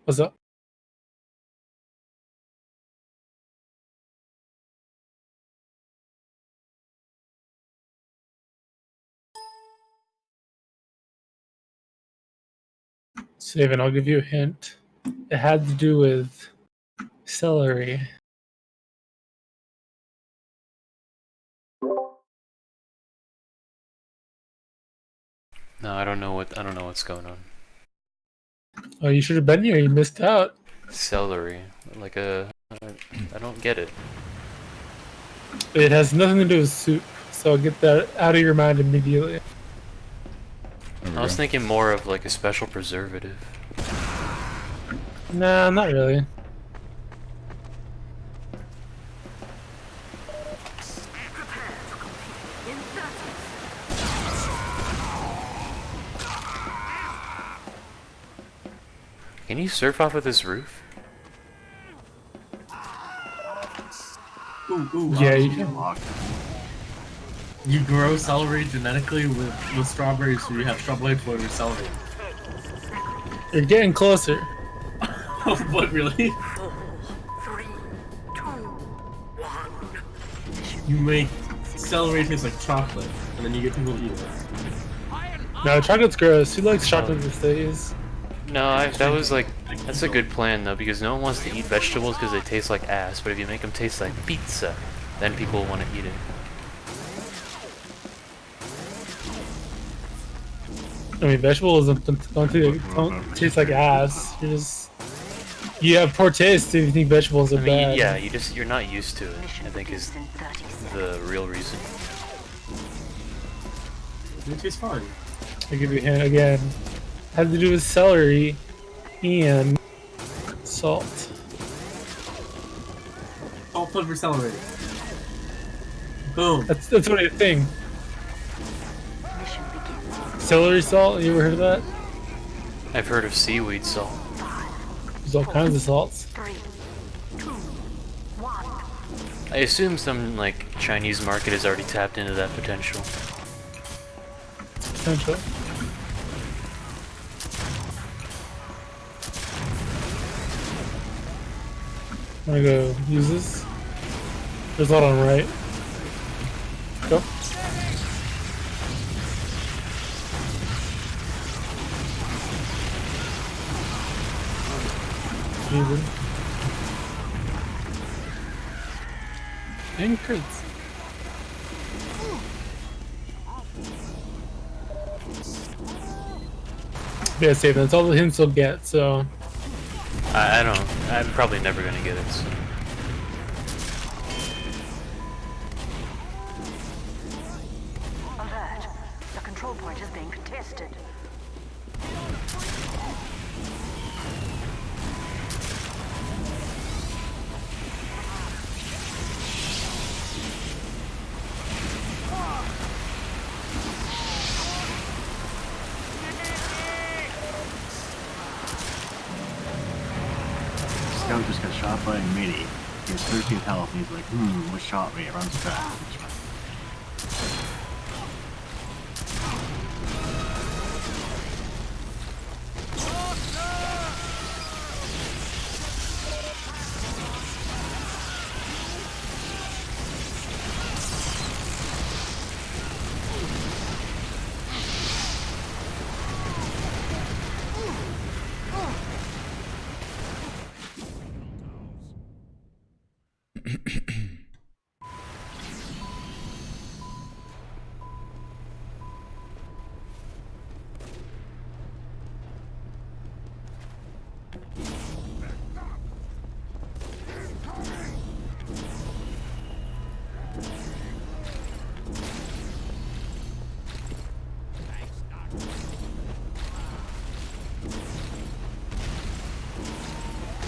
What's up? Savin, I'll give you a hint. It had to do with celery. No, I don't know what's going on. Oh, you should have been here. You missed out. Celery, like a, I don't get it. It has nothing to do with soup, so get that out of your mind immediately. I was thinking more of like a special preservative. Nah, not really. Can you surf off of this roof? Yeah, you can. You grow celery genetically with strawberries, so you have strawberry flavored celery. You're getting closer. What, really? 4, 3, 2, 1. You make celery taste like chocolate, and then you get people to eat it. No, chocolate's gross. Who likes chocolate these days? No, that's a good plan though, because no one wants to eat vegetables because they taste like ass, but if you make them taste like pizza, then people want to eat it. I mean, vegetables don't taste like ass. You have poor taste if you think vegetables are bad. Yeah, you're not used to it, I think is the real reason. It tastes fine. I'll give you a hint again. Had to do with celery and salt. Salt flavored celery. Boom. That's what I think. Celery salt. You ever heard of that? I've heard of seaweed salt. There's all kinds of salts. 3, 2, 1. I assume some like Chinese market has already tapped into that potential. Potentially. I'm gonna go use this. There's a lot on the right. Go. Easy. And crits. Yeah, save. That's all the hints will get. So I'm probably never gonna get it. So. Alert. The control point is being contested. Scout just got shot by a mini. He has 13 health and he's like, what shot me? It runs back.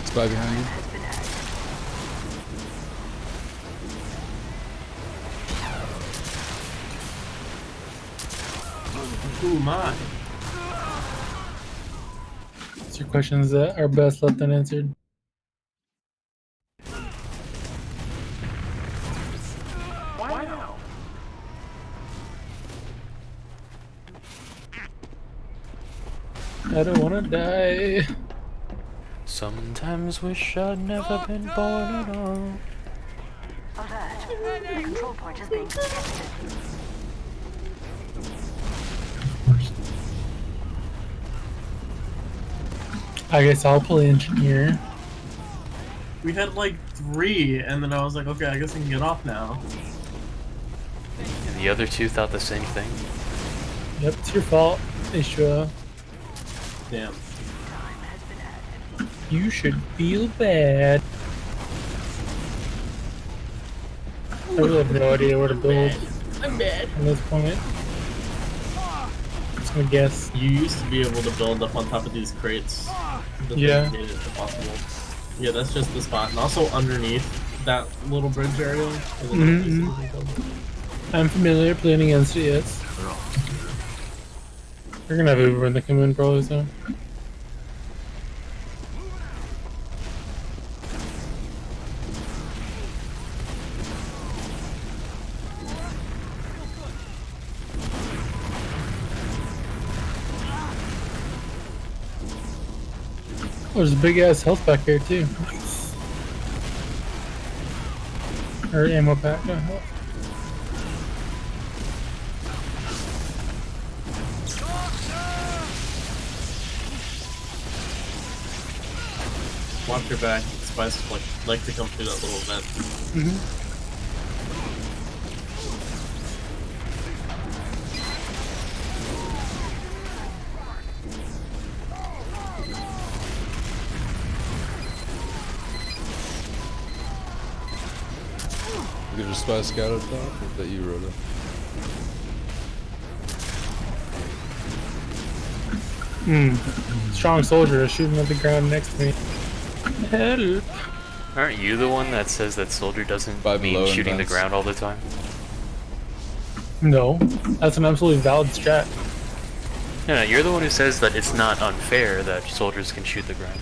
Spy behind you. Ooh, my. it's your questions that are best left unanswered. Wow. I don't wanna die. Sometimes wish I'd never been born at all. Alert. The control point is being contested. I guess I'll play engineer. We had like 3, and then I was like, okay, I guess I can get off now. And the other two thought the same thing. Yep, it's your fault, Ishua. Damn. You should feel bad. I really have no idea where to build I'm bad. at this point. Just gonna guess. You used to be able to build up on top of these crates. The Yeah. thing made it impossible. Yeah, that's just the spot. And also underneath that little bridge area. is another place that you can build. I'm familiar, playing against it, yes. We're gonna have Uber when they come in probably soon. Oh, there's a big ass health pack here too. Or ammo pack. No, health. Watch your back. Spice like to come through that little vent. You could just spy a scout up top, or that you wrote it. Strong soldier is shooting at the ground next to me. Help! Aren't you the one that says that soldier doesn't Five below mean and shooting the vents. ground all the time? No, that's an absolutely valid strat. No, you're the one who says that it's not unfair that soldiers can shoot the ground.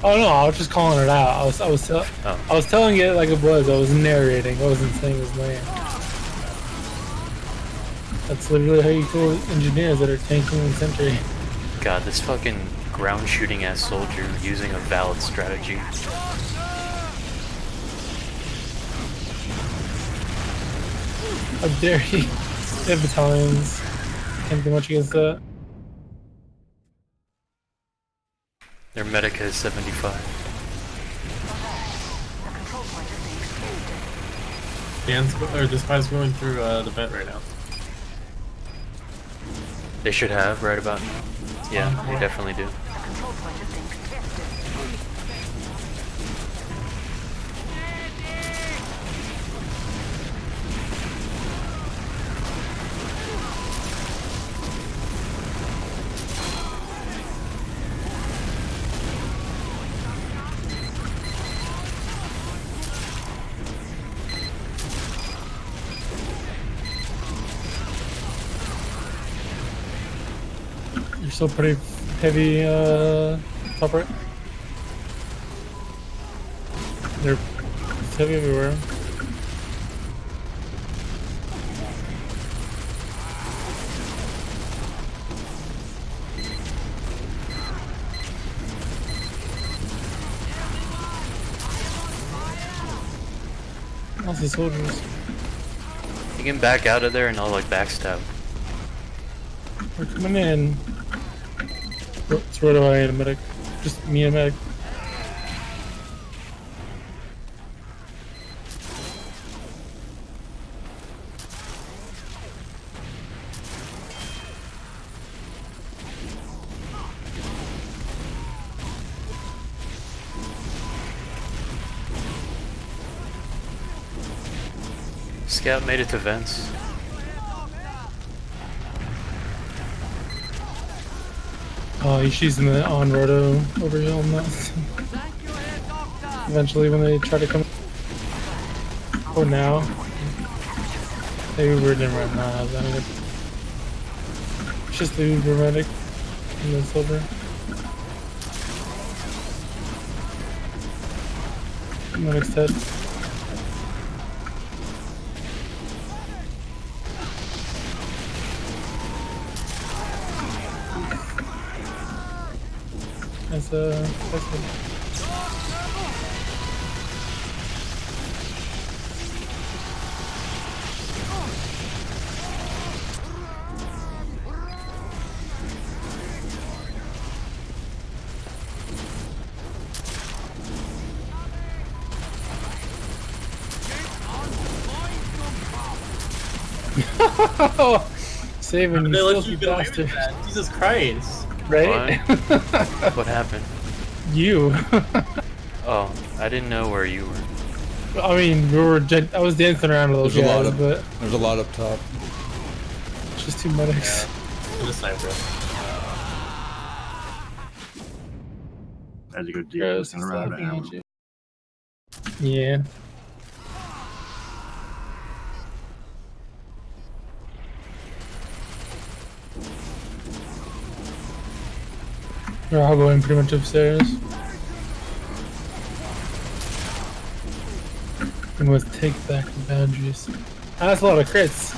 Oh no, I was just calling it out. I was telling it like it was. I was narrating. I wasn't saying his name. That's literally how you kill engineers that are tanking and sentry. God, this fucking ground shooting ass soldier using a valid strategy. How dare he? They have battalions. Can't do much against that. Their medic is 75. The control point is being contested. The spy's going through the vent right now. They should have right about now. Yeah, they definitely do. The control point is being contested. You're still pretty heavy, top right. It's heavy everywhere. Lots of soldiers. You can back out of there and I'll like backstab. We're coming in. It's right away in a medic. Just me and a medic. Scout made it to vents. Oh, Ishi's in the on roto over here on that. Eventually, when they try to come. Or now. They Ubered him right now. I mean, it's just the Uber medic and the silver. Medic's dead. That's saving They you let you filthy get away with bastard. that. Jesus Christ. Right? What happened? You. Oh, I didn't know where you were. I mean, I was dancing around with those There's a lot guys, of but there's a lot up top. it's just two medics. In the sniper. As you go deep, Gross, it's gonna run out of slapping ammo. at you. Yeah. We're all going pretty much upstairs. We must take back the boundaries. Ah, that's a lot of crits.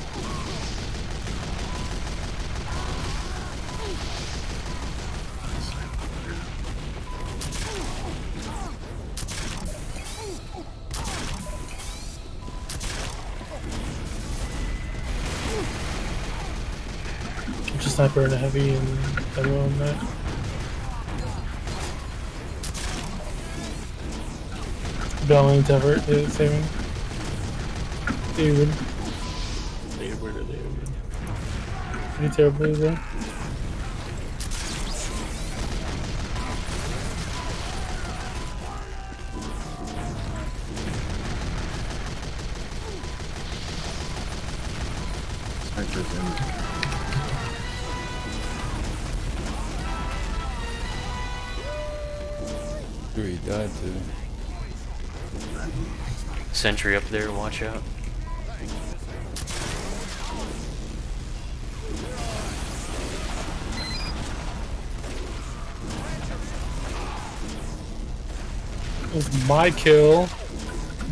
Just sniper and a heavy and everyone on that. Valiant effort is saving. David. They Pretty terribly though. Sniper's in. Ooh, he died too. Sentry up there, watch out. It was my kill.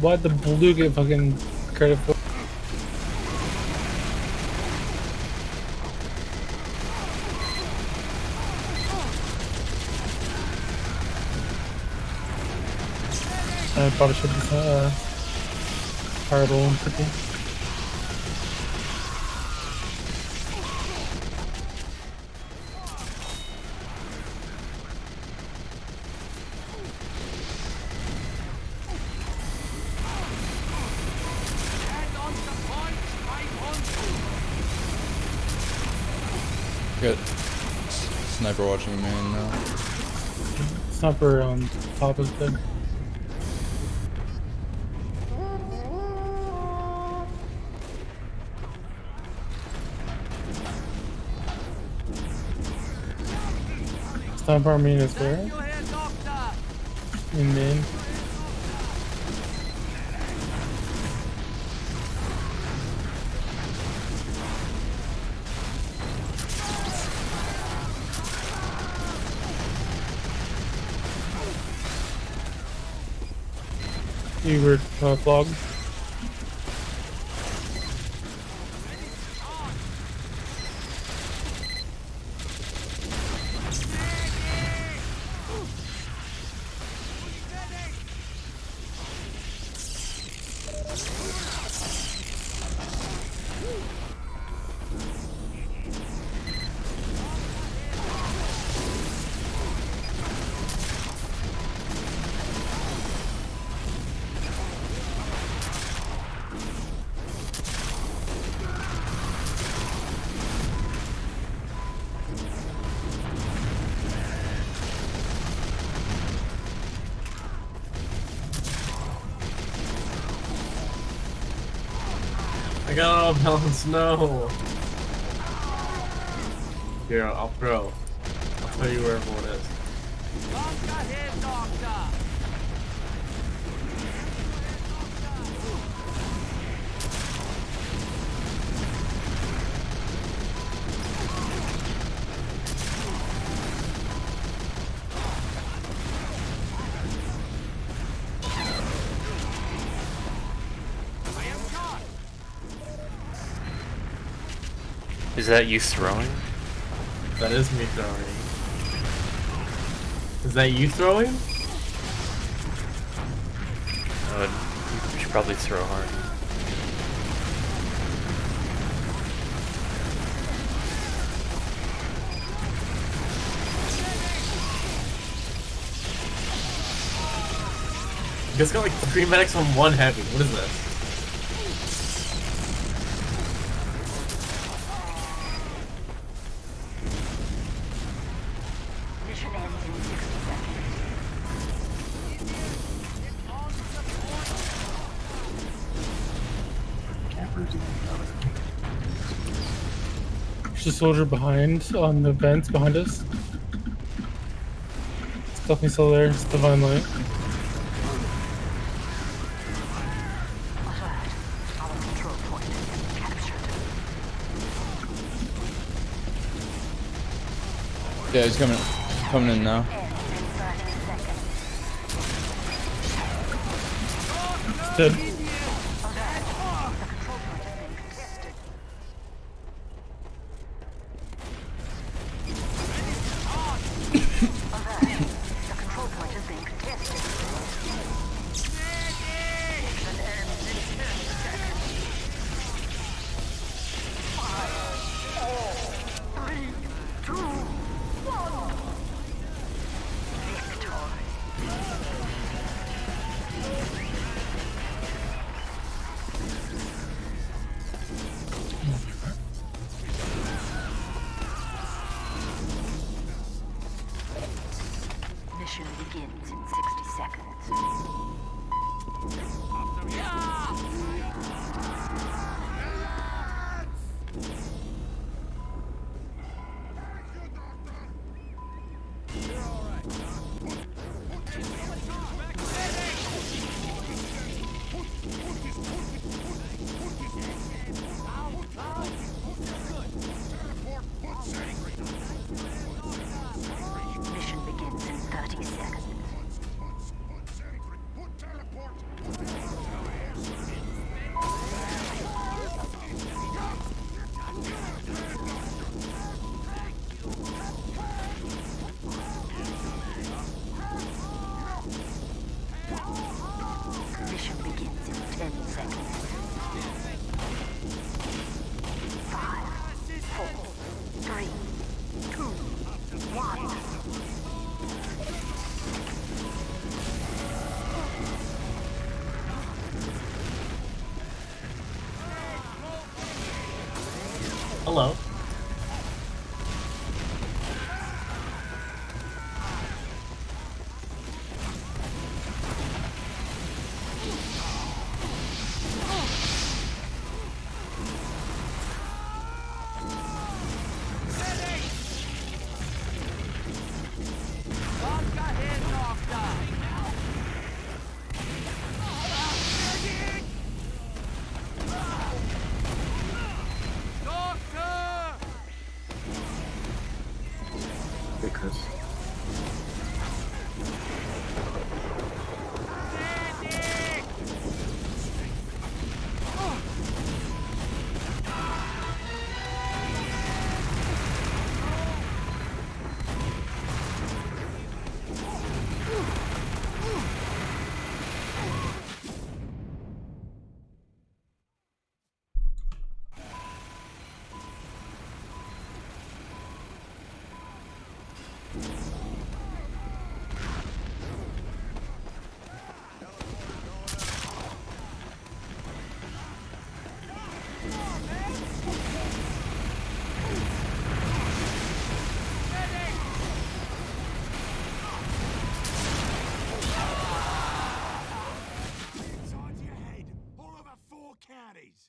Why'd the blue get fucking credit for? I probably should be fireball and pretty. Got sniper watching main now. Sniper on top is dead. Sniper main is where? In main. You were vlog. I got a balance, no! Here, I'll throw. I'll tell you where everyone is. Is that you throwing? That is me throwing. Is that you throwing? You should probably throw hard. You guys got like 3 medics on 1 heavy. What is this? Mission ends in 60 seconds. Campers even cover. There's a soldier behind on the vents behind us. It's definitely still there. It's divine light. Alert. Our control point has been captured. Yeah, he's coming in now. Ends in 30 seconds. It's dead. Alert. The control point has been contested. Alert. The control point has been contested. Mission ends in 10 seconds. 5, 4, 3, 2, 1. Victory. Mission begins in 60 seconds. Mission begins in 30 seconds. Mission begins in 10 seconds. 5, 4, 3, 2, 1. Hello. Hey, Chris. Inside your head, all over 4 counties.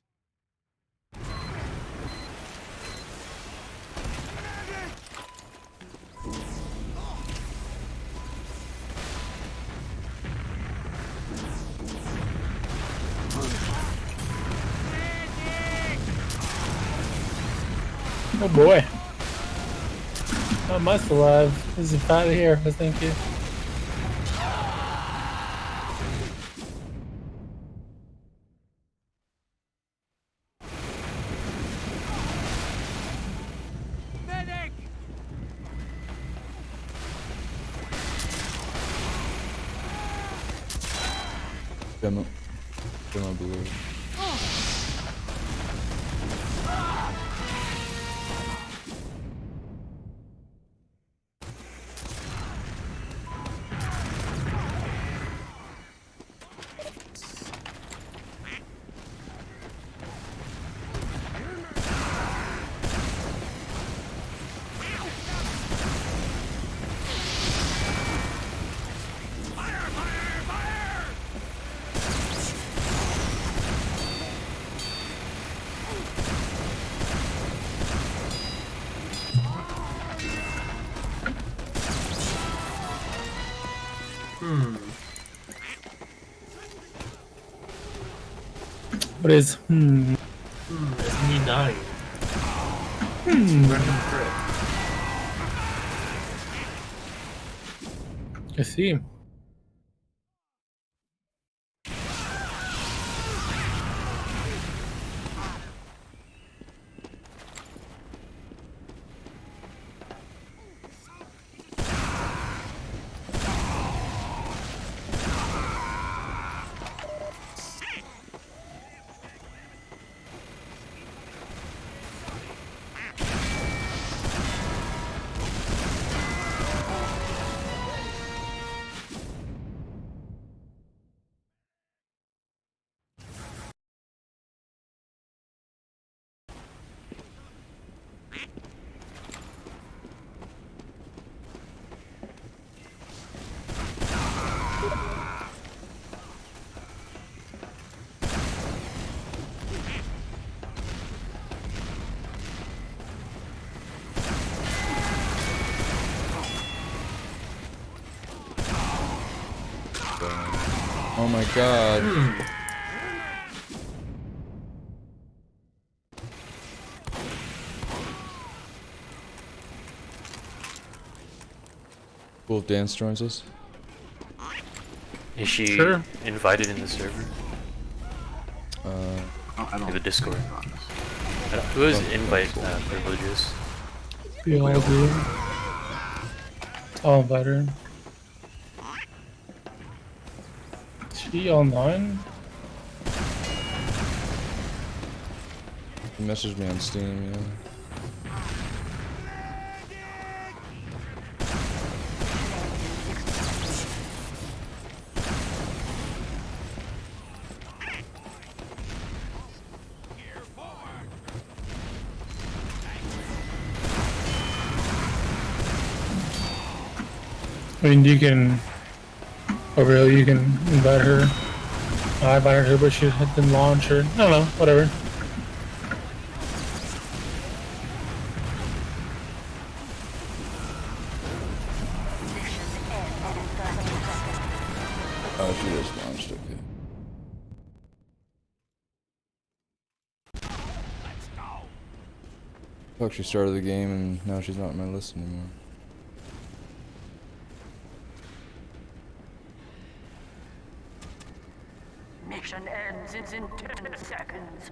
Oh boy. I'm still alive. This is out of here. Thank you. Demo blue. What is It's me dying. I see. Oh my god. Cool if Dance joins us. Is she Sure. invited in the server? Oh, I don't The Discord. think about this. Who has invite privileges? We all do. I'll invite her. Is she online? He messaged me on Steam, yeah. I mean, you can. Oh, really? You can invite her. I invited her, but she didn't launch or. I don't know. Whatever. Oh, she just launched, okay. Fuck, she started the game and now she's not on my list anymore. Mission ends in 10 seconds.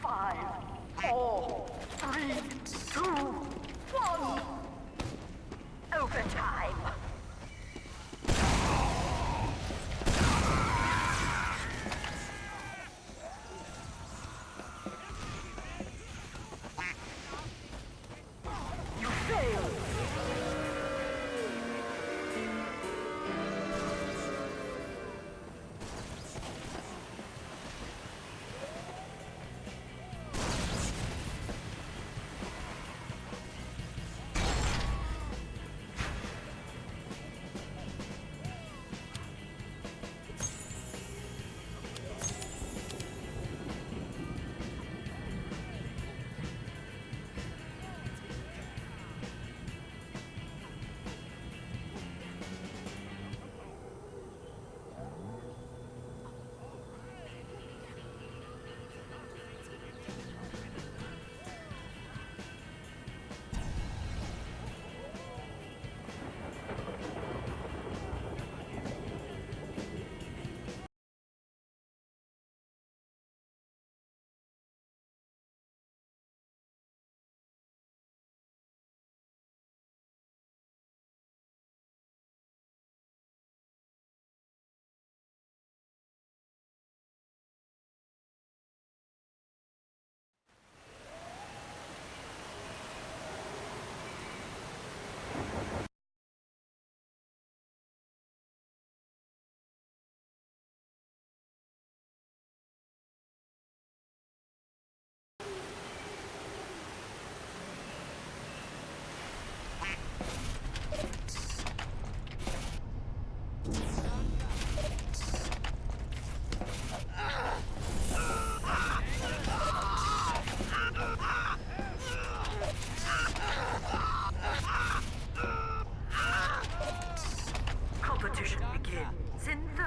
5, 4, 3, 2, 1. Overtime. You failed.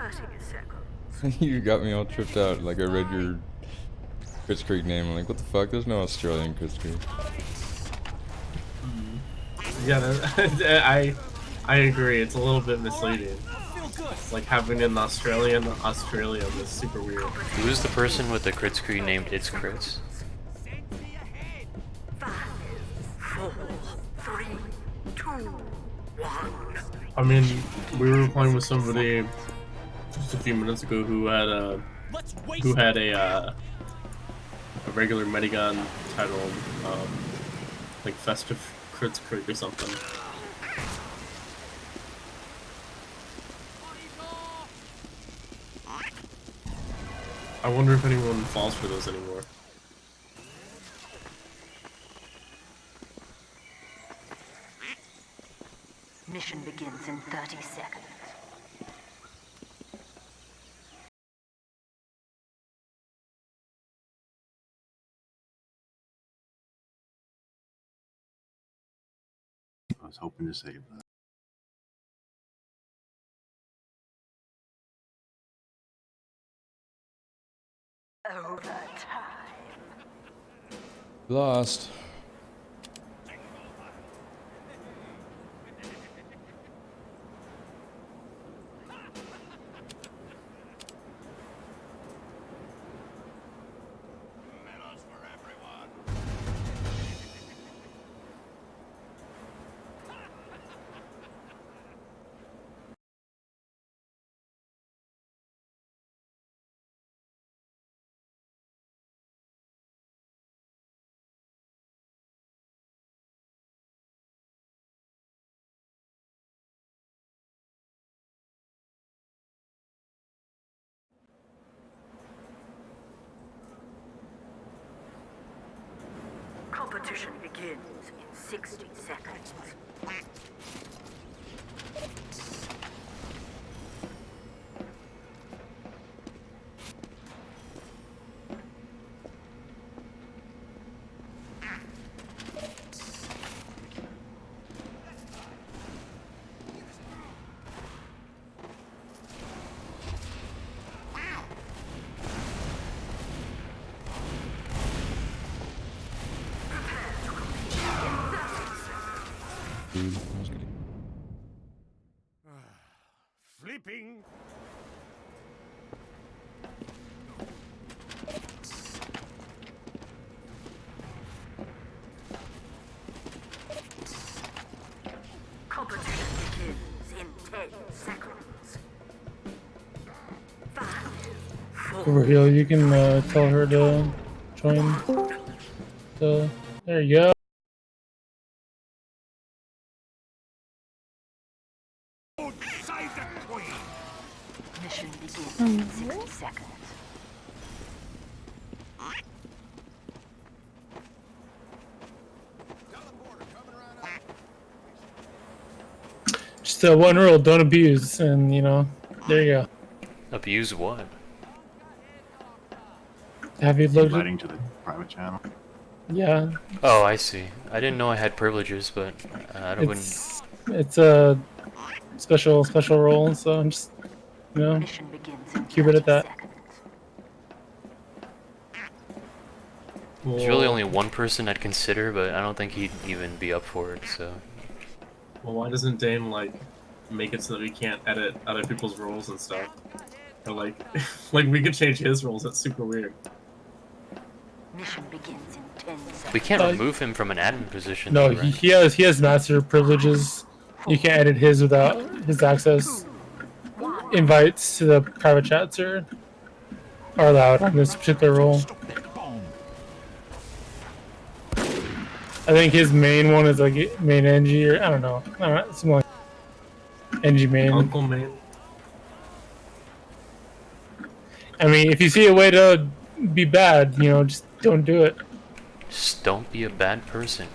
seconds. You got me all tripped out. Like I read your Crits Creek name. I'm like, what the fuck? There's no Australian Crits Creek. Yeah, I agree. It's a little bit misleading. It's like having an Australian Australia is super weird. Who is the person with the crit screen named It's Crits? 5, 4, 3, 2, 1. I mean, we were playing with somebody just a few minutes ago who had a regular Medigun titled like Festive Crits Creek or something. I wonder if anyone falls for those anymore. Mission begins in 30 seconds. I was hoping to save that. Overtime. Lost. Medals for everyone. Competition begins in 60 seconds. Dude, I was gonna... Flipping. Competition begins in 10 seconds. 5, 4, Over here, you can tell her to join the. There you go. Save the queen. mission begins in 60 seconds. Just one rule: don't abuse, and you know, there you go. Abuse what? Have you looked? Inviting to the private channel. Yeah, Oh, I see. I didn't know I had privileges, but I wouldn't. it's a special role, so I'm just, you know, Mission begins in keep it at 30 that. seconds. There's really only one person I'd consider, but I don't think he'd even be up for it. So Well, why doesn't Dame like make it so that we can't edit other people's roles and stuff? Or like, like we could change his roles. That's super weird. Mission begins in 10 seconds. we can't remove him from an admin position. No, though, right? he has master privileges. You can't edit his without his access. Invites to the private chats are allowed on this particular role. Stop that bomb. I think his main one is like main NG, or I don't know, something like NG main. Uncle Man. I mean, if you see a way to be bad, you know, just don't do it. Just don't be a bad person.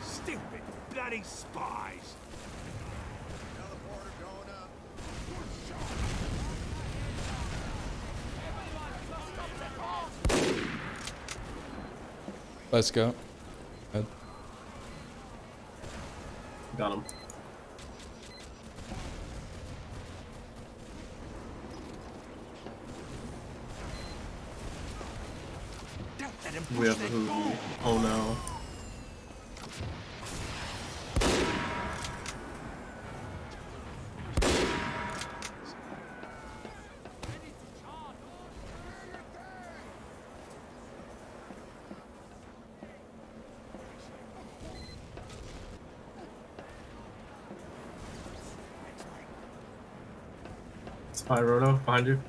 Stupid bloody spies. Let's go. Ed. Got him. Don't let him We push have a their ball. Hoogie. Oh no. Spy Roto behind you.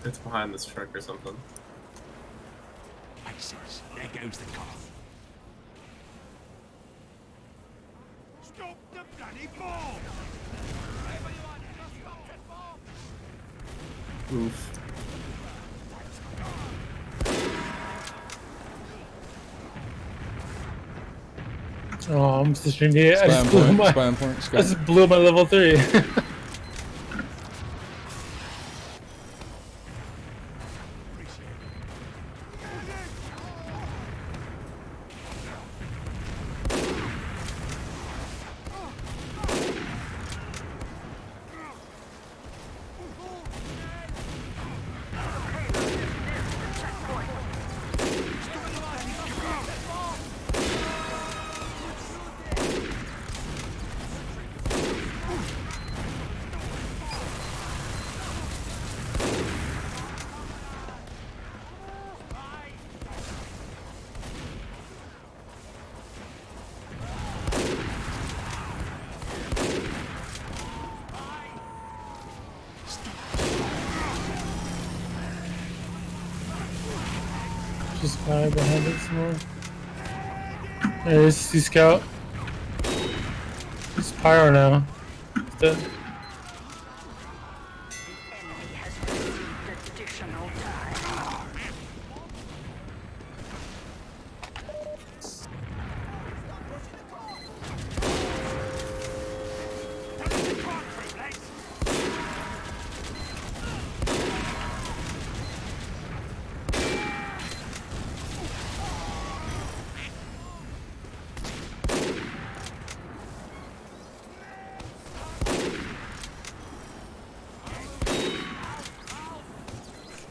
It's behind this truck or something. Aces. There goes the car. Stop the bloody ball! Oof. Oh, I'm just streamed here. I Spy just on blew point, my. spy on point, I Scott. just blew my level 3. Just spy behind it some more. There's Sea Scout. It's Pyro now. It's dead. Enemy has received additional time.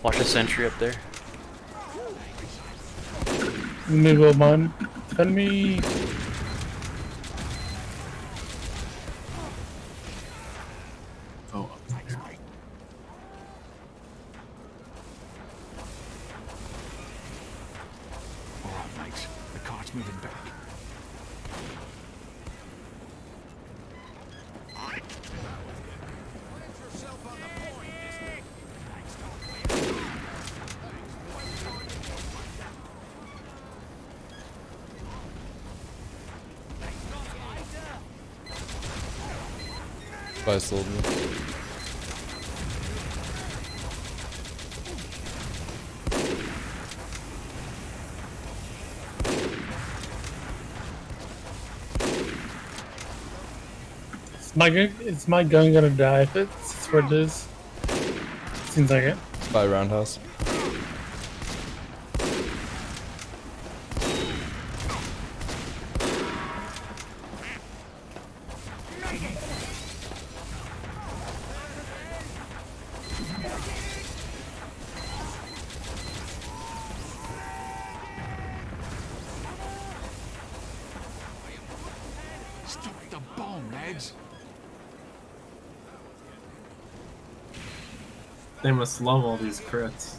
Watch a sentry up there. Let me go mine. Defend me. Oh, up there. All right, mates. The cart's moving back. Spy sold me. Is my gun gonna die if it's where it is? Seems like it. Spy roundhouse. Stop the bomb, lads. They must love all these crits.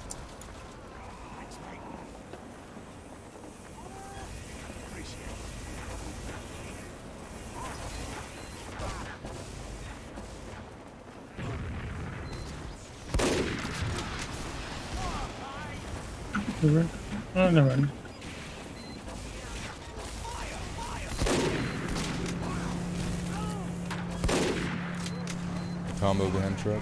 Never. Oh, never mind. Combo behind truck.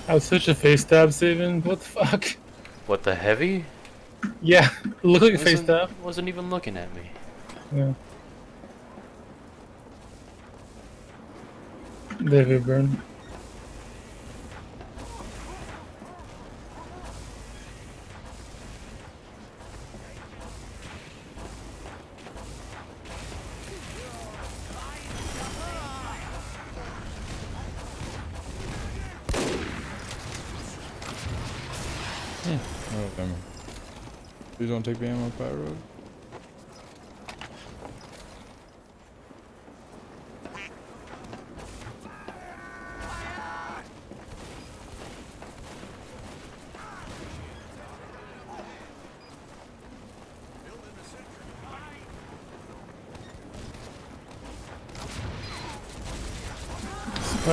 I was such a face stab saving. What the fuck? What, the heavy? Yeah, look like a face stab. Wasn't even looking at me. Yeah. David Byrne. Oh, damn. Please don't take the ammo up that road.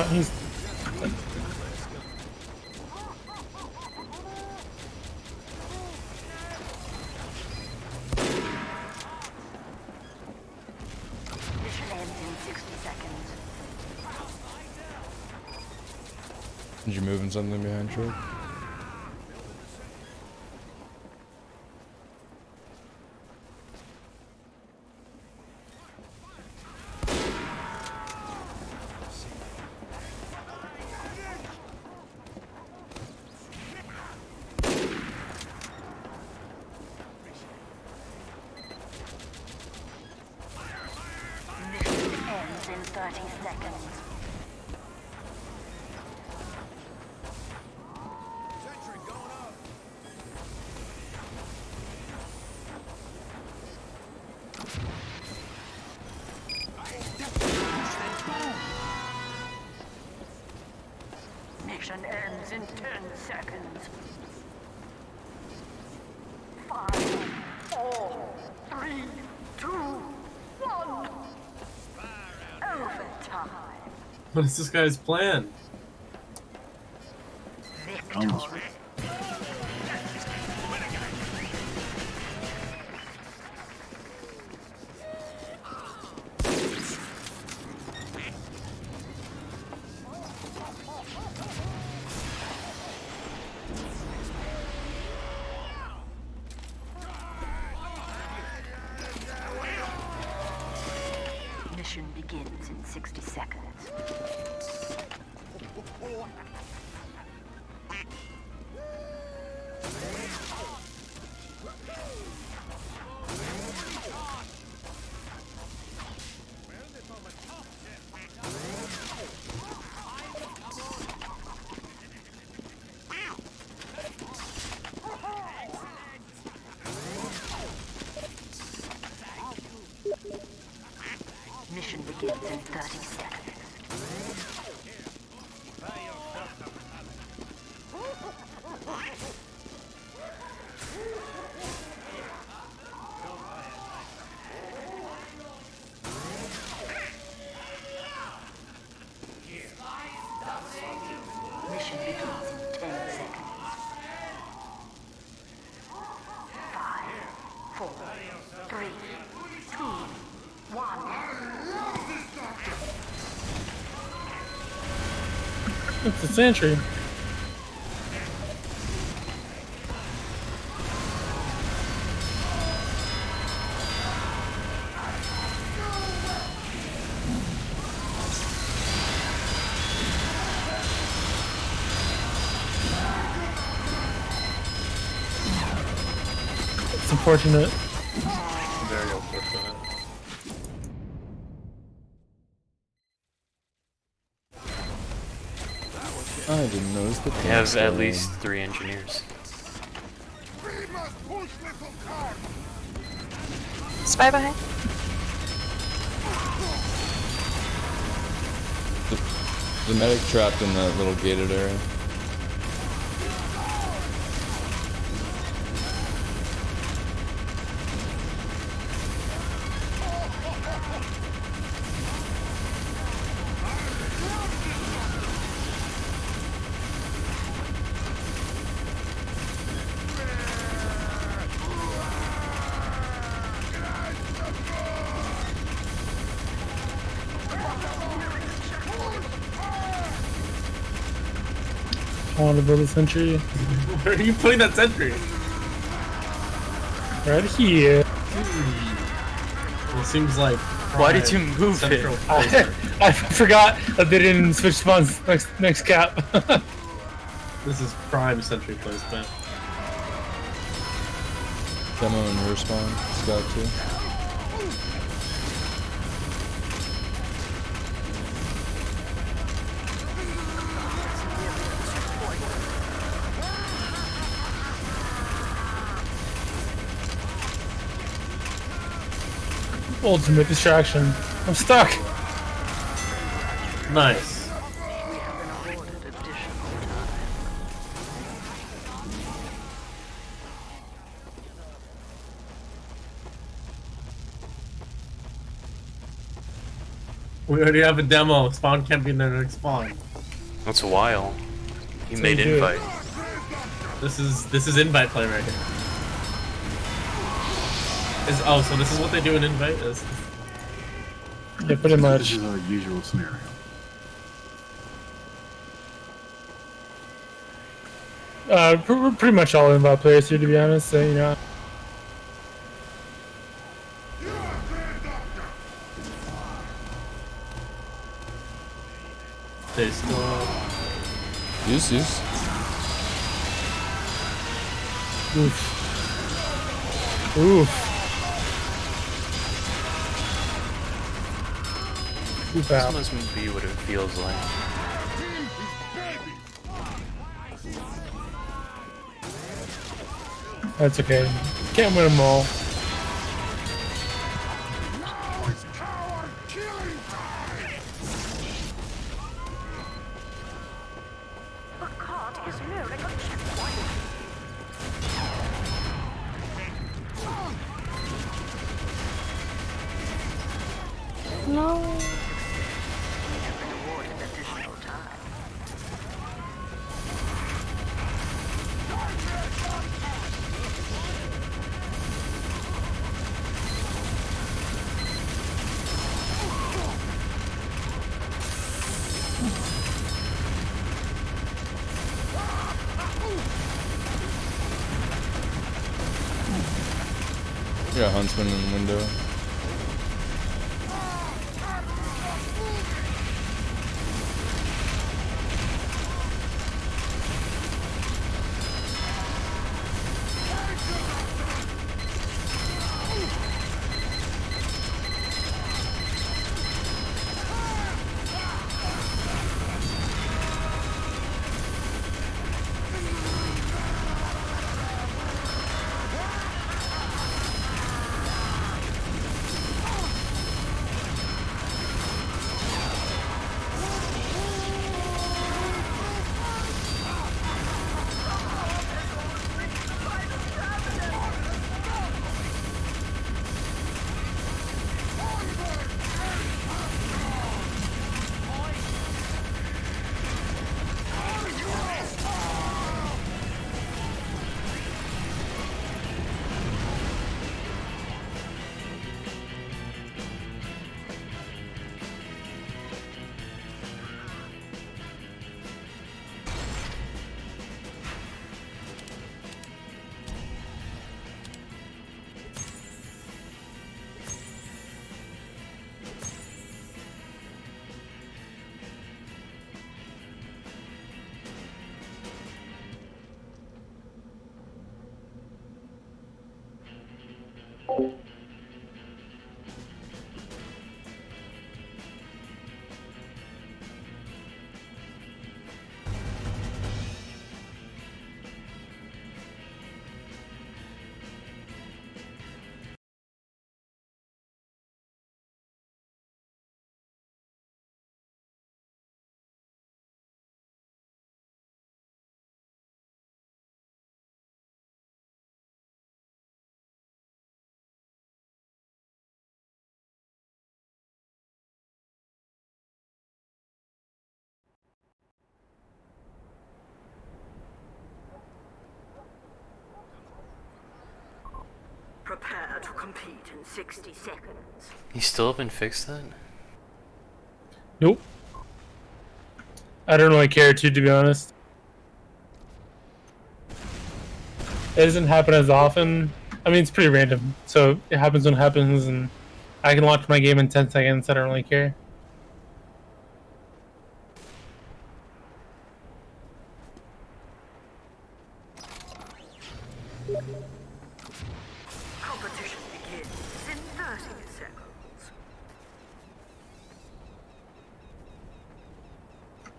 He's Mission ends in 60 seconds. Did you moving something behind truck? Mission ends in 30 seconds. Mission ends in 10 seconds. 5, 4, 3, 2, 1. Overtime. What is this guy's plan? Almost. Mission begins in 60 seconds. Mission begins in 30 seconds. Mission begins in 10 seconds. 5, 4, 3, 2, 1. it's a sentry. It's unfortunate. Very unfortunate. I didn't notice the They have at least 3 engineers. We must push little car. Spy behind. The medic trapped in that little gated area. want to build a sentry. Where are you putting that sentry? Right here. Well, it seems like. Why did you move Central it? Placer. I forgot that they didn't switch spawns next cap. This is prime sentry placement. Demo in your spawn, Scout too. Ultimate distraction. I'm stuck. Nice. We have been awarded additional time. We already have a demo. Spawn can't be in their next spawn. That's a while. He So made good. invite. This is invite play right here. So this is what they do in invite is. Yeah, pretty This much. is our usual scenario. We're pretty much all invite players here, to be honest. So, you know. They still. Use. Oof. Oof. Oof This out. must be what it feels like. That's okay. Can't win them all. The cart is nearing a checkpoint. No. We have been awarded additional time. You got Huntsman in the window. Prepare to compete in 60 seconds. You still haven't fixed that? Nope. I don't really care to be honest. It doesn't happen as often. I mean, it's pretty random. So it happens when it happens, and I can launch my game in 10 seconds. I don't really care. Competition begins in 30 seconds.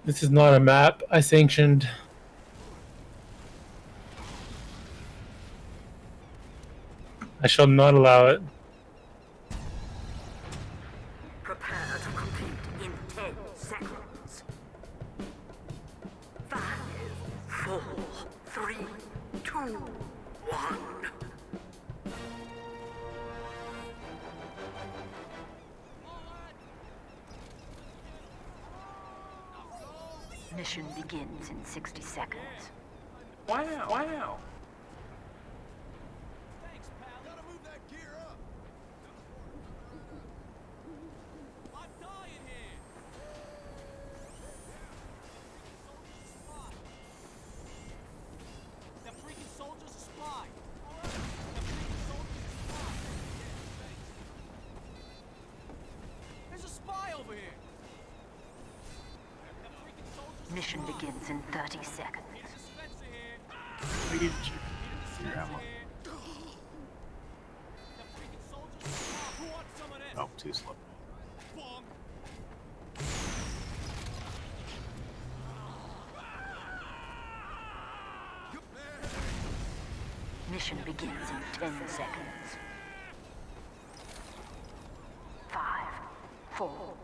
This is not a map I sanctioned. I shall not allow it. Prepare to complete in 10 seconds. 5, 4, 3, 2, 1. Mission begins in 60 seconds. Wow. Mission begins in 30 seconds. Reach your ammo. Oh, too slow. Mission begins in 10 seconds. 5, 4,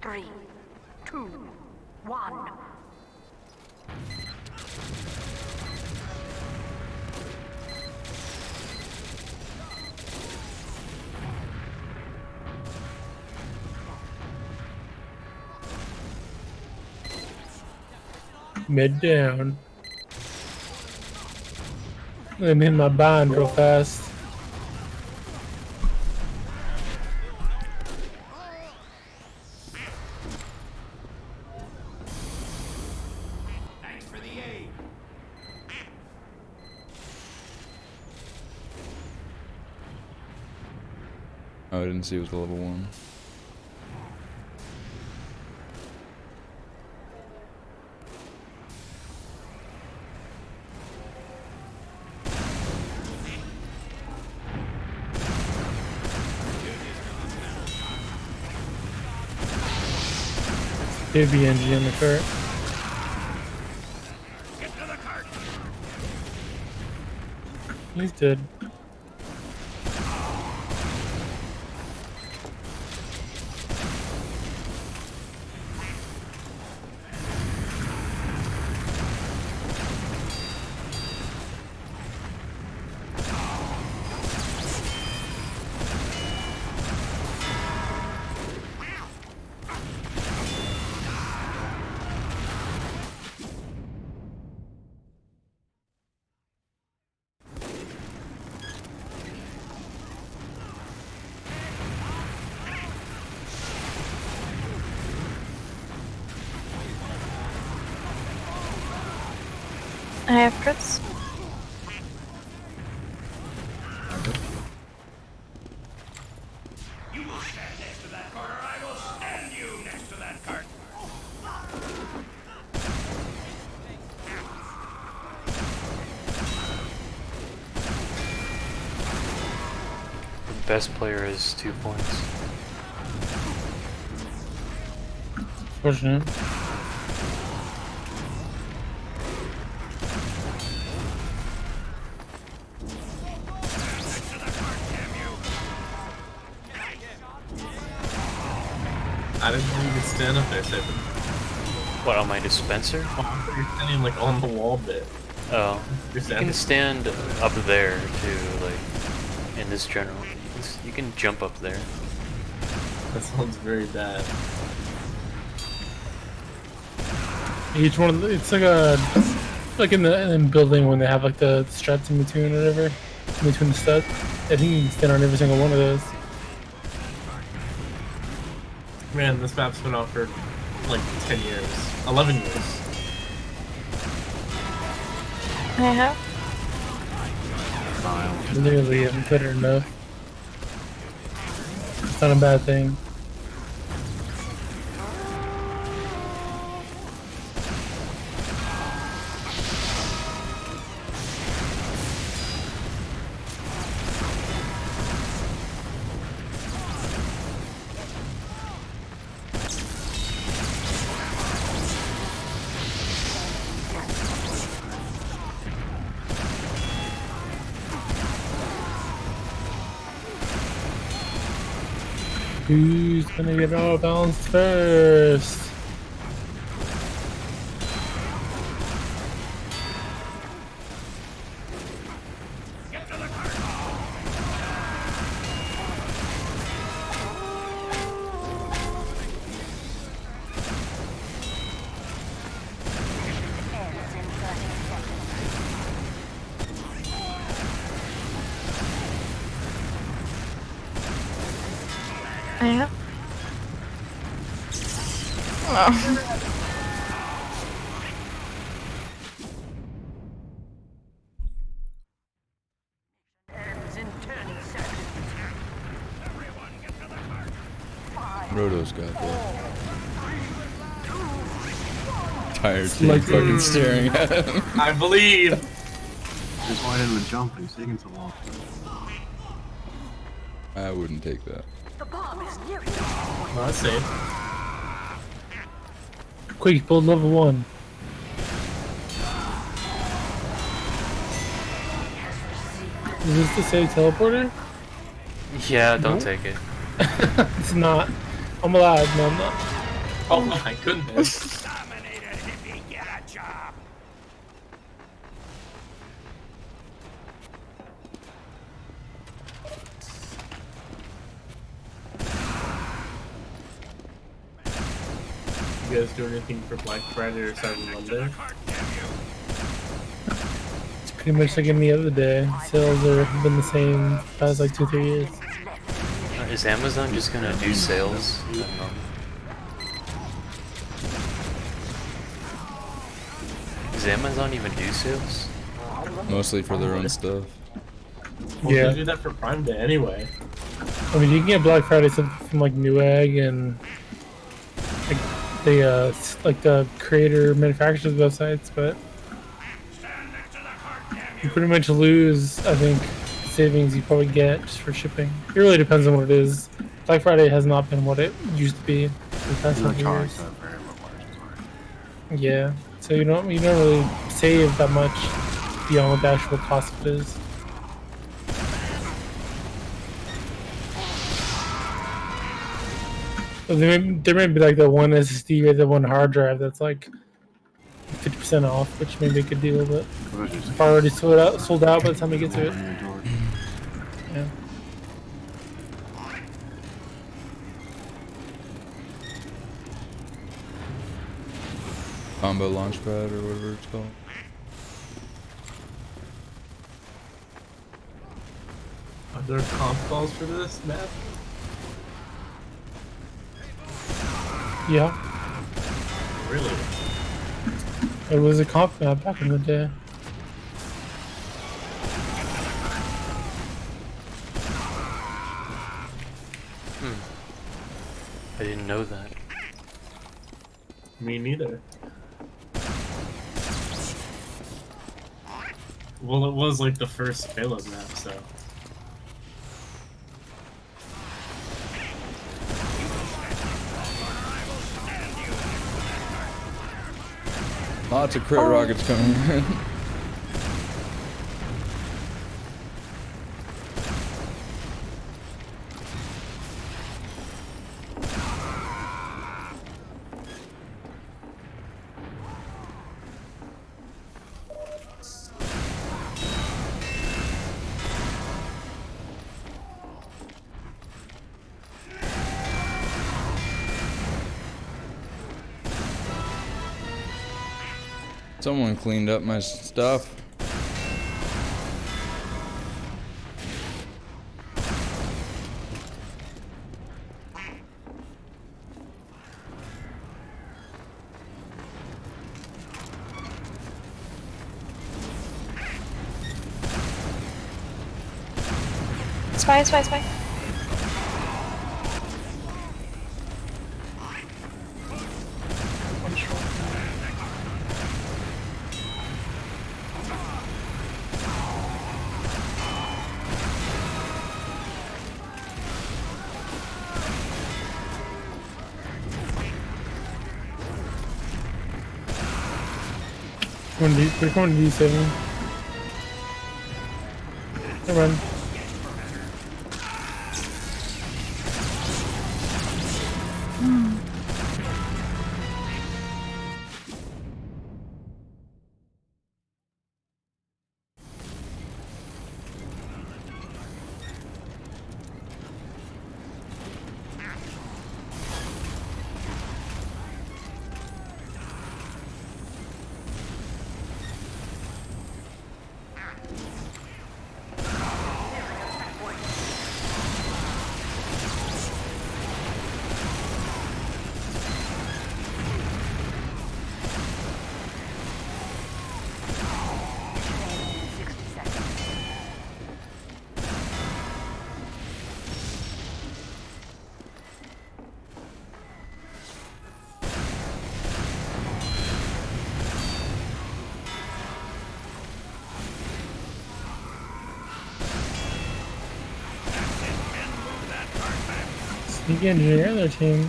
3, 2, 1. Mid down. Let me hit my bind real fast. Oh, I didn't see it was the level 1. BNG on the cart. He's dead. I have crits. You will stand next to that cart, or I will stand you next to that cart. The best player is 2 points. Fortunate. I didn't know you could stand up there, Stephen. What, on my dispenser? Oh, you're standing like on the wall bit. Oh. You're You can standing. stand up there too, like, in this general. You can jump up there. That sounds very bad. Each one of the, it's like in the building when they have like the straps in between or whatever, in between the studs. I think you can stand on every single one of those. Man, this map's been out for like 10 years. 11 years. I have. style. Literally haven't put it enough. It's not a bad thing. Who's gonna get all balanced first? Yeah. Oh. Roto's got that. Tired team Like- fucking staring at him. I believe. Just why didn't the jump? He's taking so long. I wouldn't take that. Well, that's safe. Quick, build level 1. Is this the same teleporter? Yeah, don't take it. It's not. I'm allowed. No, I'm not. Oh my goodness. Dominated if you get a job. You guys do anything for Black Friday or Cyber Monday? It's pretty much like any other day. Sales have been the same the past like 2-3 years. Is Amazon just gonna do sales? I don't know. Does Amazon even do sales? Mostly for their own stuff. Well, Yeah. they do that for Prime Day anyway. I mean, you can get Black Friday stuff from like Newegg and like the creator manufacturers websites, but you pretty much lose, I think, savings you probably get just for shipping. It really depends on what it is. Black Friday has not been what it used to be for the past He's not couple charged years. that very much margins. Yeah, so you don't really save that much beyond what the actual cost of it is. Well, there may be like the one SSD or the one hard drive that's like 50% off, which may be a good deal, but it's already sold out by the time you get to it. Yeah. Combo Launchpad or whatever it's called. Are there comp calls for this map? Yeah, Really? it was a comp map back in the day. I didn't know that. Me neither. Well, it was like the first Halo map, so. Lots of crit rockets coming in. Someone cleaned up my stuff. Spy, spy, spy. They're coming to D7. Never mind. Sneaky engineer on their team.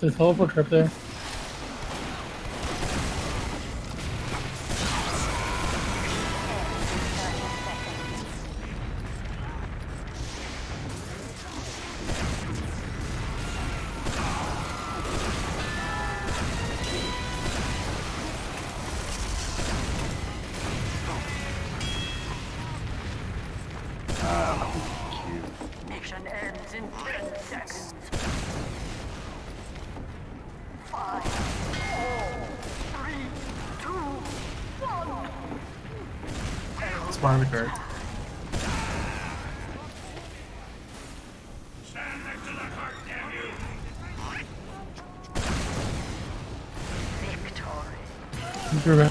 The teleporter up there. Mission ends in 10 seconds. 5, 4, 3, 2, 1. Spawn in the cart. Stand next to the cart, damn you! Victory.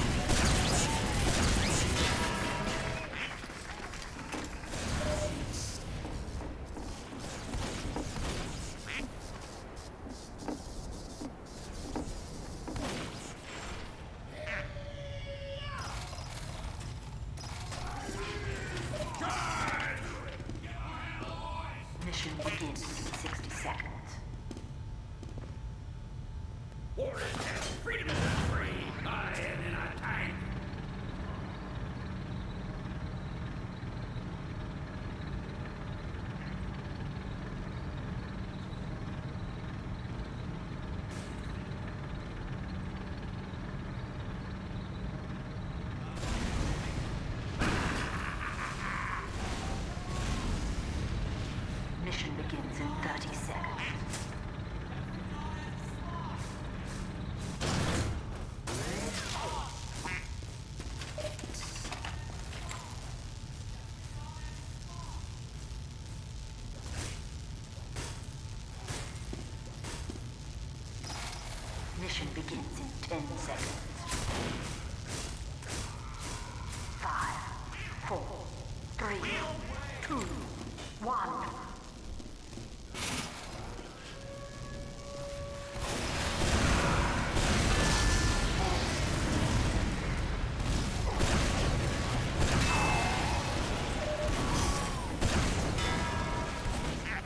Mission begins in 60 seconds. Freedom is free. I am in a tank. Mission begins in 30 seconds. Mission begins in 10 seconds. 5, 4, 3, 2, 1.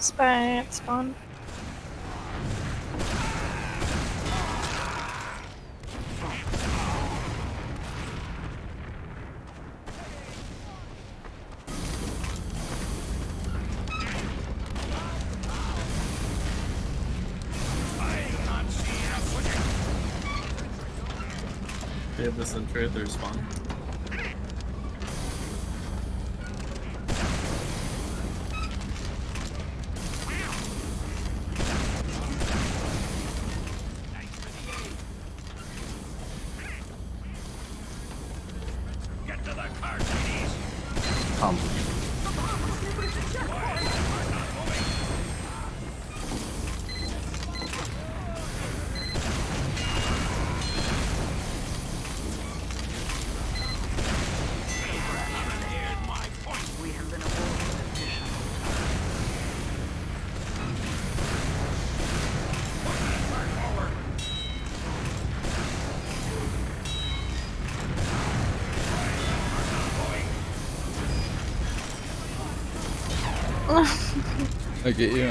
Spy at spawn. They have the sentry at their spawn. Get to the cart, ladies. I get you.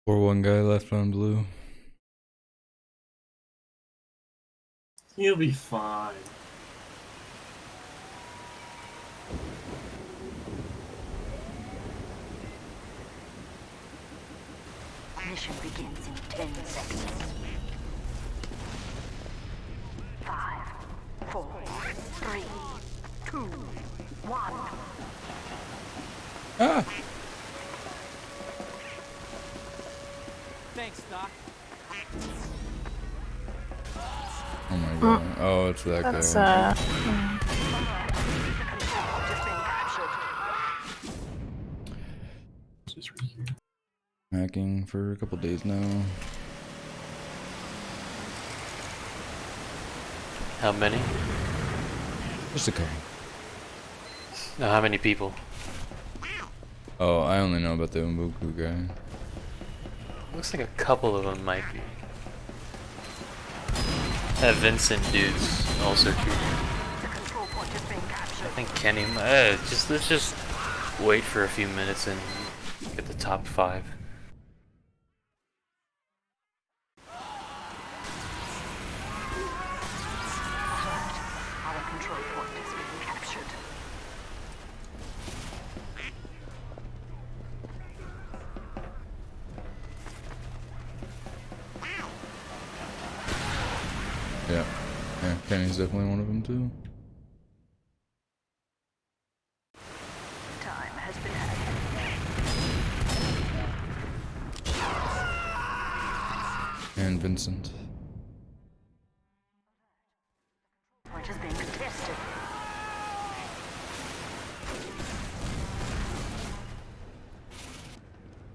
Or one guy left on blue. He'll be fine. Mission begins in 10 seconds. 5, 4, 3, 2, 1. Ah! Thanks, Doc. Oh my god. Oh, it's that That's guy. Hacking for a couple days now. How many? Just a couple. No, how many people? Oh, I only know about the Umbuku guy. Looks like a couple of them might be. That Vincent dude's also true. I think Kenny. Let's just wait for a few minutes and get the top 5. Our control point is being captured. Yeah. Yeah, Kenny's definitely one of them too. Time has been added. And Vincent. Point is being contested.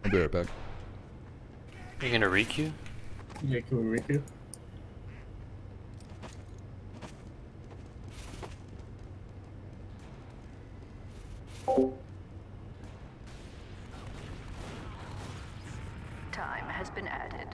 I'll be right back. You gonna requeue? Yeah, can we read you? Time has been added.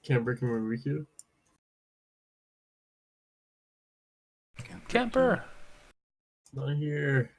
Camber, can we read you? Camper! Not here.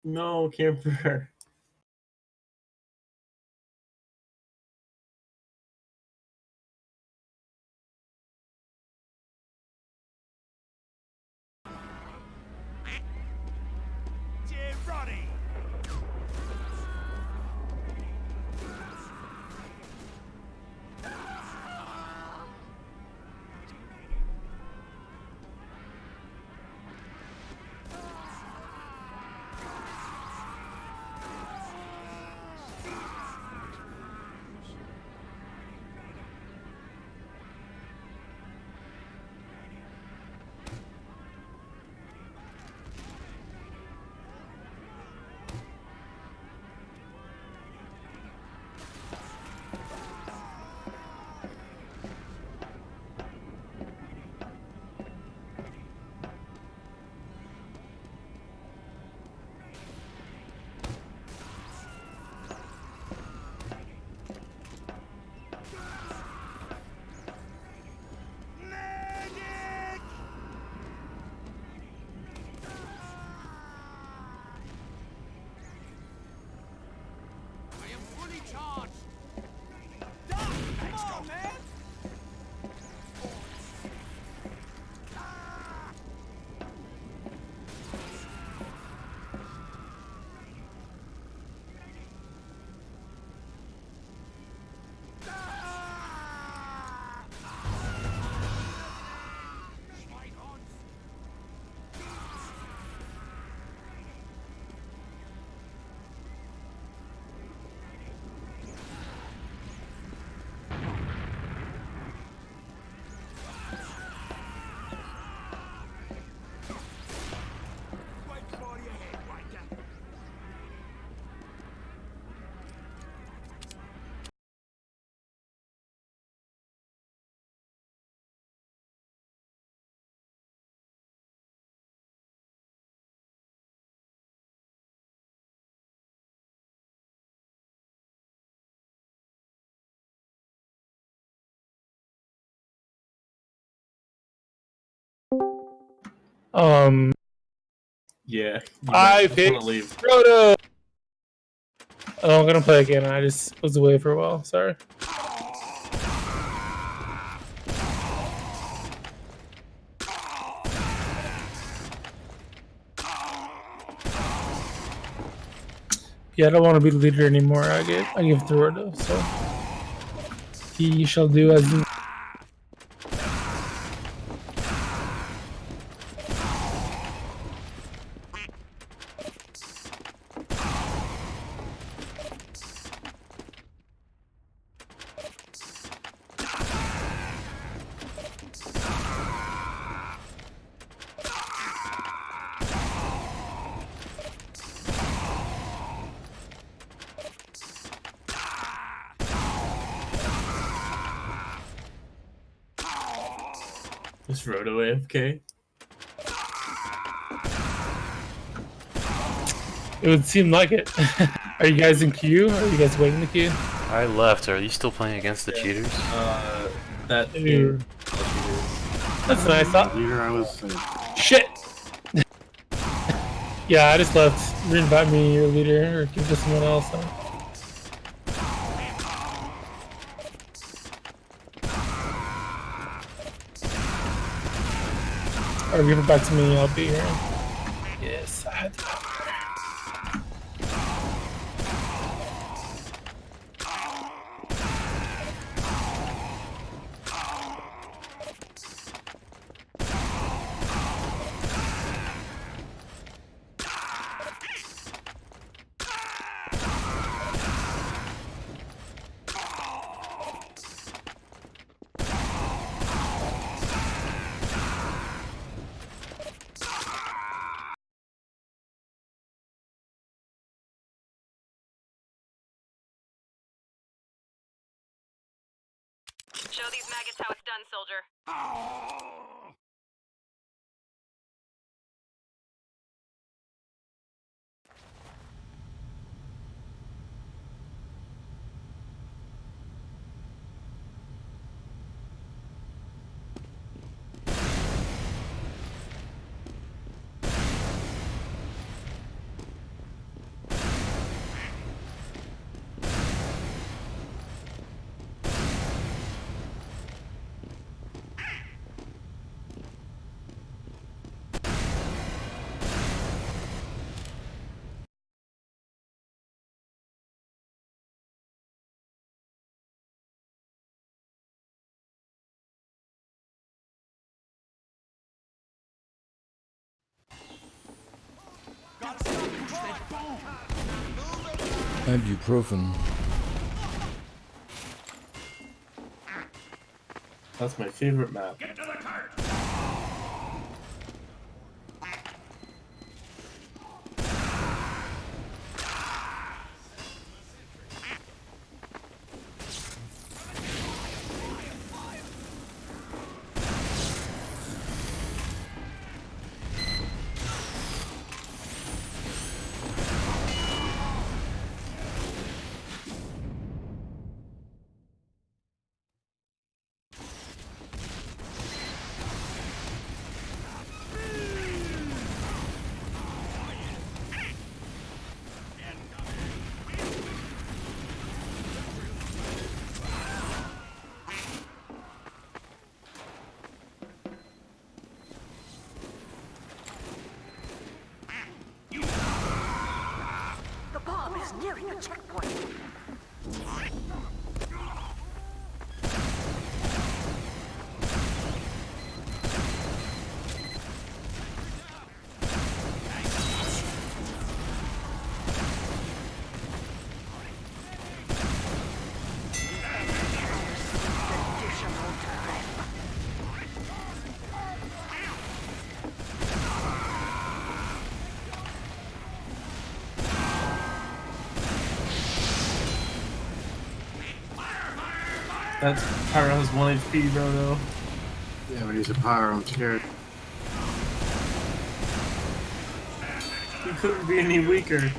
No, camper. Yeah. I just picked wanna leave. Frodo. Oh, I'm gonna play again. I just was away for a while. Sorry. Yeah, I don't want to be the leader anymore. I give Frodo. So he shall do as. Is Frodo AFK? It would seem like it. Are you guys in queue? Are you guys waiting in the queue? I left. Are you still playing against the cheaters? That Ew. That's nice. Leader, I was. Shit! Yeah, I just left. Reinvite me, your leader, or give it to someone else. Or give it back to me, I'll be here. Yes, I had to. these maggots how it's done, soldier. Ibuprofen. That's my favorite map. Get to the cart! The bomb is nearing a checkpoint. Additional time. That's Pyro has 1 HP, bro, though. Yeah, but he's a pyro, I'm scared. He couldn't be any weaker.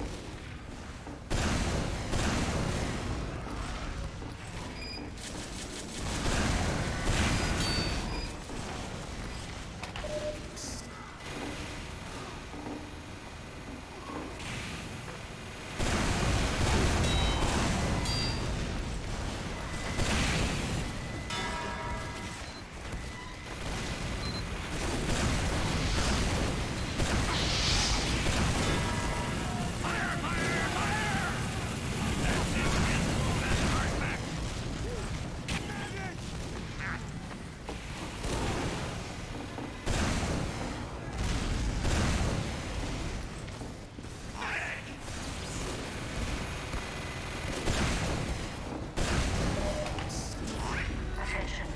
Attention.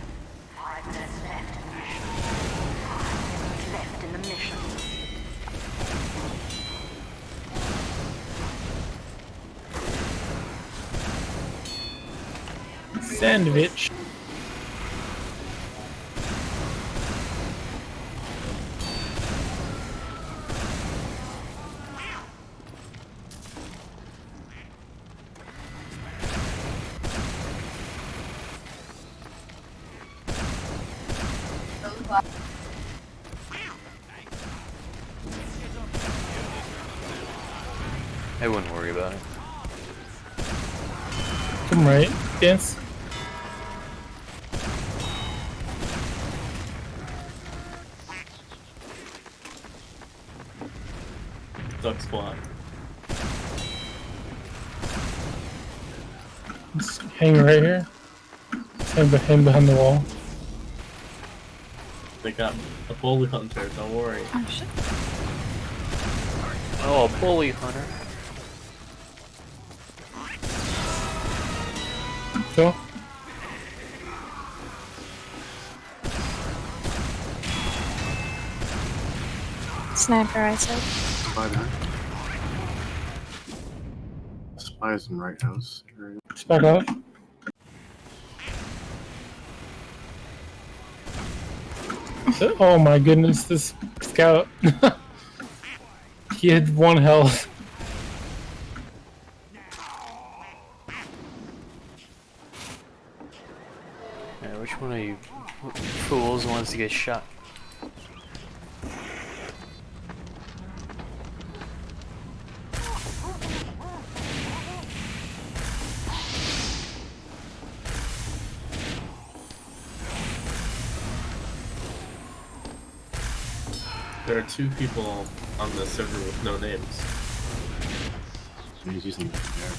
5 minutes left in the mission. 5 minutes left in the mission. Sandwich. I wouldn't worry about it. Come right. Dance. Duck squat. Just hang right here. Hang behind the wall. They got a bully hunter, don't worry. Oh shit. Oh, a bully hunter. Go. Sniper, I said. Spy there. Spy's in right house. Area. Just back off. Oh my goodness, this scout. He had 1 health. Yeah, which one of you fools wants to get shot? There are 2 people on the server with no names. So he's using the there.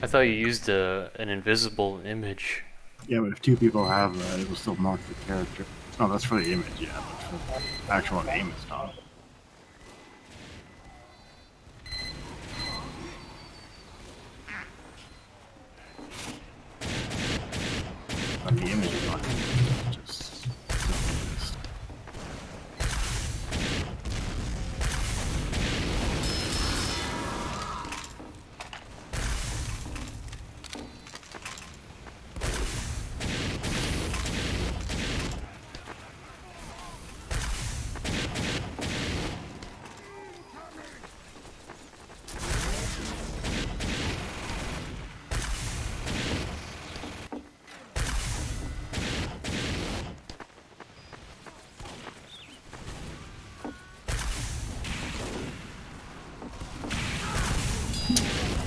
I thought you used an invisible image. Yeah, but if 2 people have that, it will still mark the character. Oh, that's for the image, yeah, but for the actual name, it's not. And the image is not just this.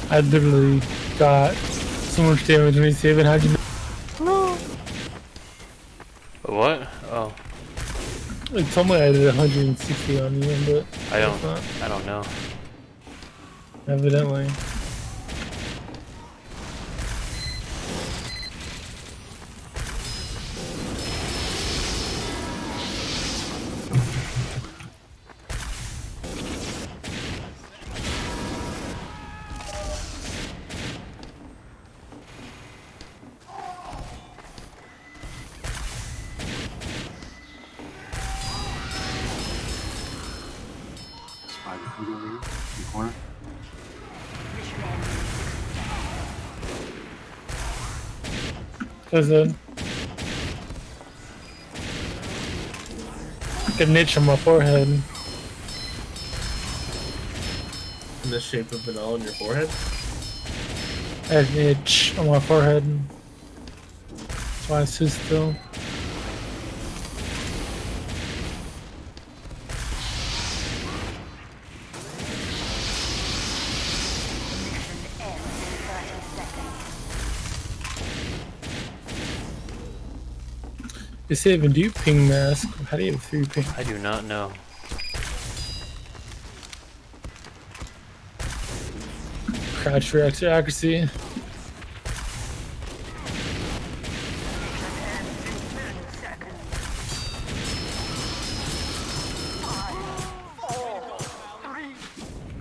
I literally got so much damage when he saved it. How'd you know? What? Oh, It told me I did 160 on you, but I it's not. don't know. Evidently. Spider over here, in the corner. There's a like a niche on my forehead. In the shape of vanilla on your forehead? I have an itch on my forehead. That's why I sit still. They say even do you ping mask? How do you have 3 ping? I do not know. Crouch for extra accuracy.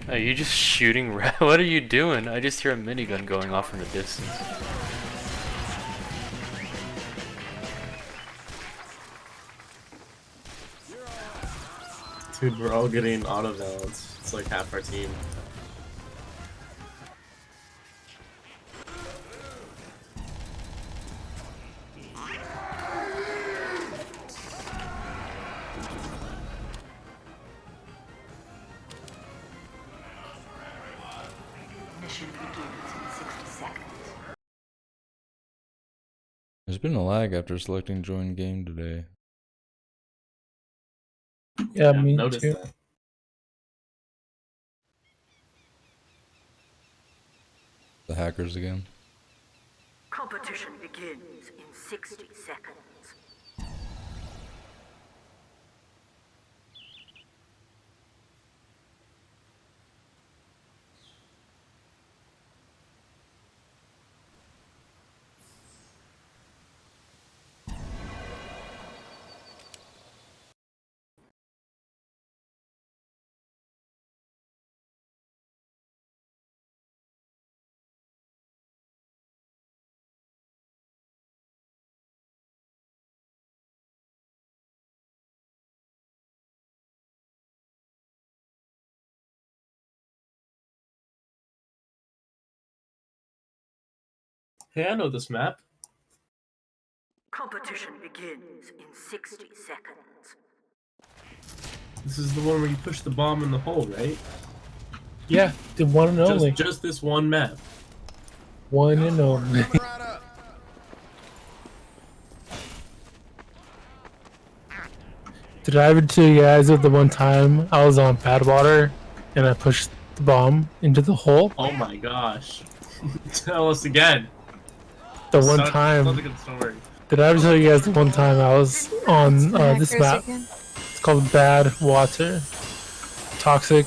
Are you just shooting? What are you doing? I just hear a minigun going off in the distance. Dude, we're all getting auto balance. It's like half our team. Mission begins in 60 seconds. There's been a lag after selecting join game today. Yeah, me noticed too. that. The hackers again. Competition begins in 60 seconds. Hey, I know this map. Competition begins in 60 seconds. This is the one where you push the bomb in the hole, right? Yeah, the one and only. Just this one map. One and only. Right up. Did I ever tell you guys of the one time I was on Badwater and I pushed the bomb into the hole? Oh my gosh. Tell us again. The one Such a time. good story. Did I ever tell you guys the one time I was on this Hackers map? again? It's called Bad Water. Toxic.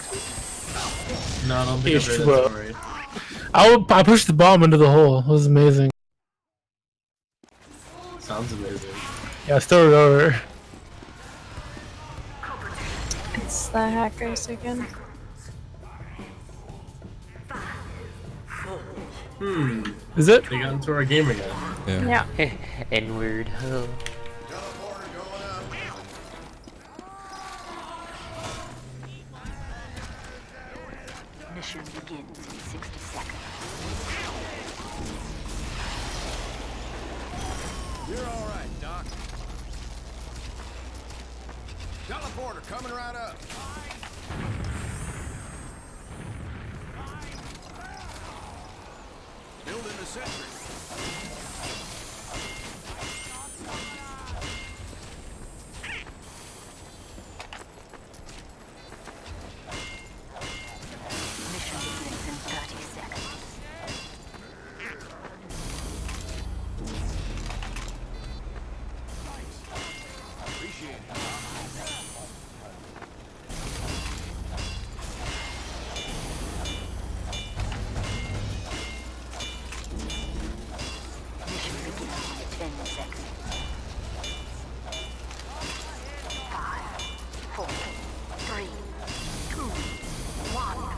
No, I don't think I've heard H2O. that story. I pushed the bomb into the hole. It was amazing. Sounds amazing. Yeah, I started over. It's the hackers again. Is it? They got into our game again. Yeah. Yeah. N-word. Oh. Teleporter going up. Mission begins in 60 seconds. You're all right, Doc. Teleporter coming right up. Building a sentry. Mission begins in 30 seconds. Appreciate it. Mission begins in 10 seconds. 5, 4, 3, 2, 1.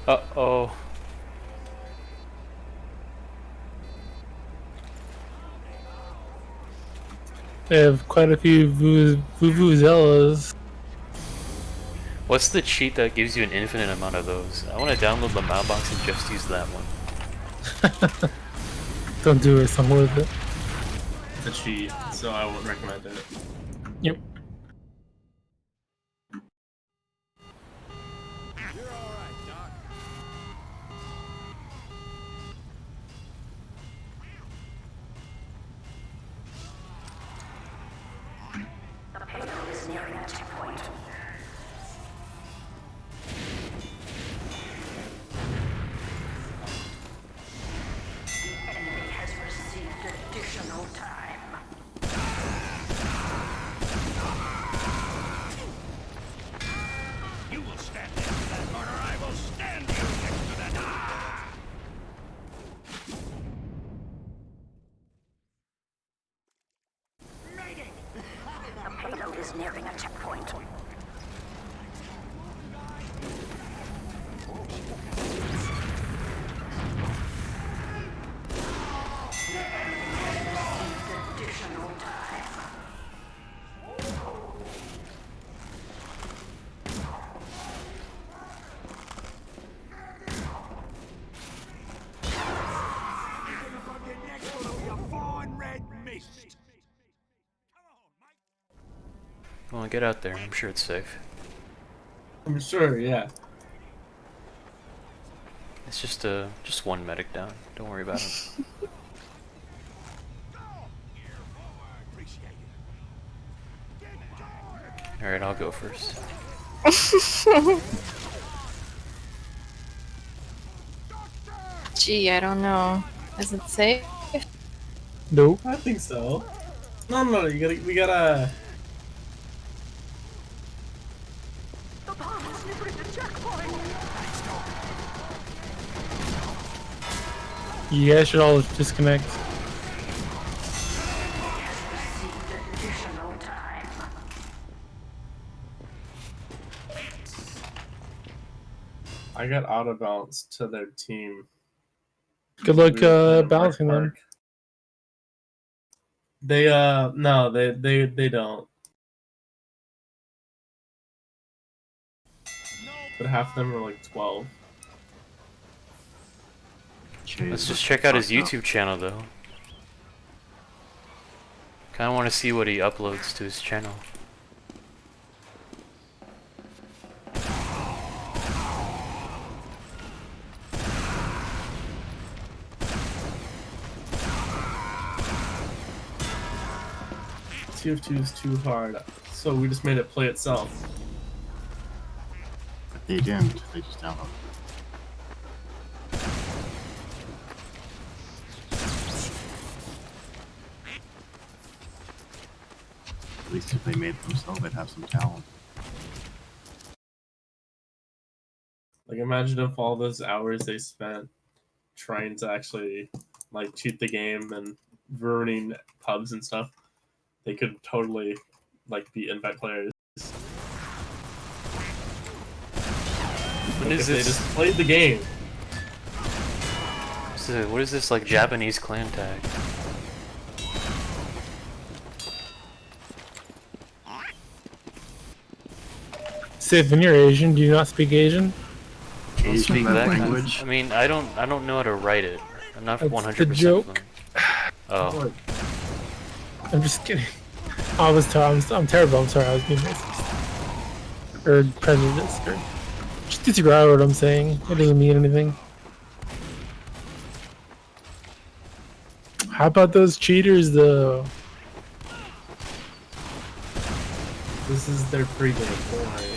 Uh-oh. They have quite a few vuvuzelas. What's the cheat that gives you an infinite amount of those? I want to download the Mailbox and just use that one. Don't do it, it's not worth it. It's a cheat, so I wouldn't recommend it. Yep. You're all right, Doc. The payload is nearing a checkpoint. The enemy has received additional time. You will stand next to that corner. I will stand you next to that. The payload is nearing a checkpoint. Additional time. Well, get out there. I'm sure it's safe. I'm sure, yeah. It's just one medic down. Don't worry about him. Alright, I'll go first. Gee, I don't know. Is it safe? Nope. I think so. No, we gotta. The bomb is nearing the checkpoint. You guys should all disconnect. Additional time. I got auto bounce to their team. Good luck We were playing balancing Park them. Park. They no, they don't. But half of them are like 12. Let's just check out his YouTube channel though. Kinda wanna see what he uploads to his channel. TF2 is too hard, so we just made it play itself. But they didn't. They just downloaded it. At least if they made it themselves, they'd have some talent. Like, imagine if all those hours they spent trying to actually like cheat the game and ruining pubs and stuff, they could totally like beat invite players. What Like, is if they this? just played the game. What is this like Japanese clan tag? Sith, when you're Asian, do you not speak Asian? I don't speak Asian that language. I mean, I don't know how to write it. I'm not That's 100% the joke. fluent. Oh, I'm just kidding. I'm terrible. I'm sorry. I was being racist or prejudiced. Or just disregard what I'm saying. It doesn't mean anything. How about those cheaters, though? This is their pregame. Don't worry.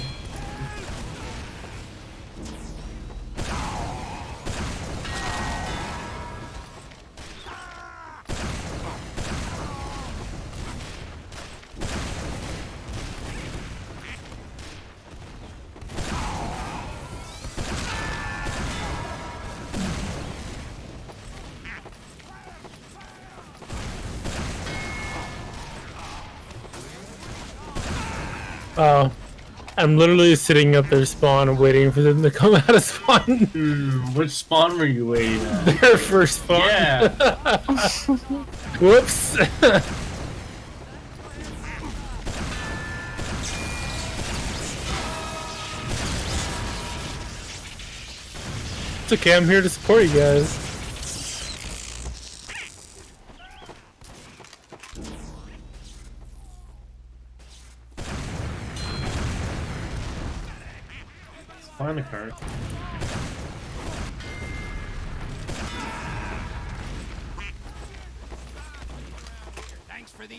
Oh, I'm literally sitting up their spawn waiting for them to come out of spawn. Which spawn were you waiting at? Their first spawn. Yeah. Whoops. It's okay, I'm here to support you guys. Find the card. Thanks for the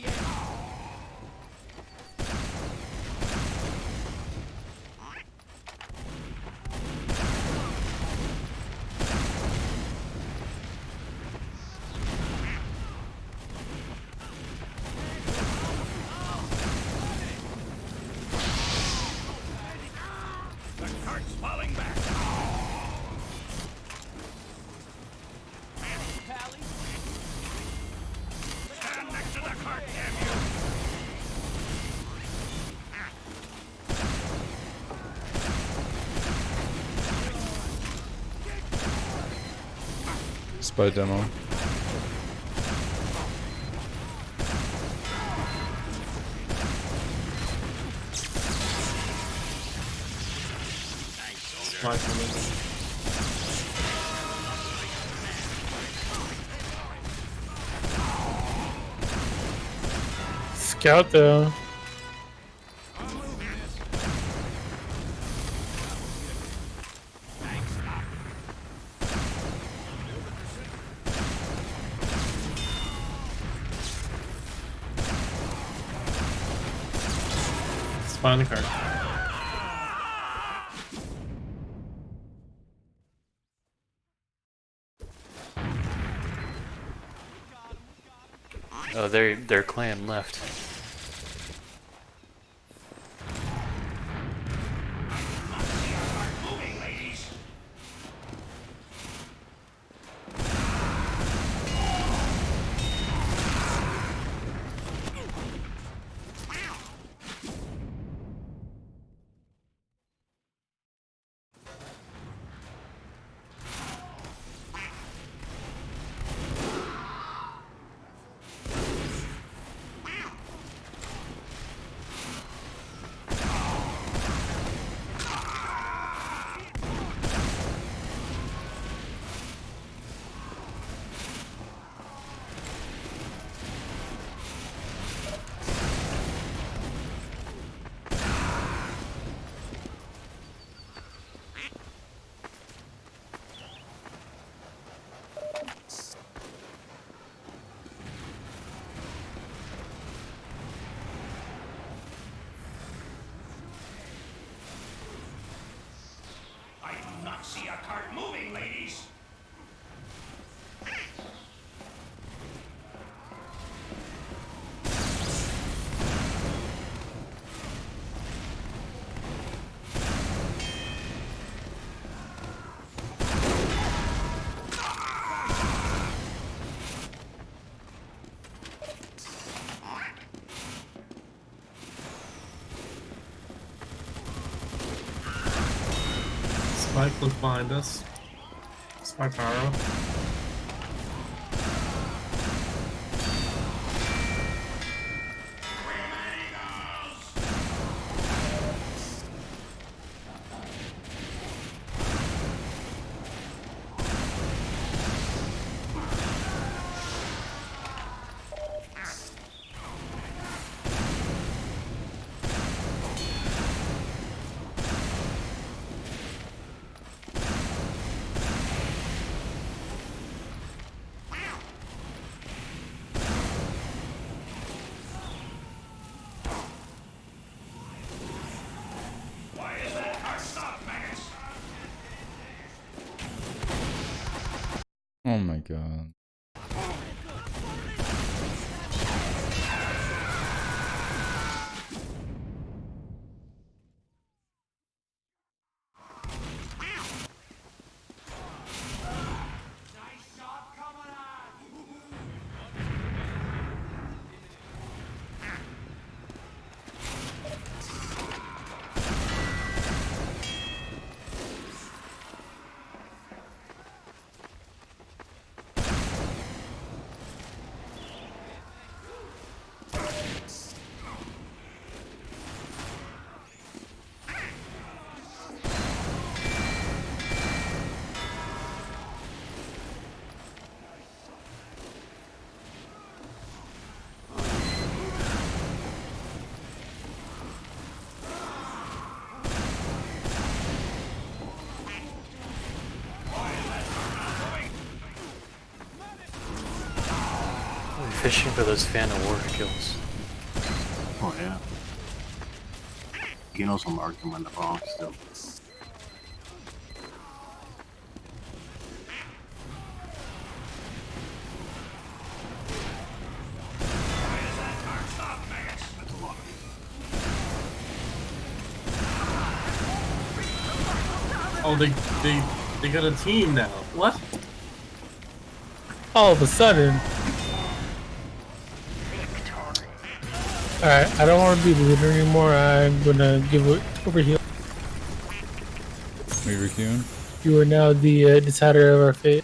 The cart's falling back. Pally. Stand next to the cart, damn you! Spy demo. Spy coming. Scout though. Find the card. oh, their clan left. Spy close behind us. Spy power up. Oh my god. I'm fishing for those Phantom War kills. Oh yeah. You can also mark them in the box still. That's a lot. Oh, they got a team now. What? All of a sudden. Alright, I don't want to be the leader anymore. I'm gonna give it over here. Weaver Kuhn? You are now the decider of our fate.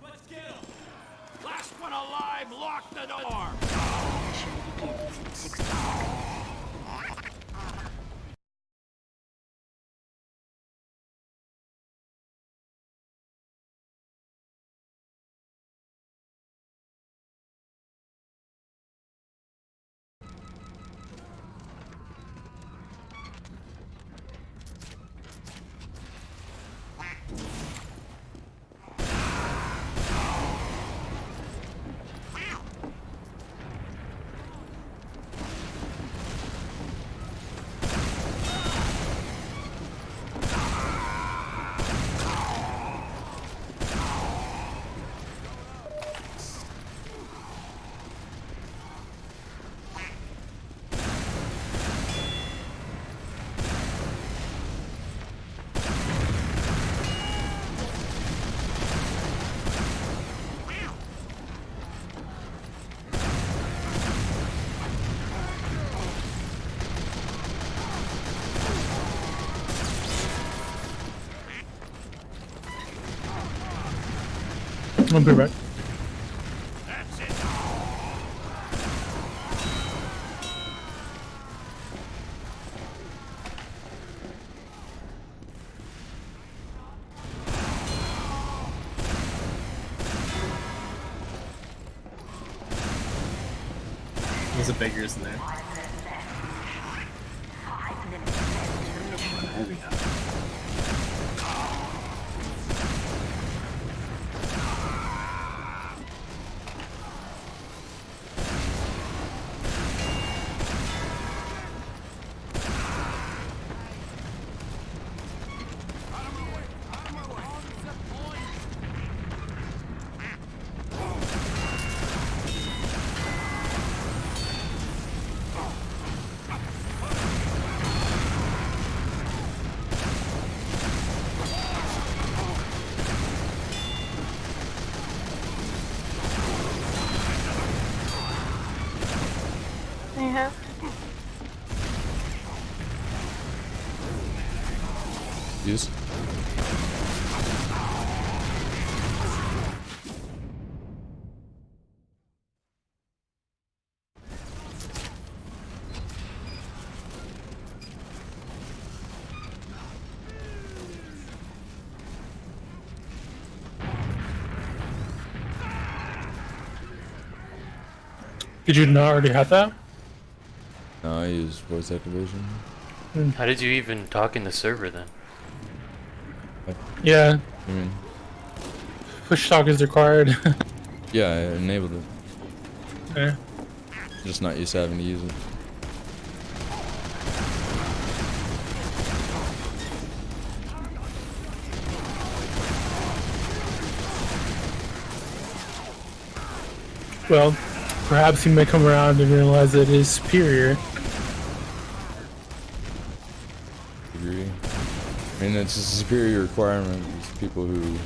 Let's get him! Last one alive, lock the door! I'll be right back. That's it! There's a beggars in there. Heavy now. I have. Use. Did you not already have that? No, I use voice activation. How did you even talk in the server then? Yeah, I mean, push talk is required. yeah, I enabled it. Yeah. Just not used to having to use it. Well, perhaps he may come around and realize that it is superior. Agree. I mean, it's a superior requirement. It's people who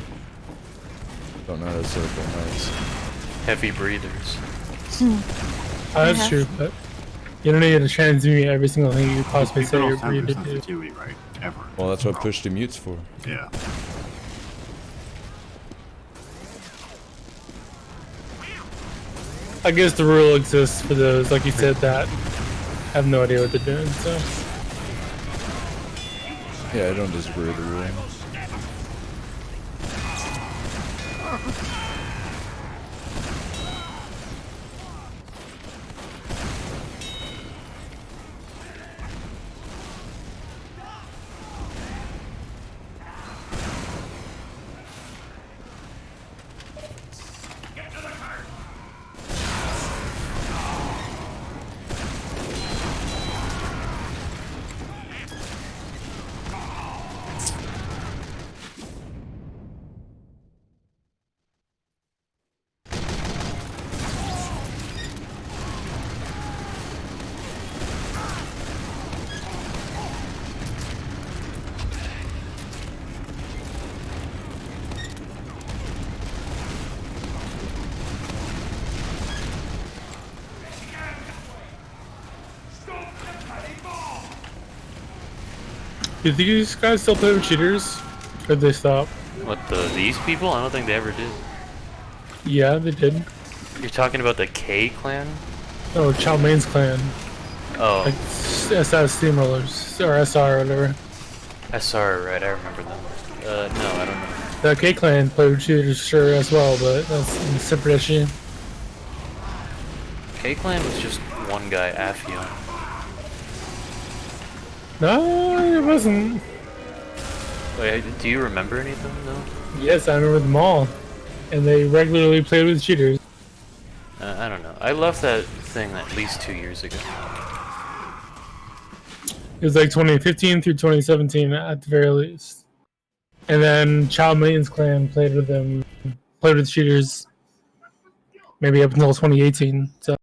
don't know how to set up their hearts. Heavy breathers. That's true, but you don't need to transmute every single thing you possibly say People you're don't have breathing their to. sensitivity right, ever. Well, that's what push to mute's for. Yeah. I guess the rule exists for those, like you said, that have no idea what they're doing, so. Yeah, I don't disagree with the rule. Do these guys still play with cheaters? Or did they stop? What, these people? I don't think they ever did. Yeah, they did. You're talking about the K clan? Oh, Chow Main's clan. Oh, Like SS Steamrollers, or SR or whatever. SR, right, I remember them. No, I don't know. The K clan played with cheaters, sure, as well, but that's a separate issue. K clan was just one guy, Affion. No, it wasn't. Wait, do you remember any of them, though? Yes, I remember them all. And they regularly played with cheaters. I don't know. I left that thing at least 2 years ago. It was like 2015 through 2017 at the very least. And then Chow Main's clan played with them, played with cheaters maybe up until 2018. So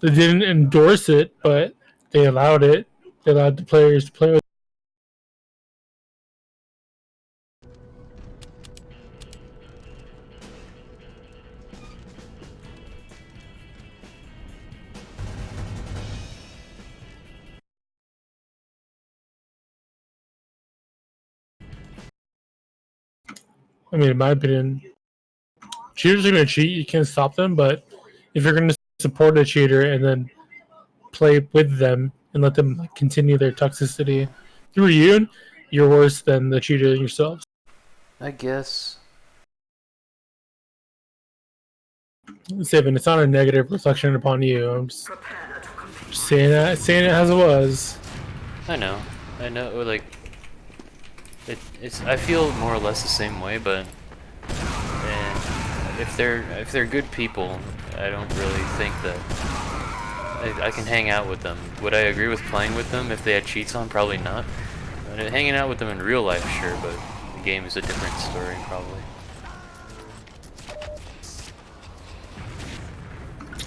they didn't endorse it, but they allowed it. They allowed the players to play with it. I mean, in my opinion, cheaters are going to cheat. You can't stop them, but if you're going to support a cheater and then play with them and let them continue their toxicity through you, you're worse than the cheater yourself. I guess. Savin, it's not a negative reflection upon you. I'm just saying it as it was. I know, like, it's, I feel more or less the same way, but if they're good people, I don't really think that I can hang out with them. Would I agree with playing with them if they had cheats on? Probably not. But hanging out with them in real life, sure, but the game is a different story, probably.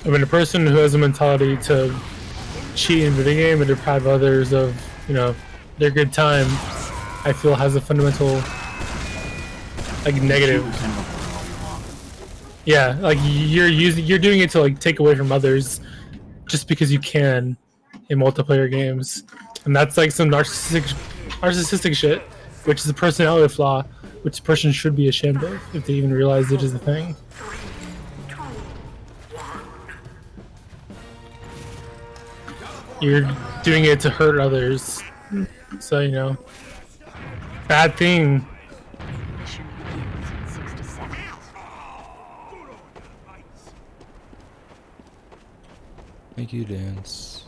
I mean, a person who has a mentality to cheat in video game and deprive others of, you know, their good time, I feel has a fundamental, like, negative. Yeah, like you're doing it to like take away from others, just because you can, in multiplayer games, and that's like some narcissistic shit, which is a personality flaw, which a person should be ashamed of if they even realize it is a thing. You're doing it to hurt others, so you know, bad thing. Mission begins in 60 seconds. Make you dance.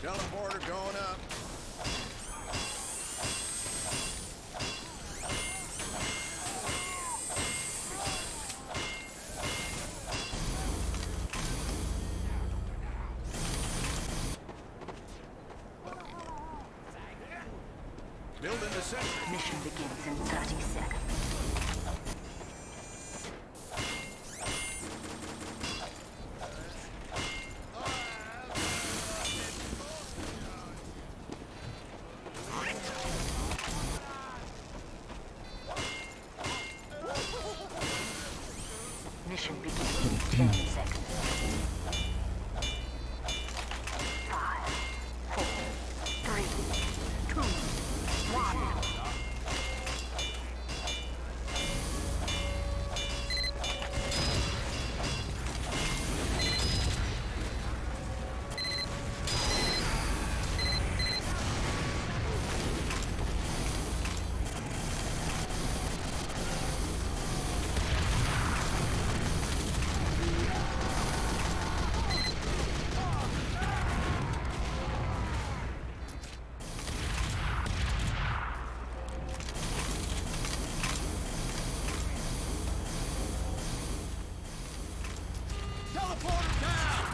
Teleporter going up. Building the center. Mission begins in 30 seconds. Mission begins in 10 seconds. 5, 4, 3, 2, 1. Teleporter down.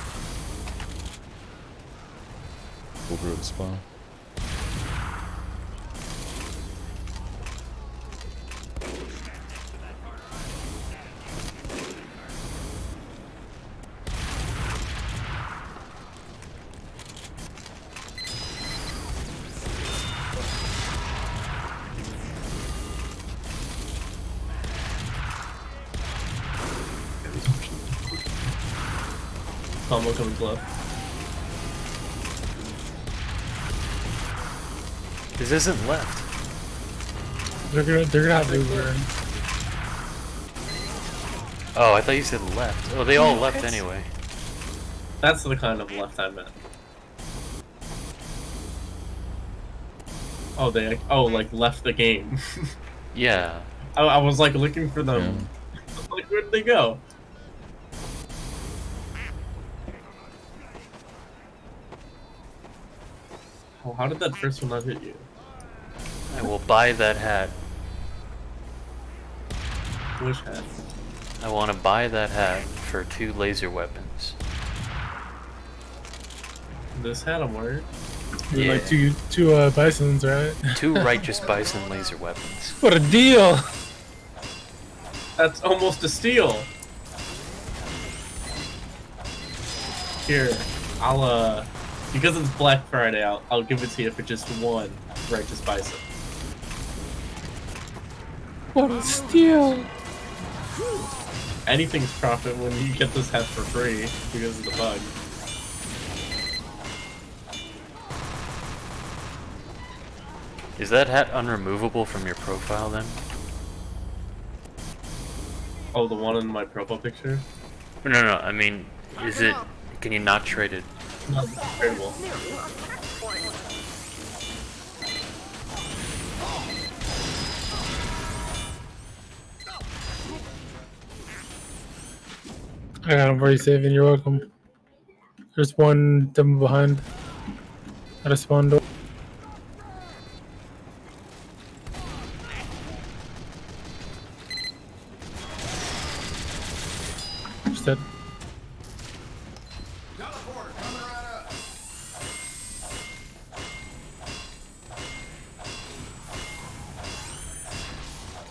Over at spawn. Combo comes left. This isn't left. They're gonna have Uber. Oh, I thought you said left. Oh, they all left anyway. That's the kind of left I meant. Oh, they like left the game. Yeah. I was like looking for them. Like, where did they go? Oh, how did that first one not hit you? I will buy that hat. Which hat? I want to buy that hat for 2 laser weapons. This hat I'm wearing? You're like two bisons, right? 2 righteous bison laser weapons. What a deal! That's almost a steal. Here, I'll because it's Black Friday, I'll give it to you for just 1 righteous bison. What a steal! Anything's profit when you get this hat for free because of the bug. Is that hat unremovable from your profile then? Oh, the one in my profile picture? No, I mean, is it... Can you not trade it? Not tradable. I got him for you, saving. You're welcome. There's one demo behind. At a spawn door. Just dead. Teleporter coming right up.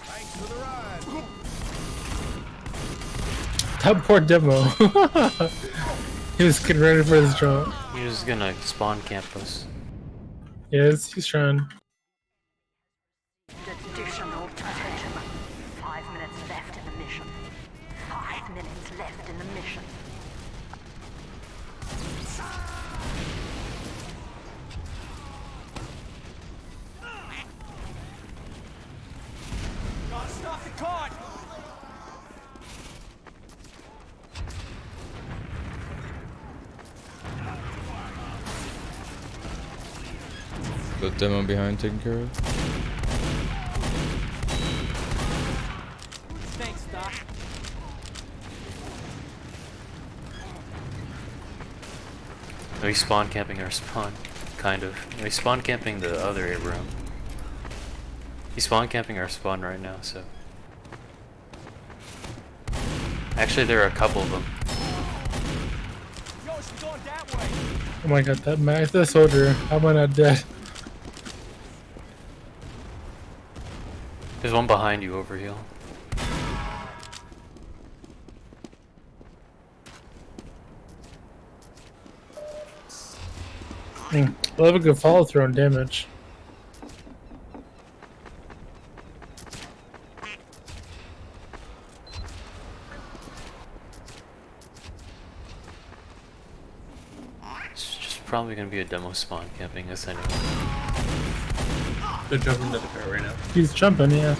Thanks for the ride. That poor demo. He was getting ready for this drop. You're just gonna spawn camp us. Yes, he's trying. Additional attention. 5 minutes left in the The demo behind taken care of. Thanks, Doc. Are we spawn camping our spawn? Kind of. Are we spawn camping the other room? He's spawn camping our spawn right now, so. Actually, there are a couple of them. Yo, she's going that way. Oh my god, that soldier. How am I not dead? There's one behind you over here. I'll have a good follow through on damage. It's just probably gonna be a demo spawn camping this anyway. They're jumping to the car right now. He's jumping, yeah.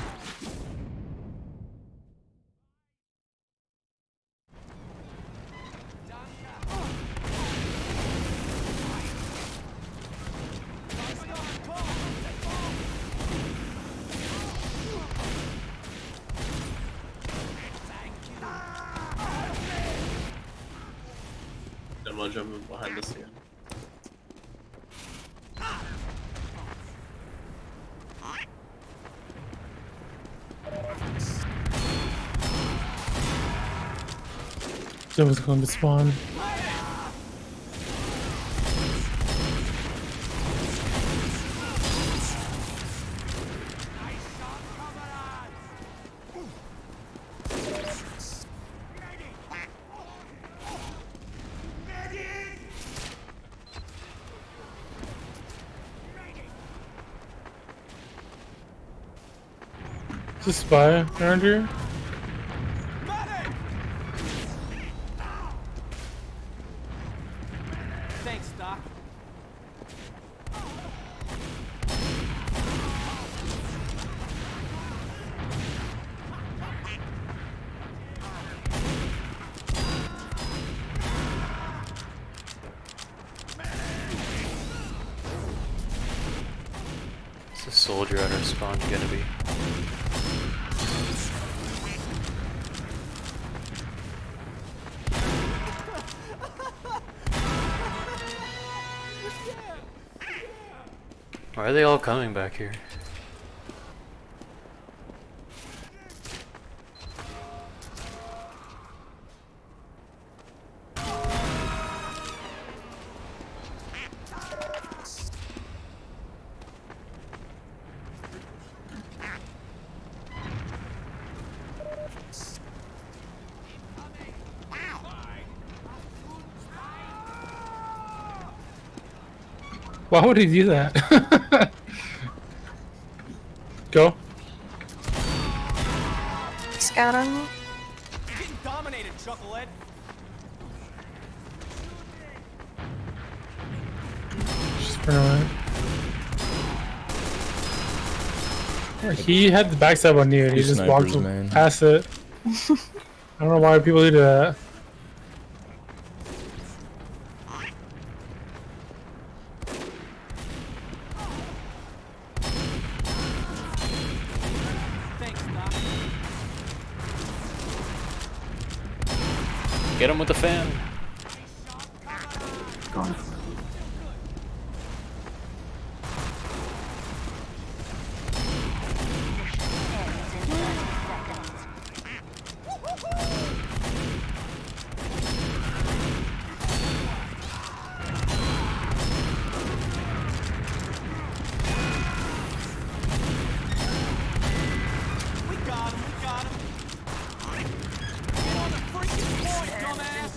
Demo jumping behind us again. Demo's going to spawn. Is a spy around here? Thanks, Doc. It's a soldier at our spawn gonna be. Why are they all coming back here? Why would he do that? Go. Scout on me. You're getting dominated, Chucklehead. Just run away. He had the backstab on you and he Two just walked snipers, man. past it. I don't know why people do that. Thanks, Doc. Get him with the fan. Going. We got him, we got him. Get on the freaking point, dumbass.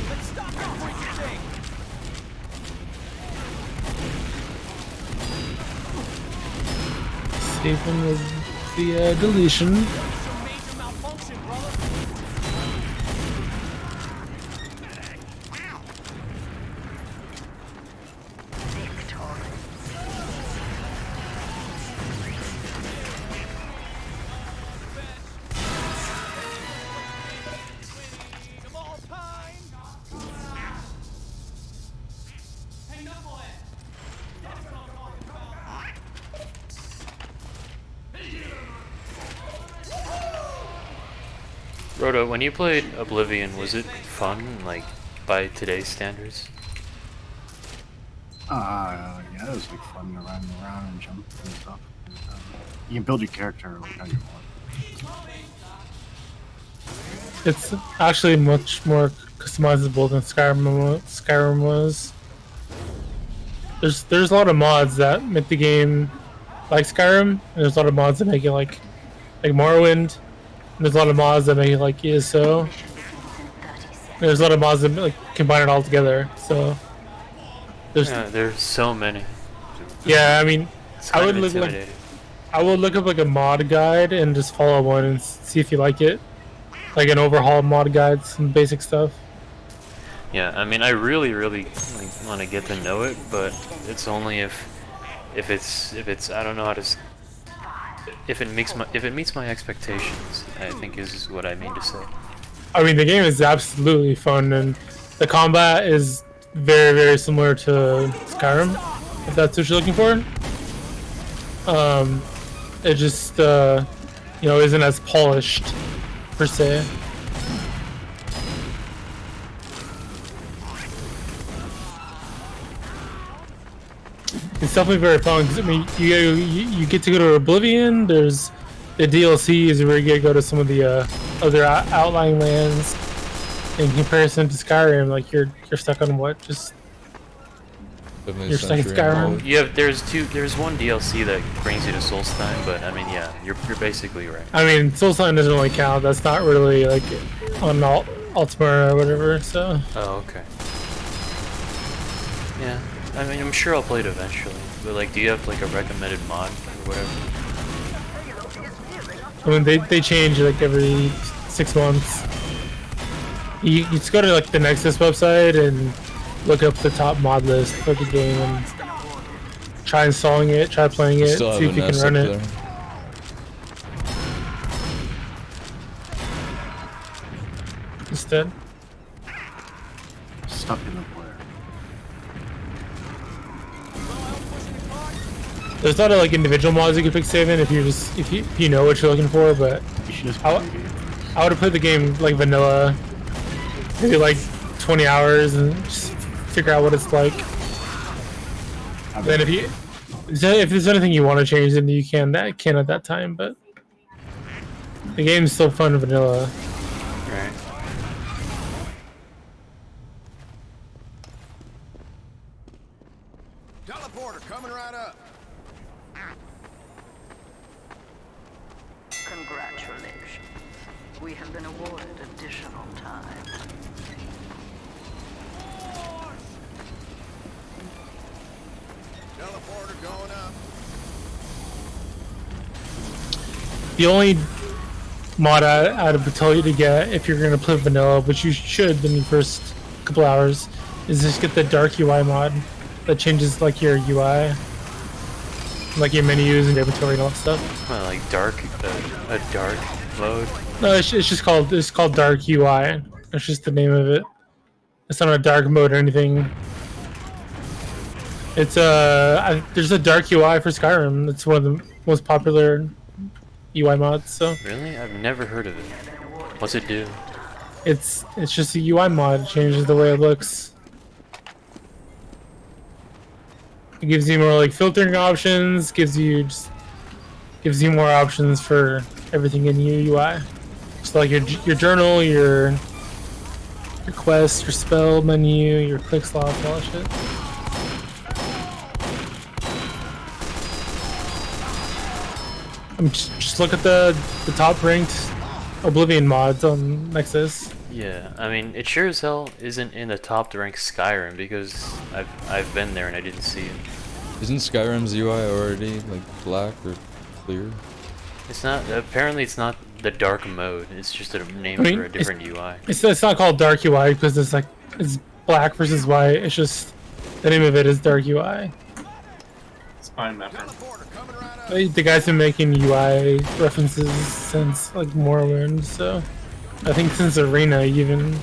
Let's stop that freaking thing. Save him with the deletion. Some major malfunction, brother. Rhoda, when you played Oblivion, was it fun, like, by today's standards? Yeah, it was like fun to run around and jump and stuff. You can build your character like how you want. It's actually much more customizable than Skyrim was. There's a lot of mods that make the game like Skyrim, and there's a lot of mods that make it like Morrowind. And there's a lot of mods that make it like ESO. And there's a lot of mods that like combine it all together. So there's so many. Yeah, I mean, It's I kind would of look intimidating. I would look up like a mod guide and just follow one and see if you like it. Like an overhaul mod guide, some basic stuff. Yeah, I mean, I really want to get to know it, but it's only if it's I don't know how to if it meets my expectations, I think is what I mean to say. I mean, the game is absolutely fun, and the combat is very, very similar to Skyrim, if that's what you're looking for. It just, you know, isn't as polished, per se. It's definitely very fun, because, I mean, you get to go to Oblivion, there's the DLCs where you get to go to some of the other outlying lands. In comparison to Skyrim, like you're stuck on what? Just you're stuck in Skyrim. There's one DLC that brings you to Solstheim, but I mean, yeah, you're basically right. I mean, Solstheim doesn't really count. That's not really like on Ultima or whatever. So. Oh, okay. Yeah, I mean, I'm sure I'll play it eventually. But like, do you have like a recommended mod or whatever? I mean, they change like every 6 months. You just go to like the Nexus website and look up the top mod list for the game and try installing it, try playing it, see if you can run it. Instead. Stuck in the player. There's a lot of like individual mods you can pick saving if you know what you're looking for, but You should just I would have played the game like vanilla. Maybe like 20 hours and just figure out what it's like. Then if there's anything you want to change, then you can at that time. But the game's still fun vanilla. Right. Teleporter coming right up. Congratulations. We have been awarded additional time. Teleporter going up. The only mod I'd tell you to get if you're gonna play vanilla, which you should in the first couple hours, is just get the dark UI mod that changes like your UI, like your menus and inventory and all that stuff. Like a dark mode. No, it's just called dark UI. That's just the name of it. It's not a dark mode or anything. It's there's a dark UI for Skyrim. It's one of the most popular UI mods. So Really? I've never heard of it. What's it do? it's just a UI mod. It changes the way it looks. It gives you more like filtering options. Gives you more options for everything in your UI. So like your journal, your quest, your spell menu, your quick slots, all that shit. Just look at the top ranked Oblivion mods on Nexus. Yeah, I mean, it sure as hell isn't in the top ranked Skyrim because I've been there and I didn't see it. Isn't Skyrim's UI already like black or clear? It's not. Apparently, it's not the dark mode. It's just a name for a different UI. It's not called dark UI because it's black versus white. It's just the name of it is dark UI. It's fine, man. The guys been making UI references since like Morrowind, so I think since Arena even.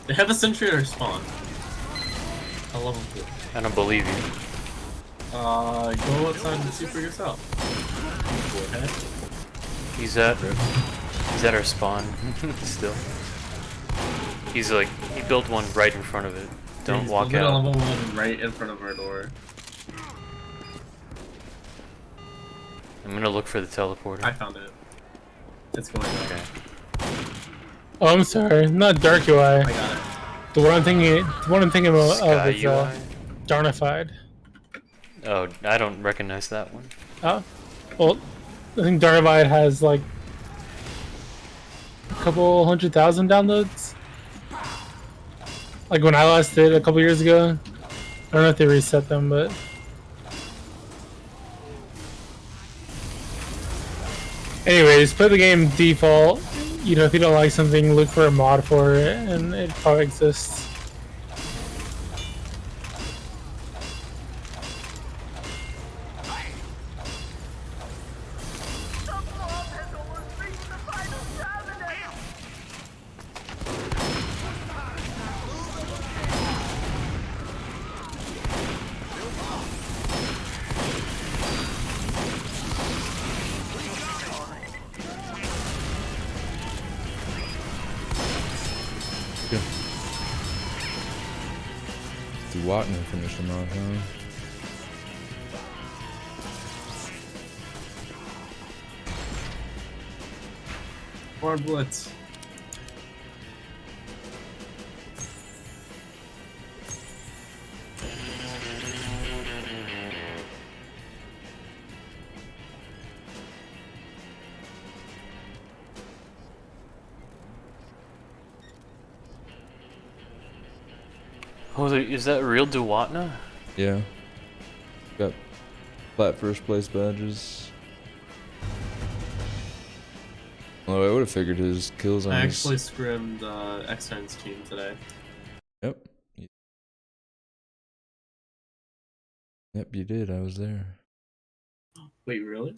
They have a sentry or spawn. I love them. I don't believe you. Go outside and see for yourself. He's at our spawn still. He's like, he built one right in front of it. Don't He's walk building a out. level 1 right in front of our door. I'm gonna look for the teleporter. I found it. It's going on. Okay. Oh, I'm sorry. Not Dark UI. I got it. The one I'm thinking of Sky is UI? Darnified. Oh, I don't recognize that one. Oh, well, I think Darnified has like a couple 100,000 downloads. Like when I last did a couple years ago. I don't know if they reset them, but anyways, play the game default. You know, if you don't like something, look for a mod for it, and it probably exists. Duatna finished him off, huh? More blitz. Oh, is that real Duatna? Yeah. Got flat first place badges. Although I would have figured his kills on I his... actually scrimmed X-Time's team today. Yep. Yep, you did. I was there. Wait, really?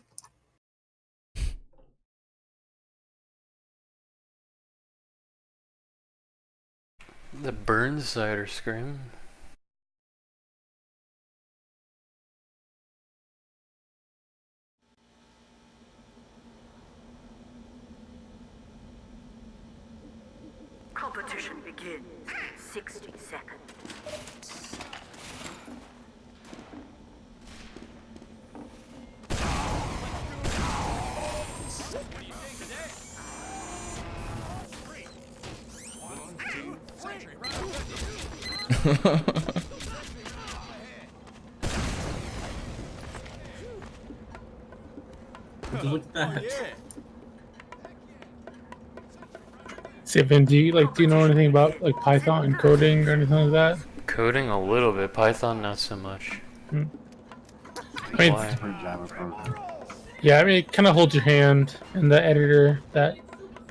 The Burnsider scrim? Competition begins in 60 seconds. Look at that. Stephen, do you know anything about like Python and coding or anything like that? Coding a little bit, Python not so much. I mean, Why? For Java program. yeah, I mean, it kind of holds your hand in the editor that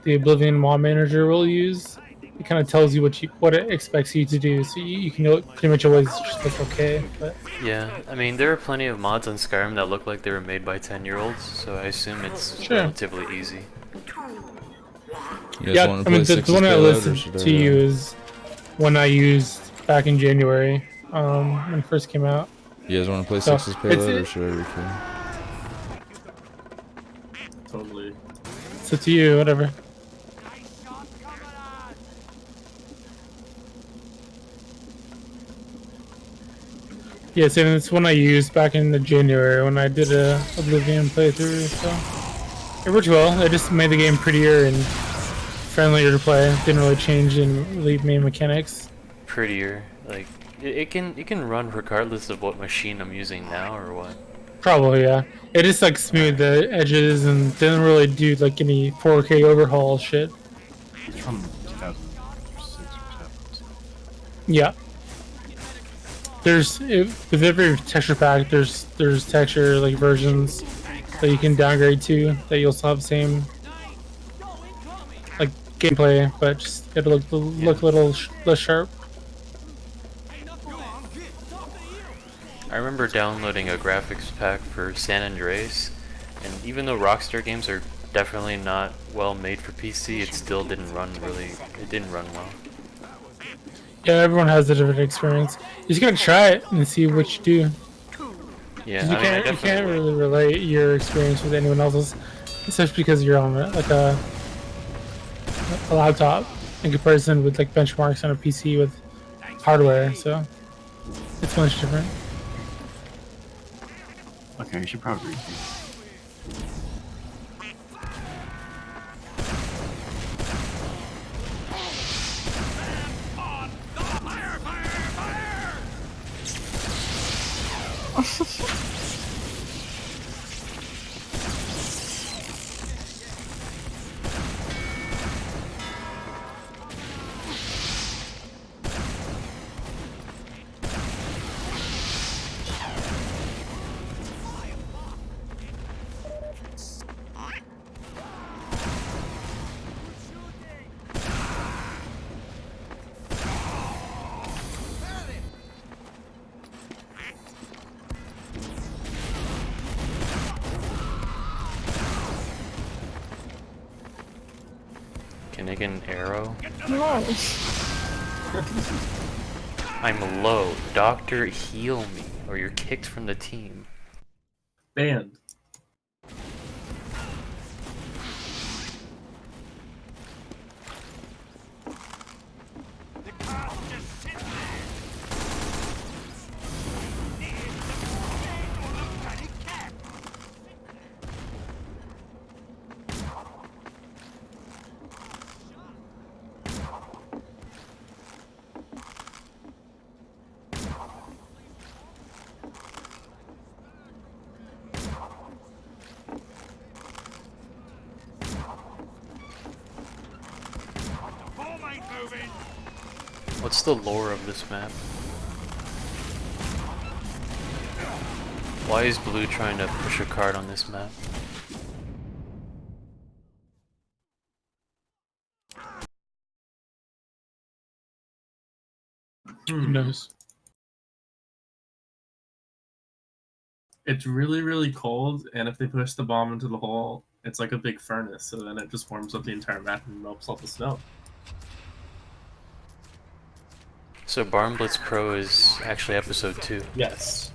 the Oblivion mod manager will use. It kind of tells you what it expects you to do, so you can pretty much always just click OK. But Yeah, I mean, there are plenty of mods on Skyrim that look like they were made by 10-year-olds, so I assume it's Sure. relatively easy. You guys yeah, want I to mean, play the Six's one I payload, or listed should to you is one I used back in January when it first came out. You guys want to play So, Six's payload, or it's- should I record? Totally. It's up to you, whatever. Yeah, so it's one I used back in the January when I did a Oblivion playthrough. So it worked well. I just made the game prettier and friendlier to play. Didn't really change in really main mechanics. Prettier, like it can run regardless of what machine I'm using now or what. Probably, yeah. It just like smoothed the edges and didn't really do like any 4K overhaul shit. It's from 2006 or 7. So. Yeah. With every texture pack, there's texture like versions that you can downgrade to that you'll still have the same like gameplay, but just it'll look a little less sharp. I remember downloading a graphics pack for San Andreas, and even though Rockstar games are definitely not well made for PC, it still didn't run well. Yeah, everyone has a different experience. You just gotta try it and see what you do. Yeah, 'Cause I you mean, I can't you definitely can't would. really relate your experience with anyone else's, especially because you're on like a laptop in comparison with like benchmarks on a PC with hardware. So it's much different. Okay, you should probably repeat. Can I get an arrow? No. I'm low. Doctor, heal me, or you're kicked from the team. Banned. What's the lore of this map? Why is Blue trying to push a card on this map? Who knows? It's really, really cold, and if they push the bomb into the hole, it's like a big furnace, so then it just warms up the entire map and melts all the snow. So Barn Blitz Pro is actually episode 2. Yes.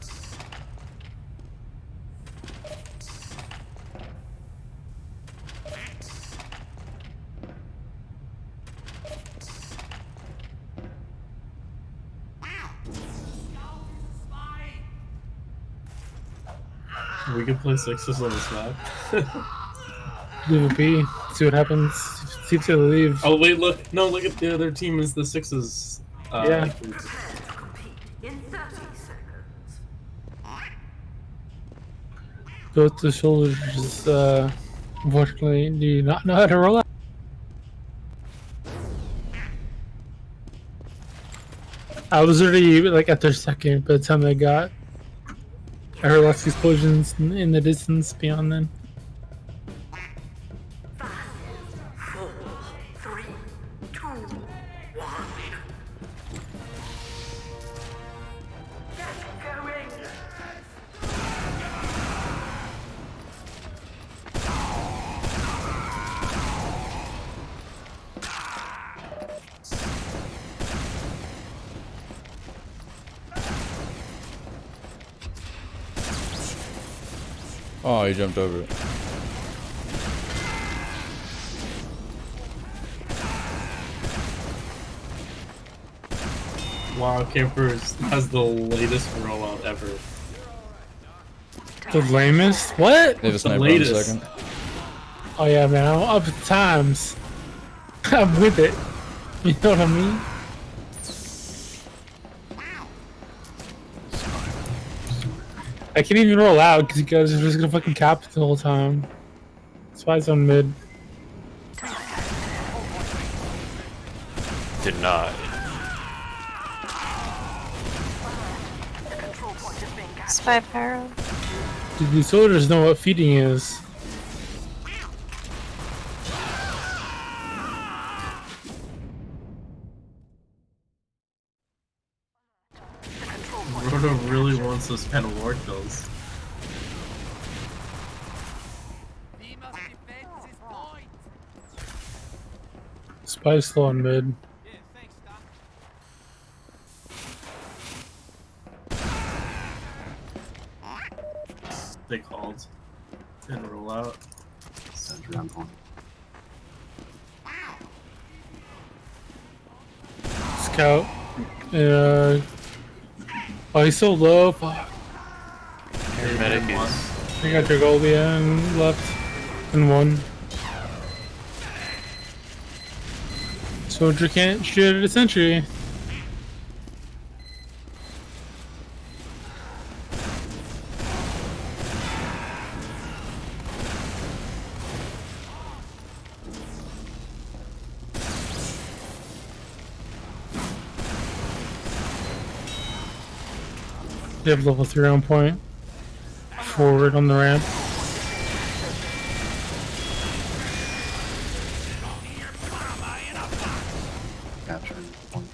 We could play sixes on this map. PvP. See what happens. See if they leave. Oh wait, look! No, look at the other team. Is the sixes? Yeah. In 30 seconds. Both the soldiers, unfortunately, do not know how to roll out. I was already like at their second by the time they got. I heard lots of explosions in the distance beyond then. 5, 4, 3, 2, 1. Get going! Oh, he jumped over it. Wow, Campers has the latest rollout ever. The lamest? What? They have a The sniper on the latest. second. Oh yeah, man, I'm up at times. I'm with it. You know what I mean? I can't even roll out because you guys are just gonna fucking cap it the whole time. Spies on mid. Denied. The control point is being captured. Spy Pyro. Dude, these soldiers know what feeding is. Roto really wants those kind of ward kills. We must defend this point. Spies slow on mid. Yeah, thanks, Doc. they called in rollout. Sentry on point. Scout. Oh, he's so low. Fuck. Paramedic is. I got your Goldia and left and one. Soldier can't shoot at a sentry. They have level 3 on point. Forward on the ramp. Capturing point.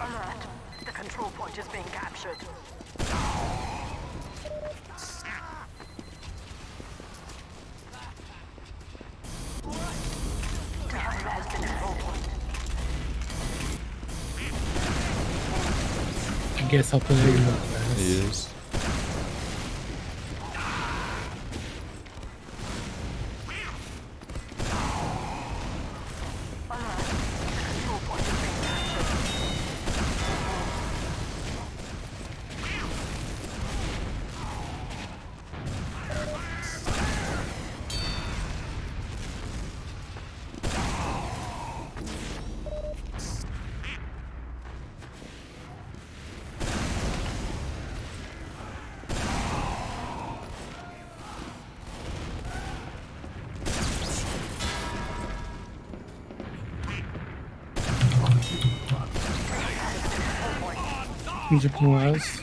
Alert. The control point is being captured. Tower has been control point. I guess I'll put it in. He is. Dripping Wise.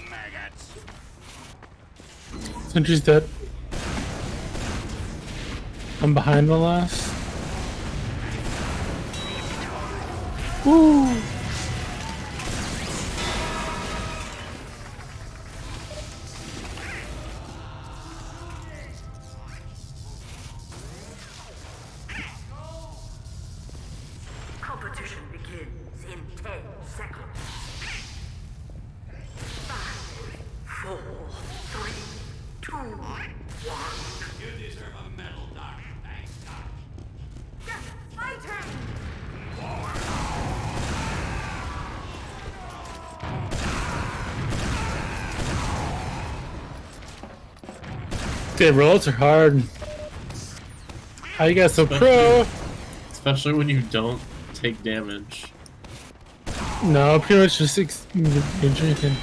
Sentry's dead. I'm behind the last. Woo! Competition begins in 10 seconds. 5, 4, 3, 2, 1. You deserve a medal, Doc. Thanks, Doc. Just fighting! Dude, rolls are hard. How you guys so pro? Especially when you don't take damage. No, pretty much just you're drinking.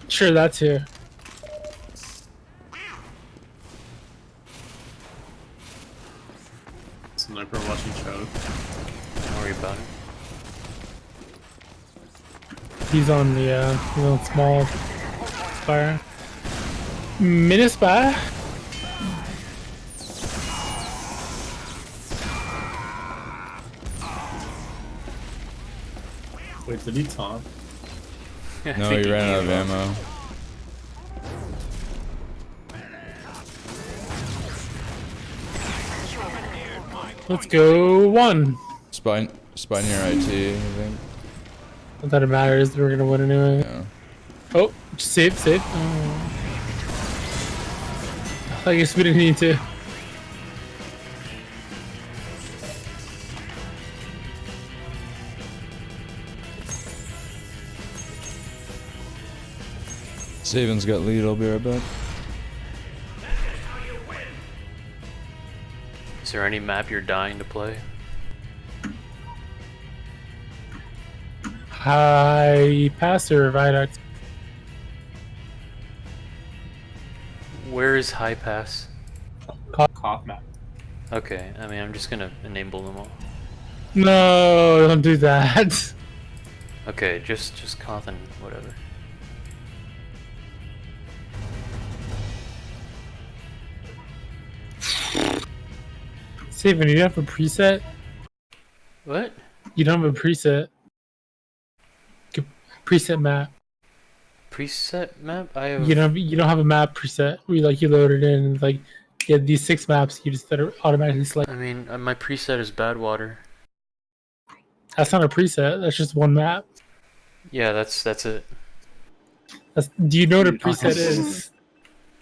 Sure, that's here. Sniper watching choke. Don't worry about it. He's on the he's on small spire. Mini spire. Wait, did he taunt? I No, think he ran out of gave up. ammo. Let's go one. Spy near IT, I think. Not that it matters. We're gonna win anyway. Yeah. Oh, save. Oh. I guess we didn't need to. Saban's got lead, I'll be right back. Is there any map you're dying to play? High pass or Vidox? Where is High Pass? Cough map. Okay, I mean, I'm just gonna enable them all. No, don't do that. Okay, just Koth and whatever. Steven, you don't have a preset? What? You don't have a preset? Preset map. Preset map? I have. You don't have a map preset where you load it in and like you have these 6 maps you just automatically select. I mean, my preset is Badwater. That's not a preset. That's just one map. Yeah, that's it. Do you know what a preset is?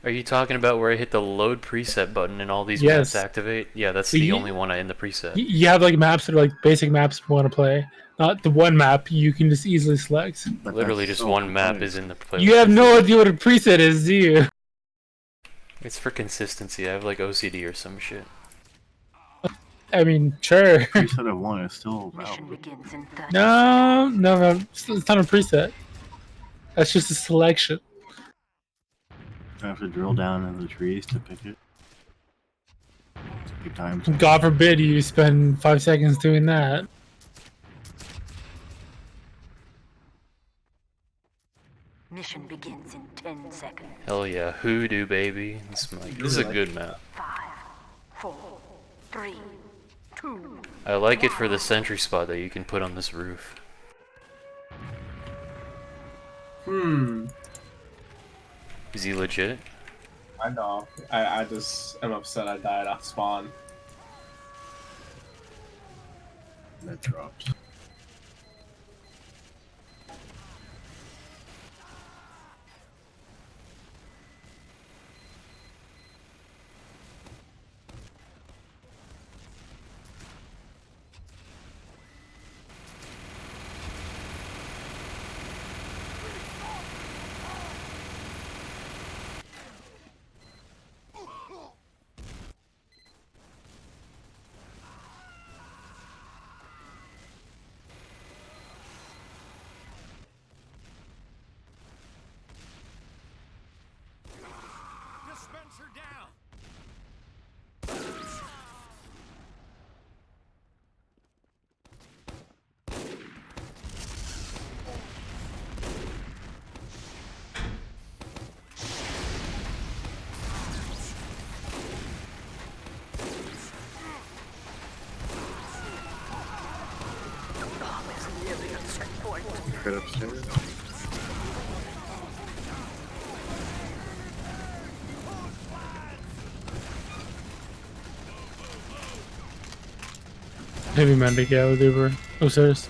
Are you talking about where I hit the load preset button and all these Yes. maps activate? Yeah, that's So the you- only one in the preset. You have like maps that are like basic maps you want to play. Not the one map you can just easily select. But Literally that's just so one map funny. is in the playlist. You have no idea what a preset is, do you? It's for consistency. I have like OCD or some shit. I mean, sure. Preset of 1 is still Mission valid. begins in 30 No. It's not a preset. That's just a selection. I have to drill down in the trees to pick it. Good times. God forbid you spend 5 seconds doing that. Mission begins in 10 seconds. Hell yeah, Hoodoo baby. This is a good map. 5, 4, 3, 2. I like it for the sentry spot that you can put on this roof. Is he legit? I know. I just am upset I died off spawn. That drops. Dispenser down. Right upstairs. Heavy medic, yeah, with Uber. Upstairs.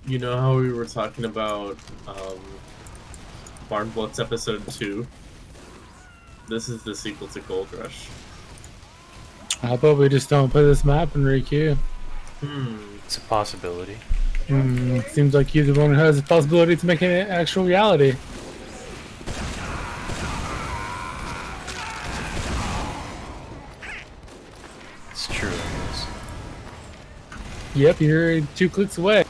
You know how we were talking about Barn Blitz episode 2? This is the sequel to Gold Rush. How about we just don't play this map and re-queue? It's a possibility. Seems like you're the one who has the possibility to make it an actual reality. It's true, I guess. Yep, you're 2 clicks away.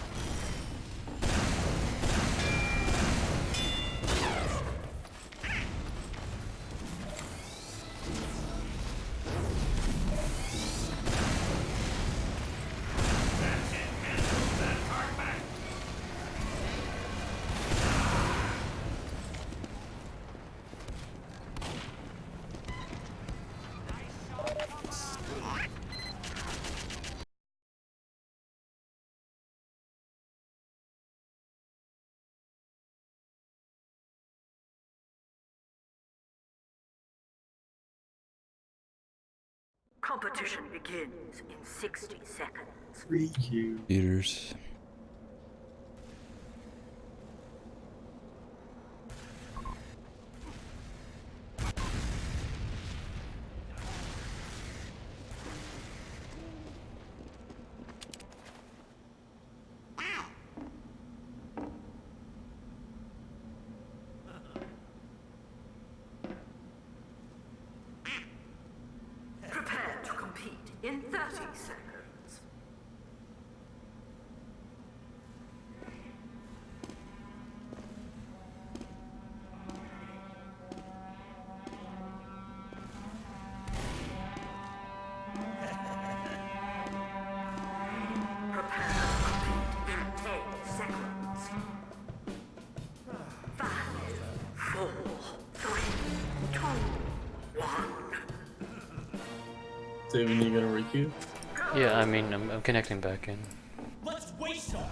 Competition begins in 60 seconds. 3Q. Eaters. Prepare to compete in 30 seconds. Prepare to compete in 10 seconds. 5, 4, David, you gonna requeue? Yeah, I mean, I'm connecting back in. Let's waste some.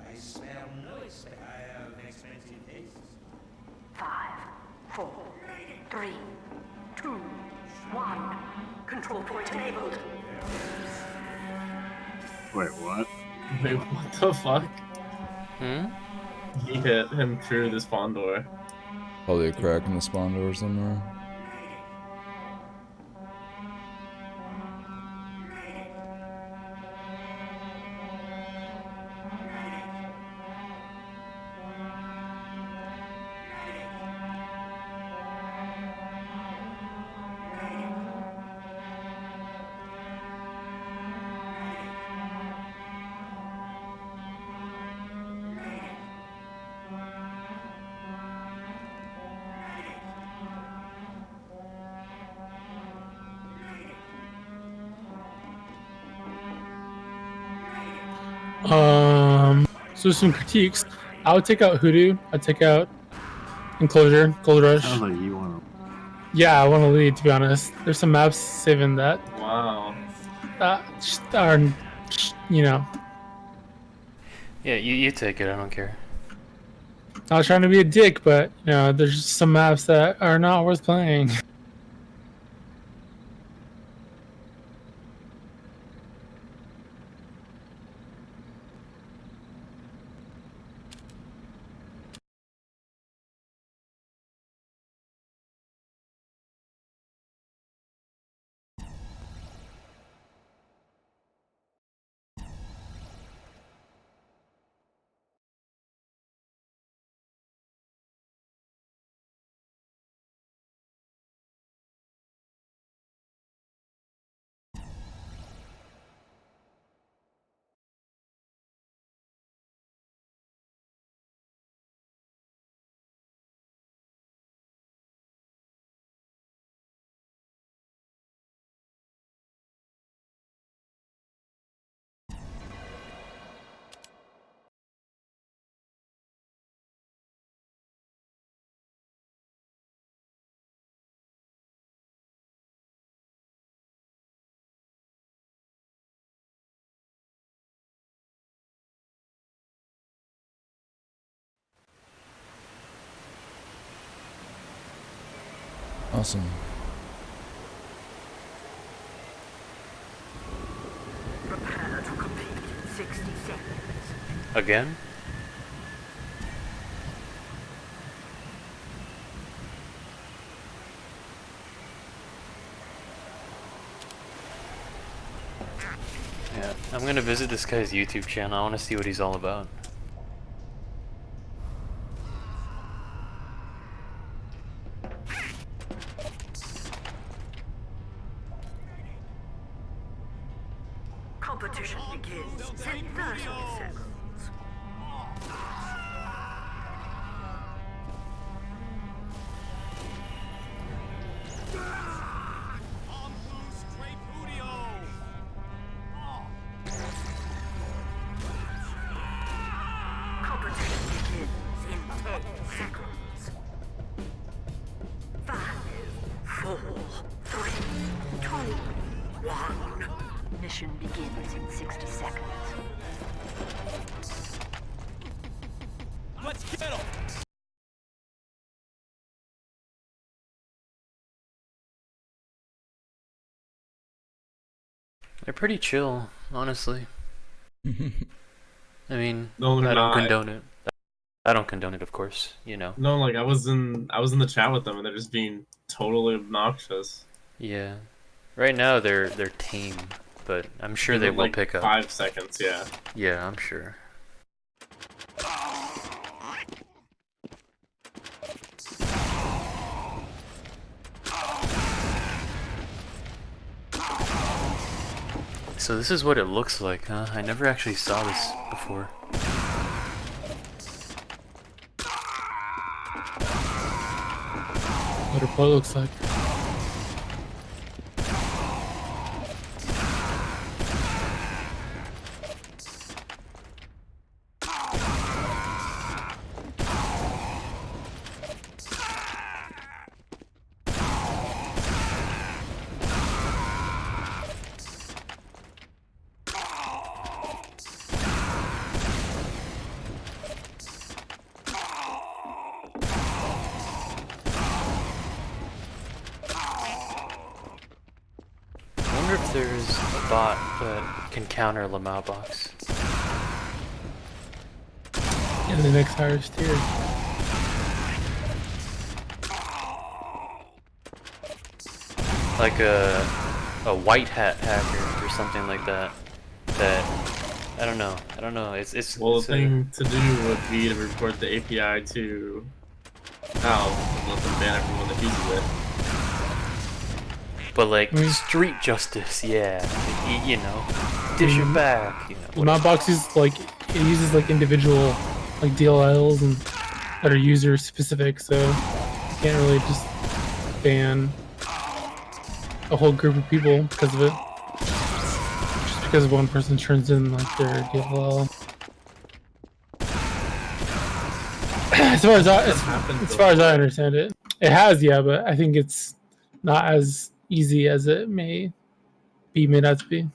I smell noise. I have expensive tastes. 5, 4, 3, 2, 1. Control point enabled. Wait, what? Wait, what the fuck? Hmm? He hit him through the spawn door. Probably a crack in the spawn door somewhere. So some critiques. I would take out Hoodoo. I'd take out Enclosure, Gold Rush. Sounds like you want Yeah, I want to lead, to be honest. There's some maps saving that. Wow. Are, you know, Yeah, you take it. I don't care. not trying to be a dick, but, you know, there's just some maps that are not worth playing. Awesome. Prepare to complete in 60 seconds. Again? Yeah, I'm gonna visit this guy's YouTube channel. I want to see what he's all about. Competition begins in 30 seconds. Competition begins in 10 seconds. 5, 4, 3, 2, 1. Mission begins in 60 seconds. Let's get him. They're pretty chill, honestly. I mean, No, they're I don't not. condone it. I don't condone it, of course. You know. No, like I was in the chat with them and they're just being totally obnoxious. Yeah. Right now they're tame, but I'm sure they will like pick up. 5 seconds, yeah. Yeah, I'm sure. So this is what it looks like, huh? I never actually saw this before. What her play looks like. there's a bot that can counter Lamau box. In the next highest tier. Like a white hat hacker or something like that. That I don't know. It's Well, the it's thing to do would be to report the API to Valve and let them ban everyone that uses it. but like street justice, yeah. Like, you know, dish it back. You know. My box is like it uses like individual like DLLs and that are user specific, so you can't really just ban a whole group of people because of it. Just because one person turns in like their DLL. As far as I understand it, it has, yeah, but I think it's not as easy as it may be made out to be.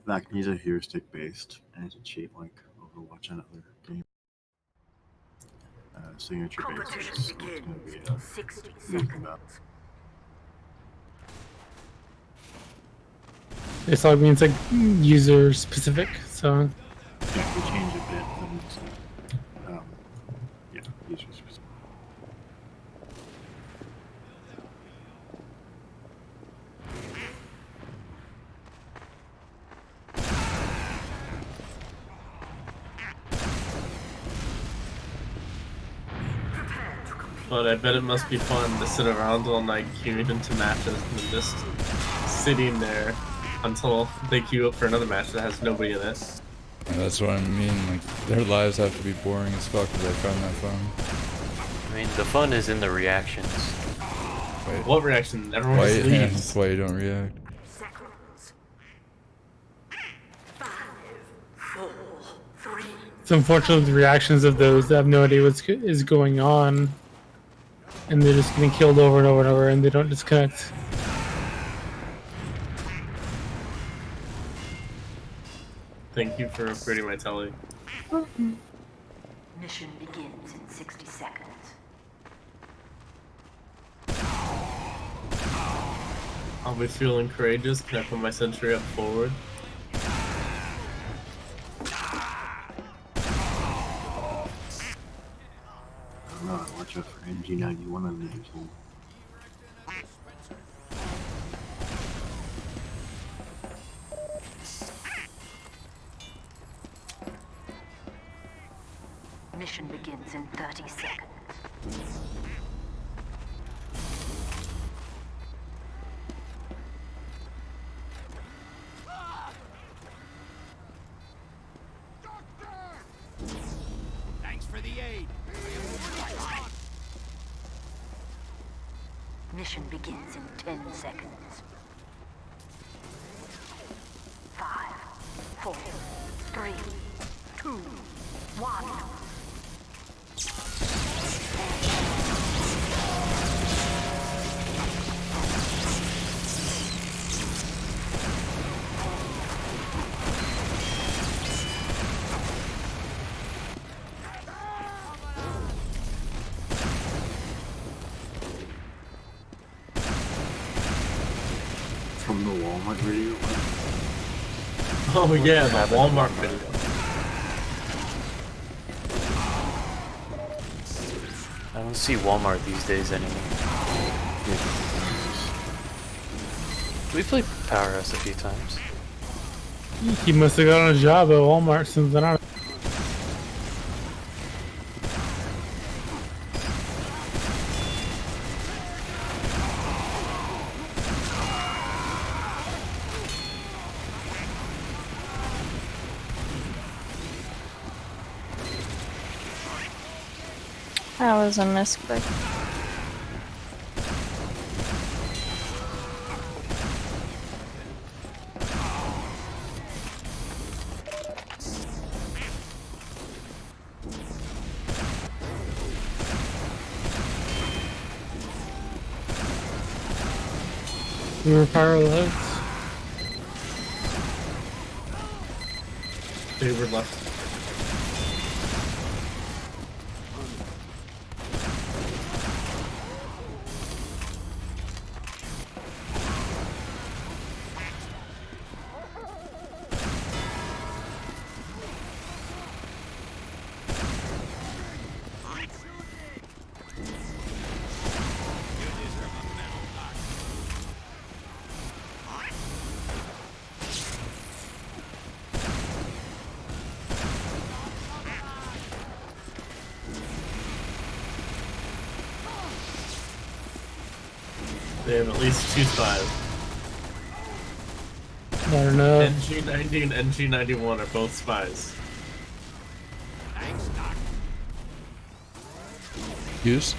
That he's a heuristic based and it's a cheat like Overwatch and other games. Signature based is what's going to be 60 used seconds. about. It's all means like user specific, so Yeah, we change a bit. Then it's, yeah, user specific. But I bet it must be fun to sit around all night queuing into matches and just sitting there until they queue up for another match that has nobody in it. And that's what I mean, like, their lives have to be boring as fuck if they find that fun. I mean, the fun is in the reactions. Wait, What reaction? Everyone why, just yeah, leaves. that's why you don't react. Seconds. 5, 4, 3. it's unfortunate the reactions of those that have no idea what is going on, and they're just getting killed over and over and over, and they don't disconnect. Thank you for upgrading my telly. Mission begins in 60 seconds. I'll be feeling courageous. Can I put my sentry up forward? I'm not watch out for NG91 on the YouTube. Mission begins in 30 seconds. Thanks for the aid. Mission begins in 10 seconds. 5, 4, 3, 2, 1. From the Walmart video. Oh yeah, the Walmart video. I don't see Walmart these days anymore. We played Powerhouse a few times. He must have got on a job at Walmart since then. That was a misclick. We were paralyzed. They were left. They have at least 2 spies. I don't know. NG90 and NG91 are both spies. Use.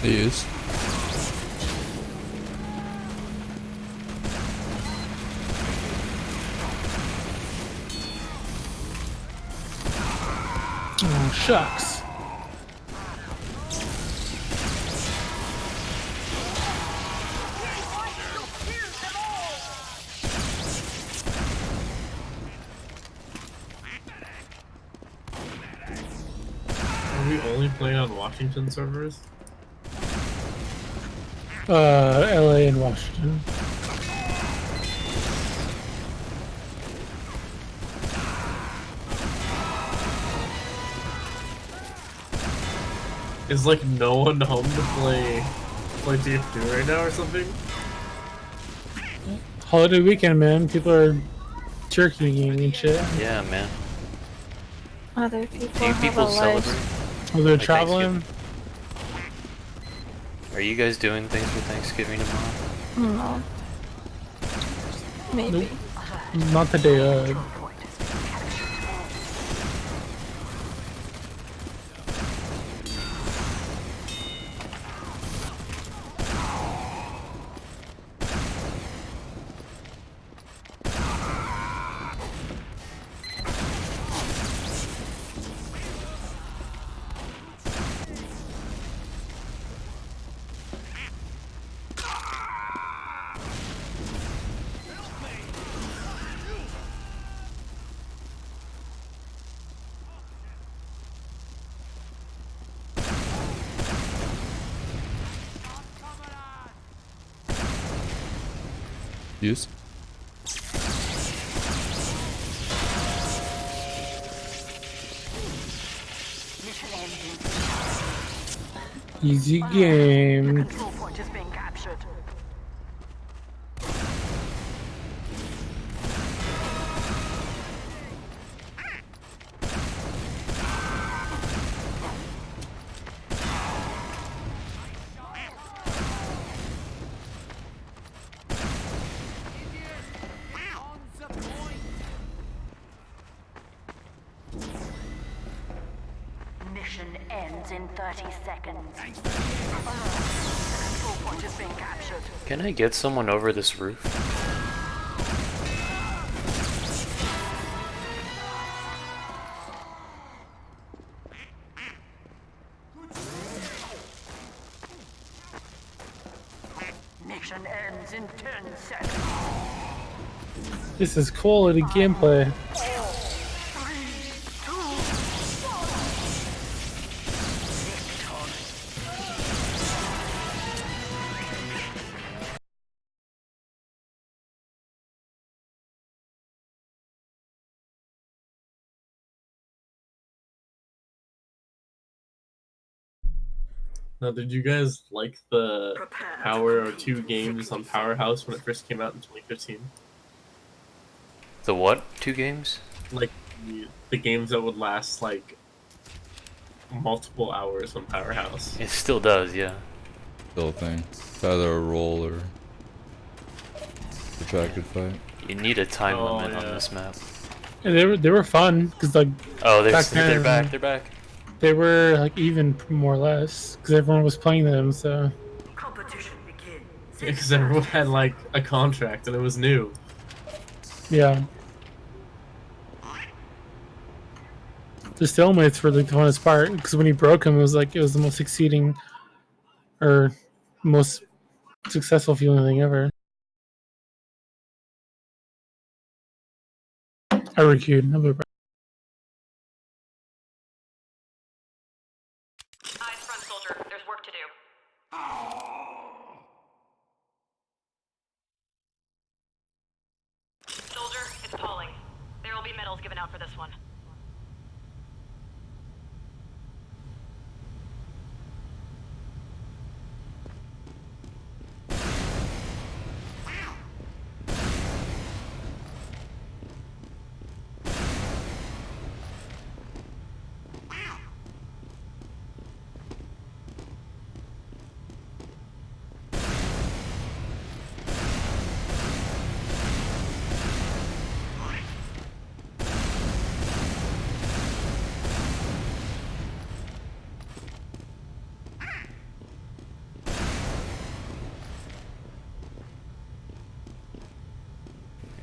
He is. Oh, shucks. Are we only playing on Washington servers? LA and Washington. Is like no one home to play TF2 right now or something? Holiday weekend, man. People are turkeying and shit. Yeah, man. Other people Do you have people a life. celebrate? Oh, they're Like traveling. Are you guys doing things for Thanksgiving tomorrow? No. Maybe. Nope. Not the day of. Use. Easy game. Control point is being captured. Mission ends in 30 seconds. The control point is being captured. Can I get someone over this roof? Mission ends in 10 seconds. This is quality gameplay. Now, did you guys like the Power 2 games on Powerhouse when it first came out in 2015? The what? 2 games? Like the games that would last like multiple hours on Powerhouse. It still does, yeah. Still a thing. It's either a roll or a protracted fight. You need a time limit on yeah. this map. And they were fun because like Oh, back they're then, back. They're back. They were like even more or less because everyone was playing them. So Competition begins. Because everyone had like a contract and it was new. yeah, the stalemates were like the funnest part because when he broke them, it was the most exceeding or most successful fueling thing ever. I requeued. I'll be right. Eyes front, soldier. There's work to do. Soldier, it's Pauling. There will be medals given out for this one.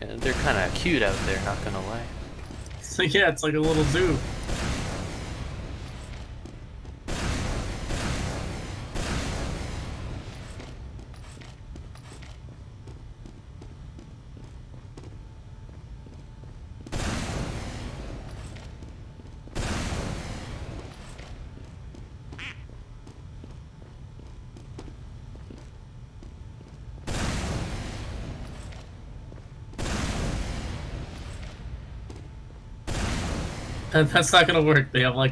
Yeah, they're kind of cute out there, not gonna lie. So yeah, it's like a little zoo. And that's not gonna work. They have like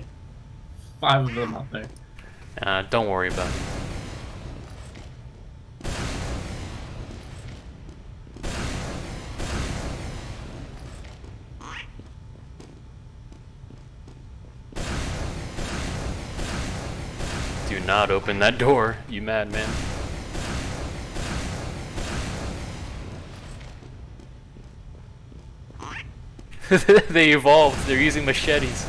5 of them out there. Don't worry about it. Do not open that door, you madman. They evolved. They're using machetes.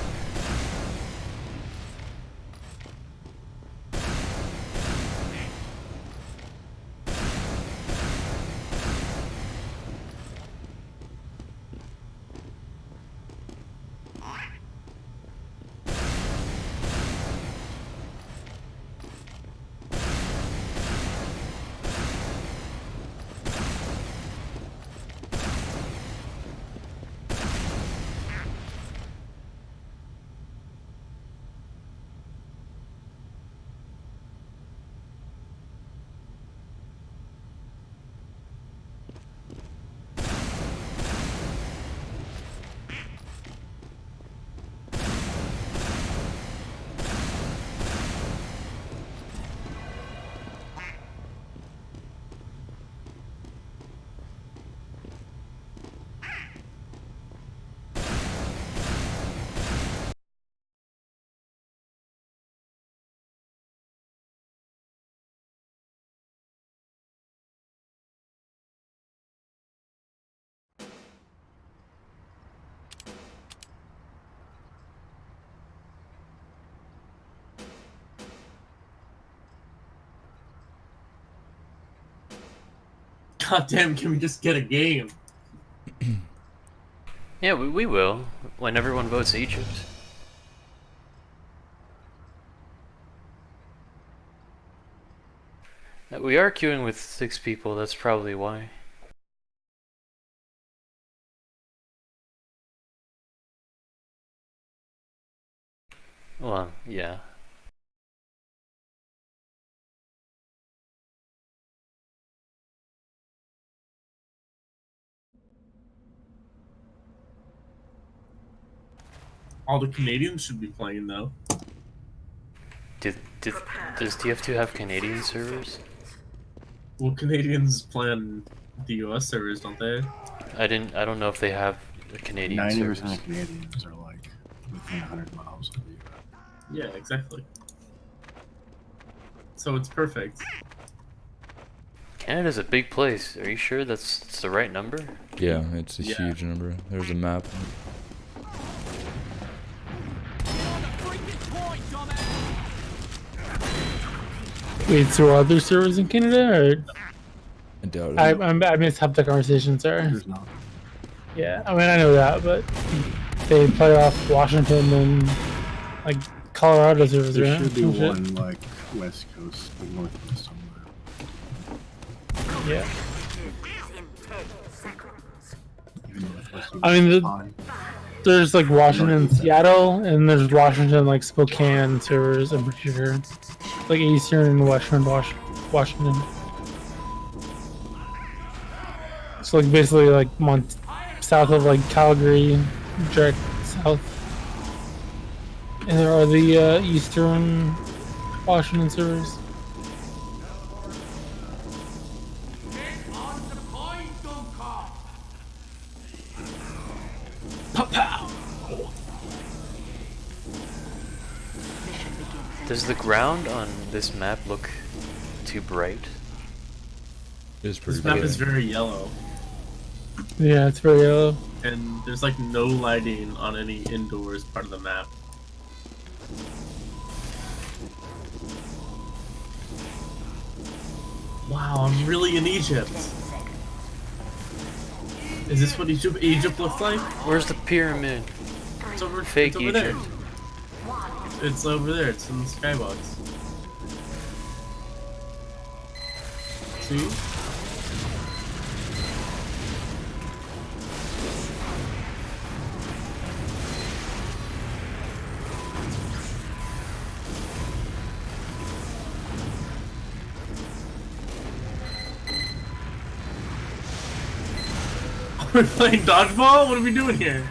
God damn, can we just get a game? Yeah, we will, when everyone votes Egypt. We are queuing with 6 people, that's probably why. Well, yeah. All the Canadians should be playing though. Does TF2 have Canadian servers? Well, Canadians play on the US servers, don't they? I don't know if they have a Canadian 90% servers. of Canadians are like within 100 miles of the US. Yeah, exactly. So it's perfect. Canada's a big place. Are you sure that's the right number? Yeah, it's a huge number. There's a map. Wait, so are other servers in Canada? Or? I doubt it. I missed half the conversation, sorry. There's not. Yeah, I mean, I know that, but they play off Washington and, like, Colorado servers, There right? should be Some shit. one like West Coast, like Northwest somewhere. Yeah. Even though it's supposed to be I mean, fine. there's like Washington, Seattle, and there's Washington, like Spokane servers. I'm pretty sure, like Eastern and Western Washington. So like basically like south of like Calgary, direct south. And there are the Eastern Washington servers. Does the ground on this map look too bright? It's pretty This map good. is very yellow, Yeah, it's very yellow. and there's like no lighting on any indoors part of the map. Wow, I'm really in Egypt. Is this what Egypt looks like? Where's the pyramid? It's over, Fake it's over there. Egypt. It's over there. It's in the skybox. See? We're playing dodgeball? What are we doing here?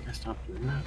I stopped doing that.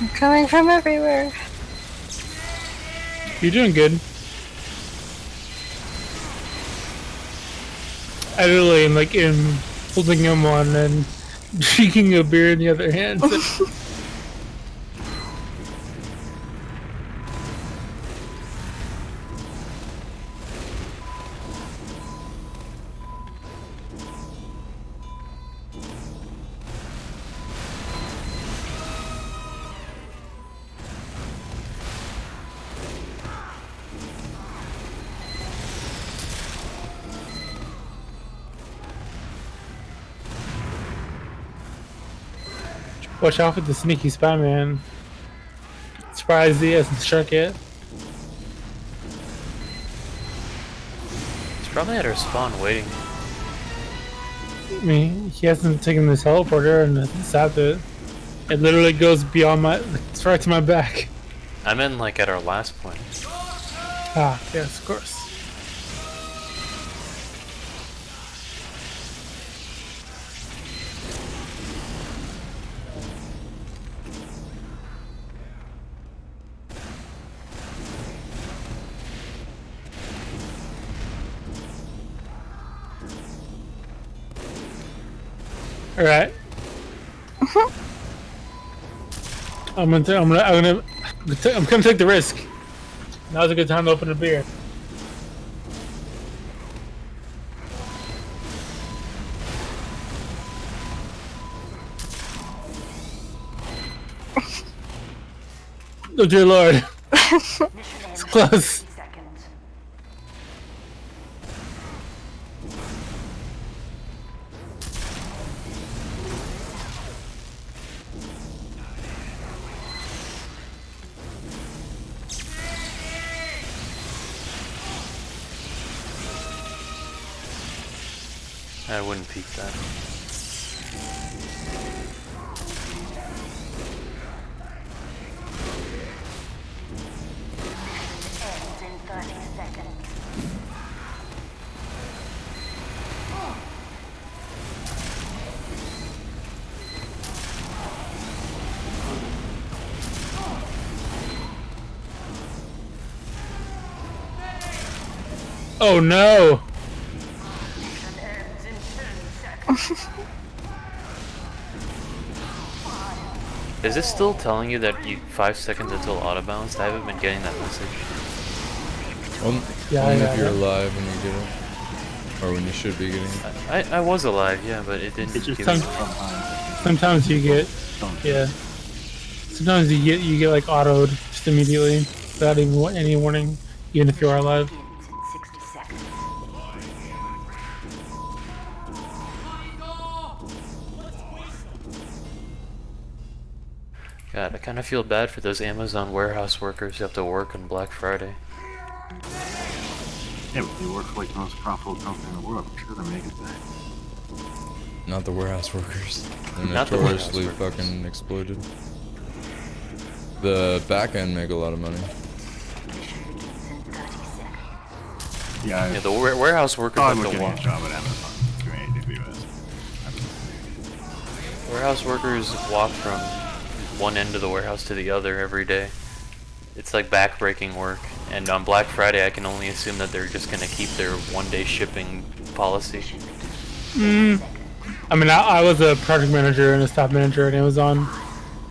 I'm coming from everywhere. You're doing good. I literally am like holding him one and drinking a beer in the other hand. Watch out for the sneaky spy man. Surprised he hasn't struck yet. It's probably at our spawn waiting. I mean, he hasn't taken this teleporter and stopped it. It literally goes beyond my, it's right to my back. I meant like at our last point. Ah, yes, of course. All right. I'm gonna take the risk. Now's a good time to open a beer. Oh dear Lord. It's close. I wouldn't peek that. Ends in 30 seconds. Oh no! Mission ends in 10 seconds. Is this still telling you that you 5 seconds until auto bounced? I haven't been getting that message. Only Yeah, if you're alive when you get it. Or when you should be getting it. I was alive, yeah, but it didn't It's just give me... Sometimes you get, yeah. Sometimes you get like autoed just immediately without even any warning, even if you are alive. Ends in 60 seconds. God, I kind of feel bad for those Amazon warehouse workers who have to work on Black Friday. Yeah, but they work for like the most profitable company in the world. I'm sure they're making back. Not the warehouse workers. They're Not the warehouse notoriously workers. fucking exploited. The back end make a lot of money. Mission begins in 30 seconds. Yeah, Yeah, the warehouse workers I'm have to getting a walk. job at Amazon doing AWS. Warehouse workers walk from one end of the warehouse to the other every day. It's like back-breaking work, and on Black Friday I can only assume that they're just gonna keep their one-day shipping policy. I mean, I was a project manager and a staff manager at Amazon,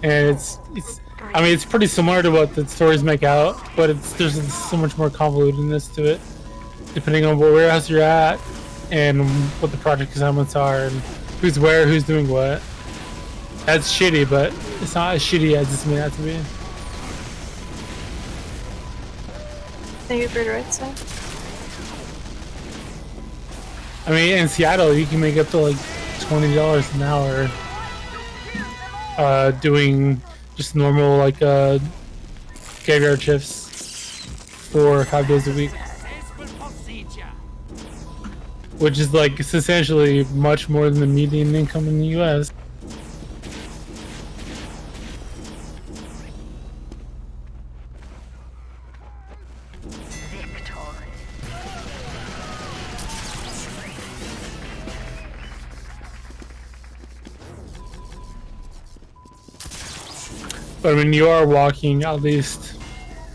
and it's I mean, it's pretty similar to what the stories make out, but there's so much more convolutedness to it, depending on what warehouse you're at and what the project assignments are and who's where, who's doing what. That's shitty, but it's not as shitty as it's made out to be. Are you bird right side? I mean, in Seattle, you can make up to like $20 an hour doing just normal like graveyard shifts 4 or 5 days a week, which is like it's essentially much more than the median income in the U.S. Victory. But I mean, you are walking at least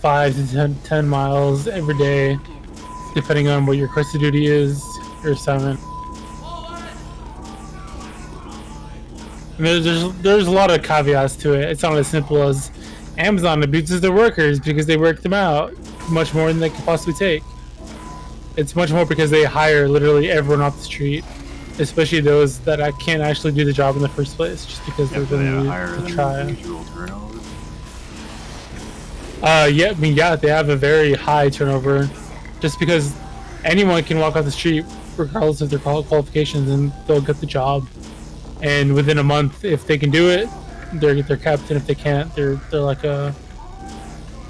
5 to 10 miles every day, depending on what your quest of duty is, your assignment. And there's a lot of caveats to it. It's not as simple as Amazon abuses their workers because they work them out much more than they can possibly take. It's much more because they hire literally everyone off the street, especially those that can't actually do the job in the first place, just because Yeah, they're they have going higher to than try. usual turnover. Yeah, I mean, yeah, they have a very high turnover, just because anyone can walk off the street regardless of their qualifications and they'll get the job. And within a month, if they can do it, they're kept, and if they can't, they're like a.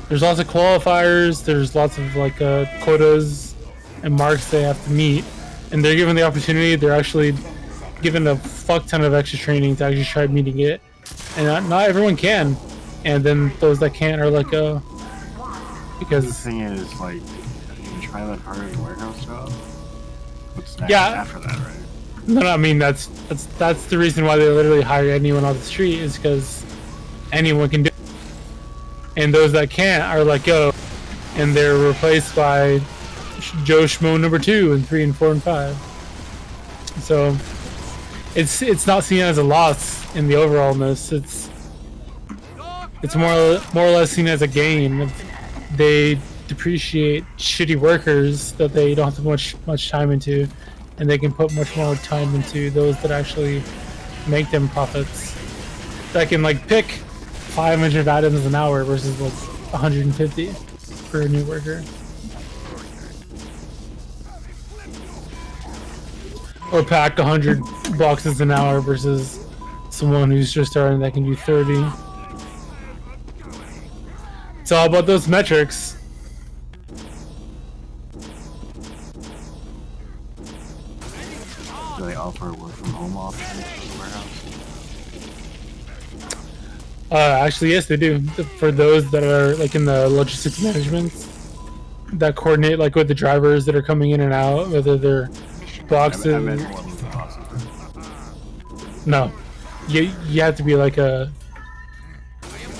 There's lots of qualifiers. There's lots of like quotas and marks they have to meet, and they're given the opportunity. They're actually given a fuck ton of extra training to actually try meeting it, and not everyone can. And then those that can't are like The because thing is, like, you can try that harder in a warehouse job. What's next Yeah. after that, right? no, I mean that's the reason why they literally hire anyone off the street is because anyone can do it. And those that can't are let go, and they're replaced by Joe Schmo number 2 and 3 and 4 and 5. So it's not seen as a loss in the overallness. It's more or less seen as a gain. They depreciate shitty workers that they don't have much time into, and they can put much more time into those that actually make them profits. That can like pick 500 items an hour versus like 150 for a new worker. Or pack 100 boxes an hour versus someone who's just starting that can do 30. It's all about those metrics. Do they offer a work from home option for the warehouse? Actually, yes, they do. For those that are like in the logistics management, that coordinate like with the drivers that are coming in and out, whether they're boxes. I meant one with the boxes. No, you have to be like an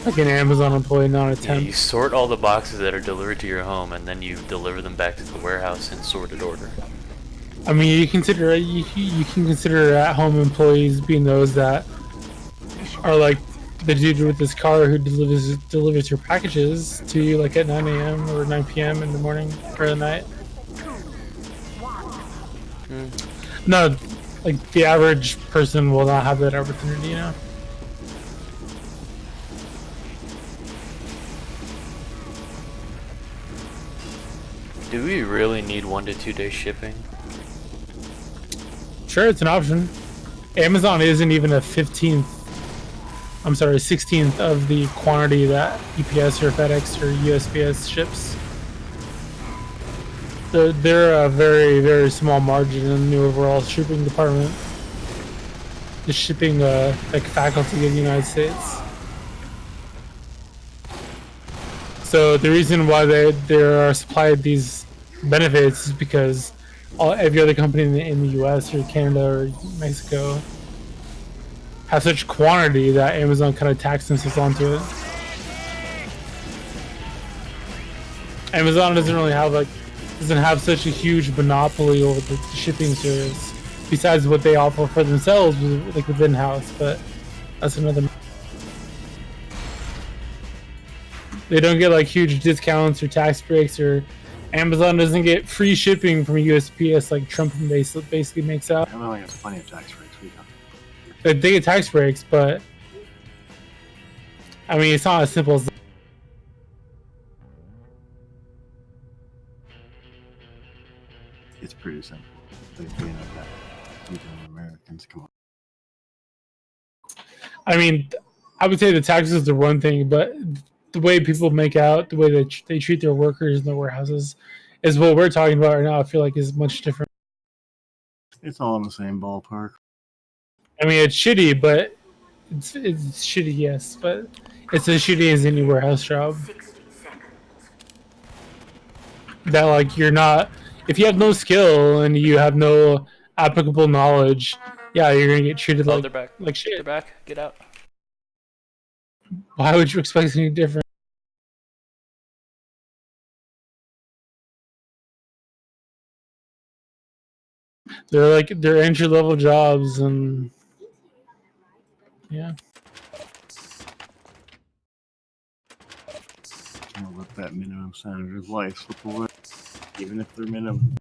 Amazon employee, not a Yeah, temp. you sort all the boxes that are delivered to your home, and then you deliver them back to the warehouse in sorted order. I mean, you can consider at-home employees being those that are like the dude with this car who delivers your packages to you like at 9 a.m. or 9 p.m. in the morning or the night. No, like the average person will not have that opportunity, you know. Do we really need 1 to 2 day shipping? Sure, it's an option. Amazon isn't even a 16th of the quantity that UPS or FedEx or USPS ships. They're a very, very small margin in the overall shipping department. The shipping like faculty of the United States. So the reason why they are supplied these benefits is because every other company in the US or Canada or Mexico have such quantity that Amazon kind of taxes themselves onto it. Amazon doesn't have such a huge monopoly over the shipping service, besides what they offer for themselves, like within house. But that's another. They don't get like huge discounts or tax breaks, or Amazon doesn't get free shipping from USPS like Trump basically makes out. Amazon gets plenty of tax breaks. They get tax breaks, but I mean, it's not as simple as that. It's pretty simple. Like, you know, that even Americans come on. I mean, I would say the taxes are one thing, but the way people make out, the way they treat their workers in the warehouses, is what we're talking about right now. I feel like is much different. It's all in the same ballpark. I mean, it's shitty, but it's shitty, yes, but it's as shitty as any warehouse job. That like you're not, if you have no skill and you have no applicable knowledge, yeah, you're gonna get treated Oh, like they're back. shit. They're back. Get out. Why would you expect anything different? They're entry level jobs, and yeah. Can't let that minimum standard of life slip away, even if they're minimum.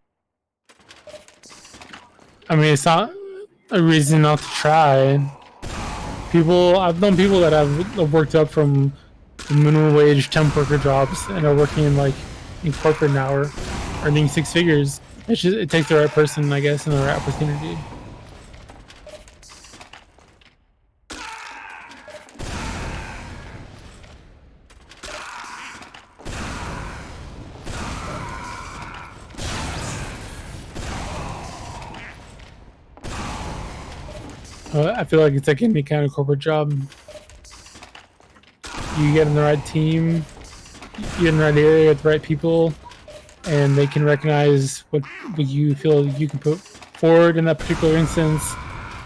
I mean, it's not a reason not to try. I've known people that have worked up from minimum wage temp worker jobs and are working in corporate now, or earning 6 figures. It takes the right person, I guess, and the right opportunity. I feel like it's like any kind of corporate job. You get in the right team, you get in the right area with the right people, and they can recognize what you feel you can put forward in that particular instance,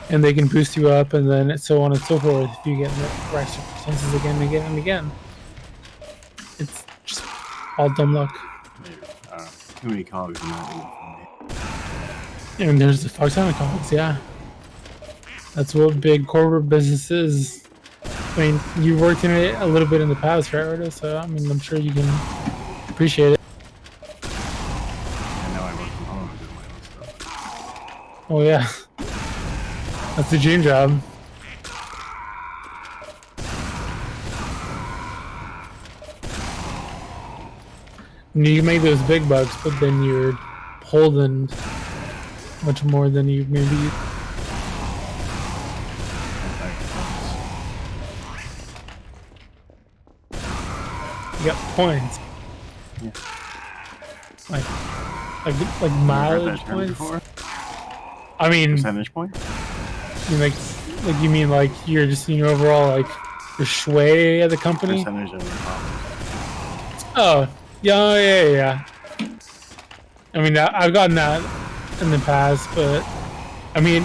and they can boost you up, and then so on and so forth if you get in the right circumstances again and again and again. It's just all dumb luck. Too many cogs in that wheel for me. And there's the fuck ton of cogs, yeah. That's what big corporate business is. I mean, you worked in it a little bit in the past, right, Rhoda? So, I mean, I'm sure you can appreciate it. And now I work from home and do my own stuff. Oh, yeah. That's the dream job. And you can make those big bucks, but then you're holding much more than you maybe. You got points. Yeah. Like mileage points. I mean, Percentage point? you mean like you mean like you're just your overall like the sway of the company? Percentage of the profits. Oh, yeah. I mean, I've gotten that in the past, but I mean,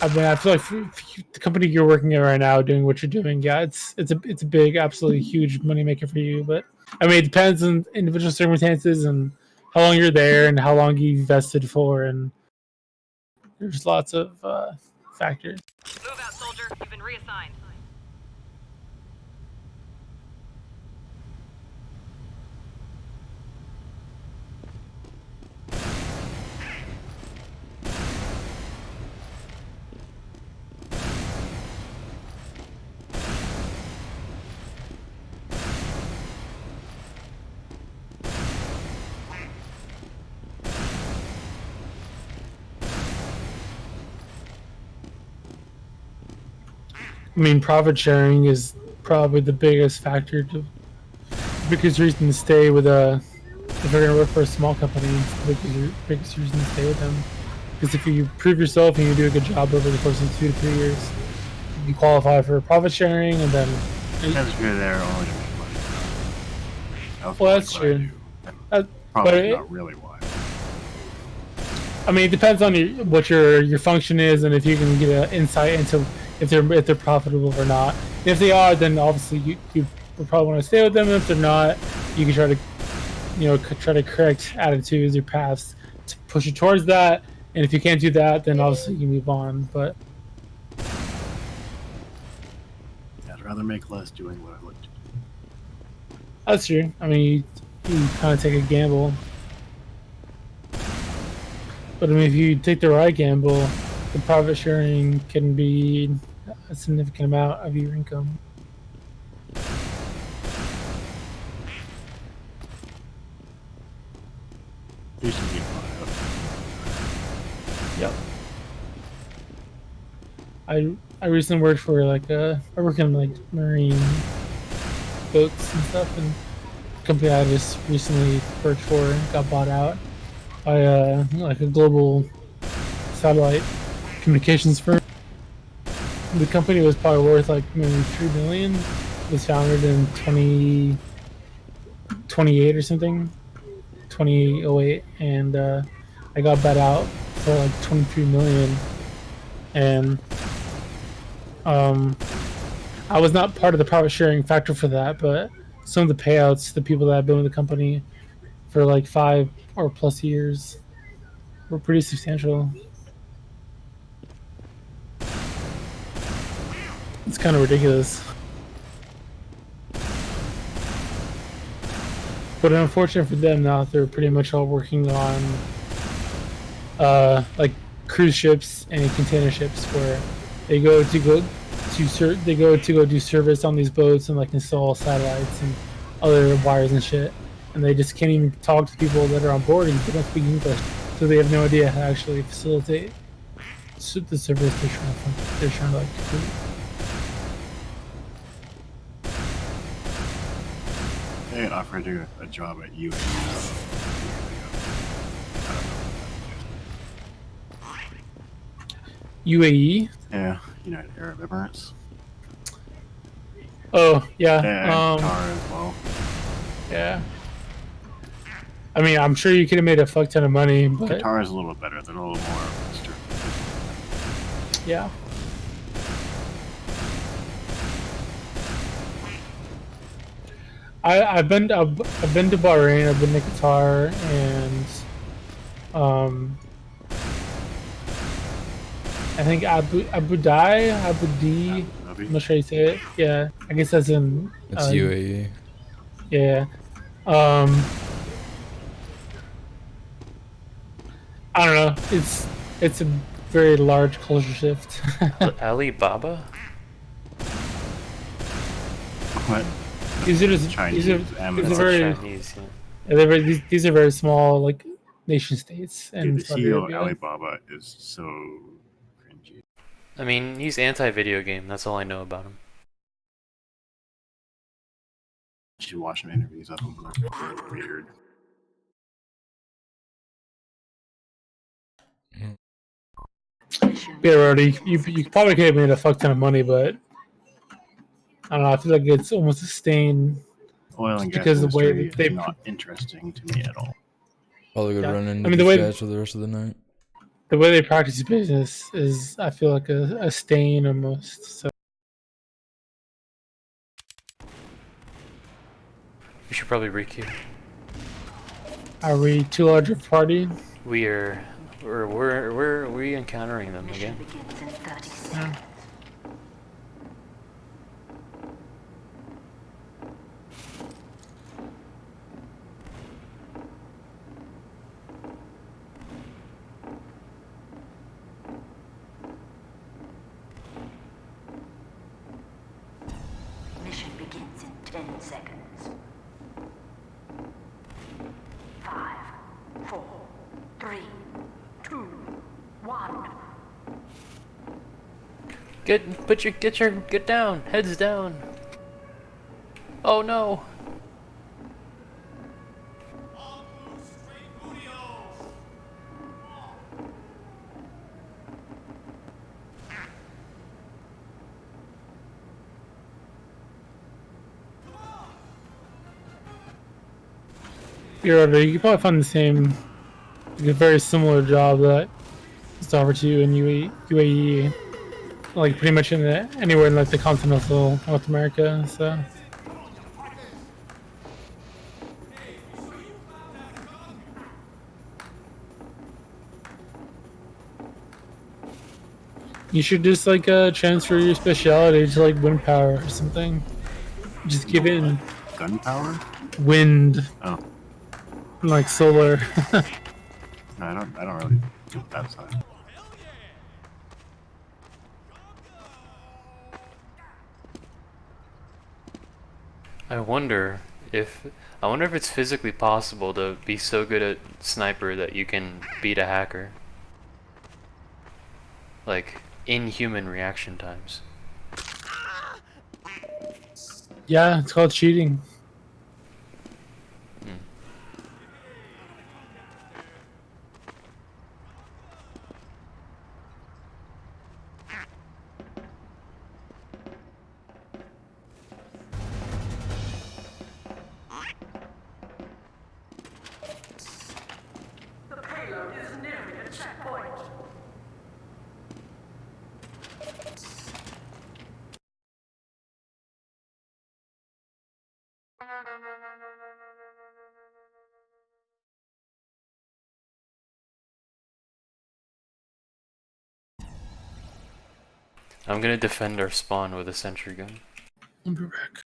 I feel like for the company you're working at right now, doing what you're doing, yeah, it's a big, absolutely huge money maker for you. But I mean, it depends on individual circumstances and how long you're there and how long you invested for, and there's lots of factors. Move out, soldier. You've been reassigned. I mean, profit sharing is probably the biggest factor biggest reason to stay with if you're gonna work for a small company, it's the biggest reason to stay with them. Because if you prove yourself and you do a good job over the course of 2 to 3 years, you qualify for profit sharing, and then. Depends if you're there only to make money. Well, that's true. Probably not really why. I mean, it depends on what your function is, and if you can get an insight into if they're profitable or not. If they are, then obviously you would probably want to stay with them. If they're not, you can try to correct attitudes or paths to push you towards that. And if you can't do that, then obviously you move on. But I'd rather make less doing what I like to do. that's true. I mean, you kind of take a gamble. But I mean, if you take the right gamble, the profit sharing can be a significant amount of your income. You should keep out. Yep. I recently worked for I work in like marine boats and stuff, and the company I just recently worked for got bought out by like a global satellite communications firm. The company was probably worth like maybe $3 million. It was founded in 2028 or something, 2008, and I got bought out for like $23 million. And I was not part of the profit sharing factor for that, but some of the payouts, the people that have been with the company for like 5 or plus years, were pretty substantial. It's kind of ridiculous. But unfortunate for them now, they're pretty much all working on like cruise ships and container ships, where they go to go do service on these boats and like install satellites and other wires and shit, and they just can't even talk to people that are on board and they don't speak English, so they have no idea how to actually facilitate the service they're trying to like complete. They offered you a job at UAE. UAE? Yeah, United Arab Emirates. Oh, yeah. And Qatar as well. Yeah. I mean, I'm sure you could have made a fuck ton of money, but Qatar is a little bit better. They're a little more Western. yeah. I've been to Bahrain, I've been to Qatar, and I think Abu Dhabi. I'm not sure how you say it. Yeah, I guess that's in. It's UAE. Yeah. I don't know. It's a very large culture shift. Alibaba? What? These are just Chinese. these are very Chinese, yeah. these are very small like nation states. And Dude, the CEO of Alibaba is so cringy. I mean, he's anti-video game. That's all I know about him. You should watch some interviews of him. They're weird. Yeah, already. You probably could have made a fuck ton of money, but I don't know. I feel like it's almost a stain Oil and gas because of the way industry that they. is not interesting to me at all. Probably could Yeah. run into I mean, these guys for the rest of the night. The way they practice business is, I feel like a stain almost. So We should probably requeue. are we too large of a party? We are. We're re-encountering them again. Begins in 30 seconds. Yeah. Mission begins in 10 seconds. 5, 4, 3, 2, 1. Get down, heads down. Oh no. You could probably find the same, like a very similar job that is offered to you in UAE, like pretty much anywhere in like the continental North America. So you should just like transfer your specialty to like wind power or something. Just give it in Gunpowder? wind, Oh, like solar. no, I don't really do that side. I wonder if it's physically possible to be so good at sniper that you can beat a hacker. Like inhuman reaction times. Yeah, it's called cheating. The payload is nearing a checkpoint. I'm gonna defend our spawn with a sentry gun. I'll be back.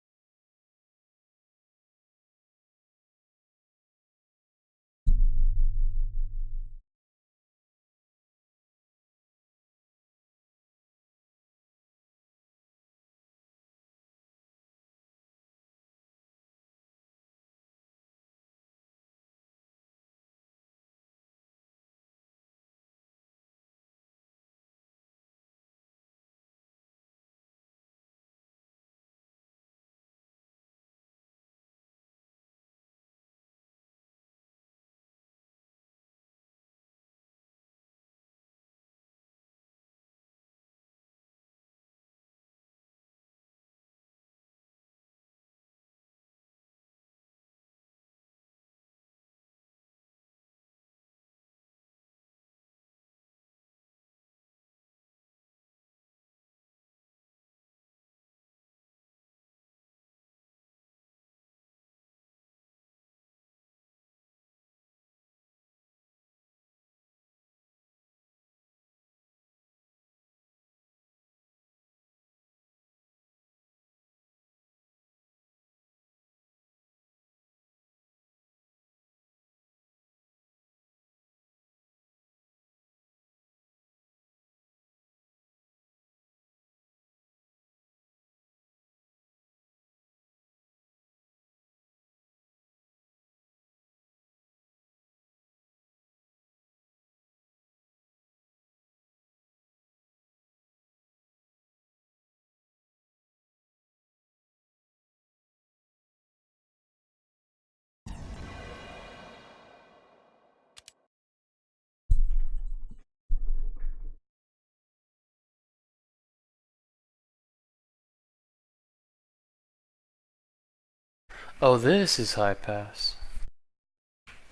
Oh, this is High Pass.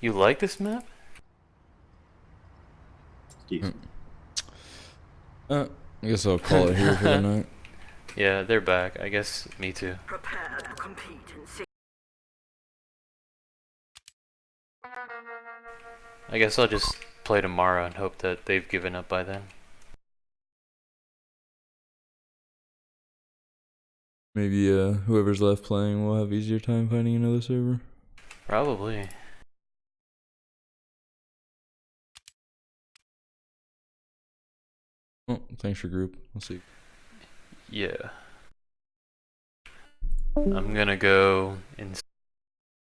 You like this map? Decent. I guess I'll call it here for the night. Yeah, they're back. I guess me too. Prepare to compete in I guess I'll just play tomorrow and hope that they've given up by then. Maybe whoever's left playing will have easier time finding another server. Probably. Oh, thanks for group. We'll see. Yeah. I'm gonna go and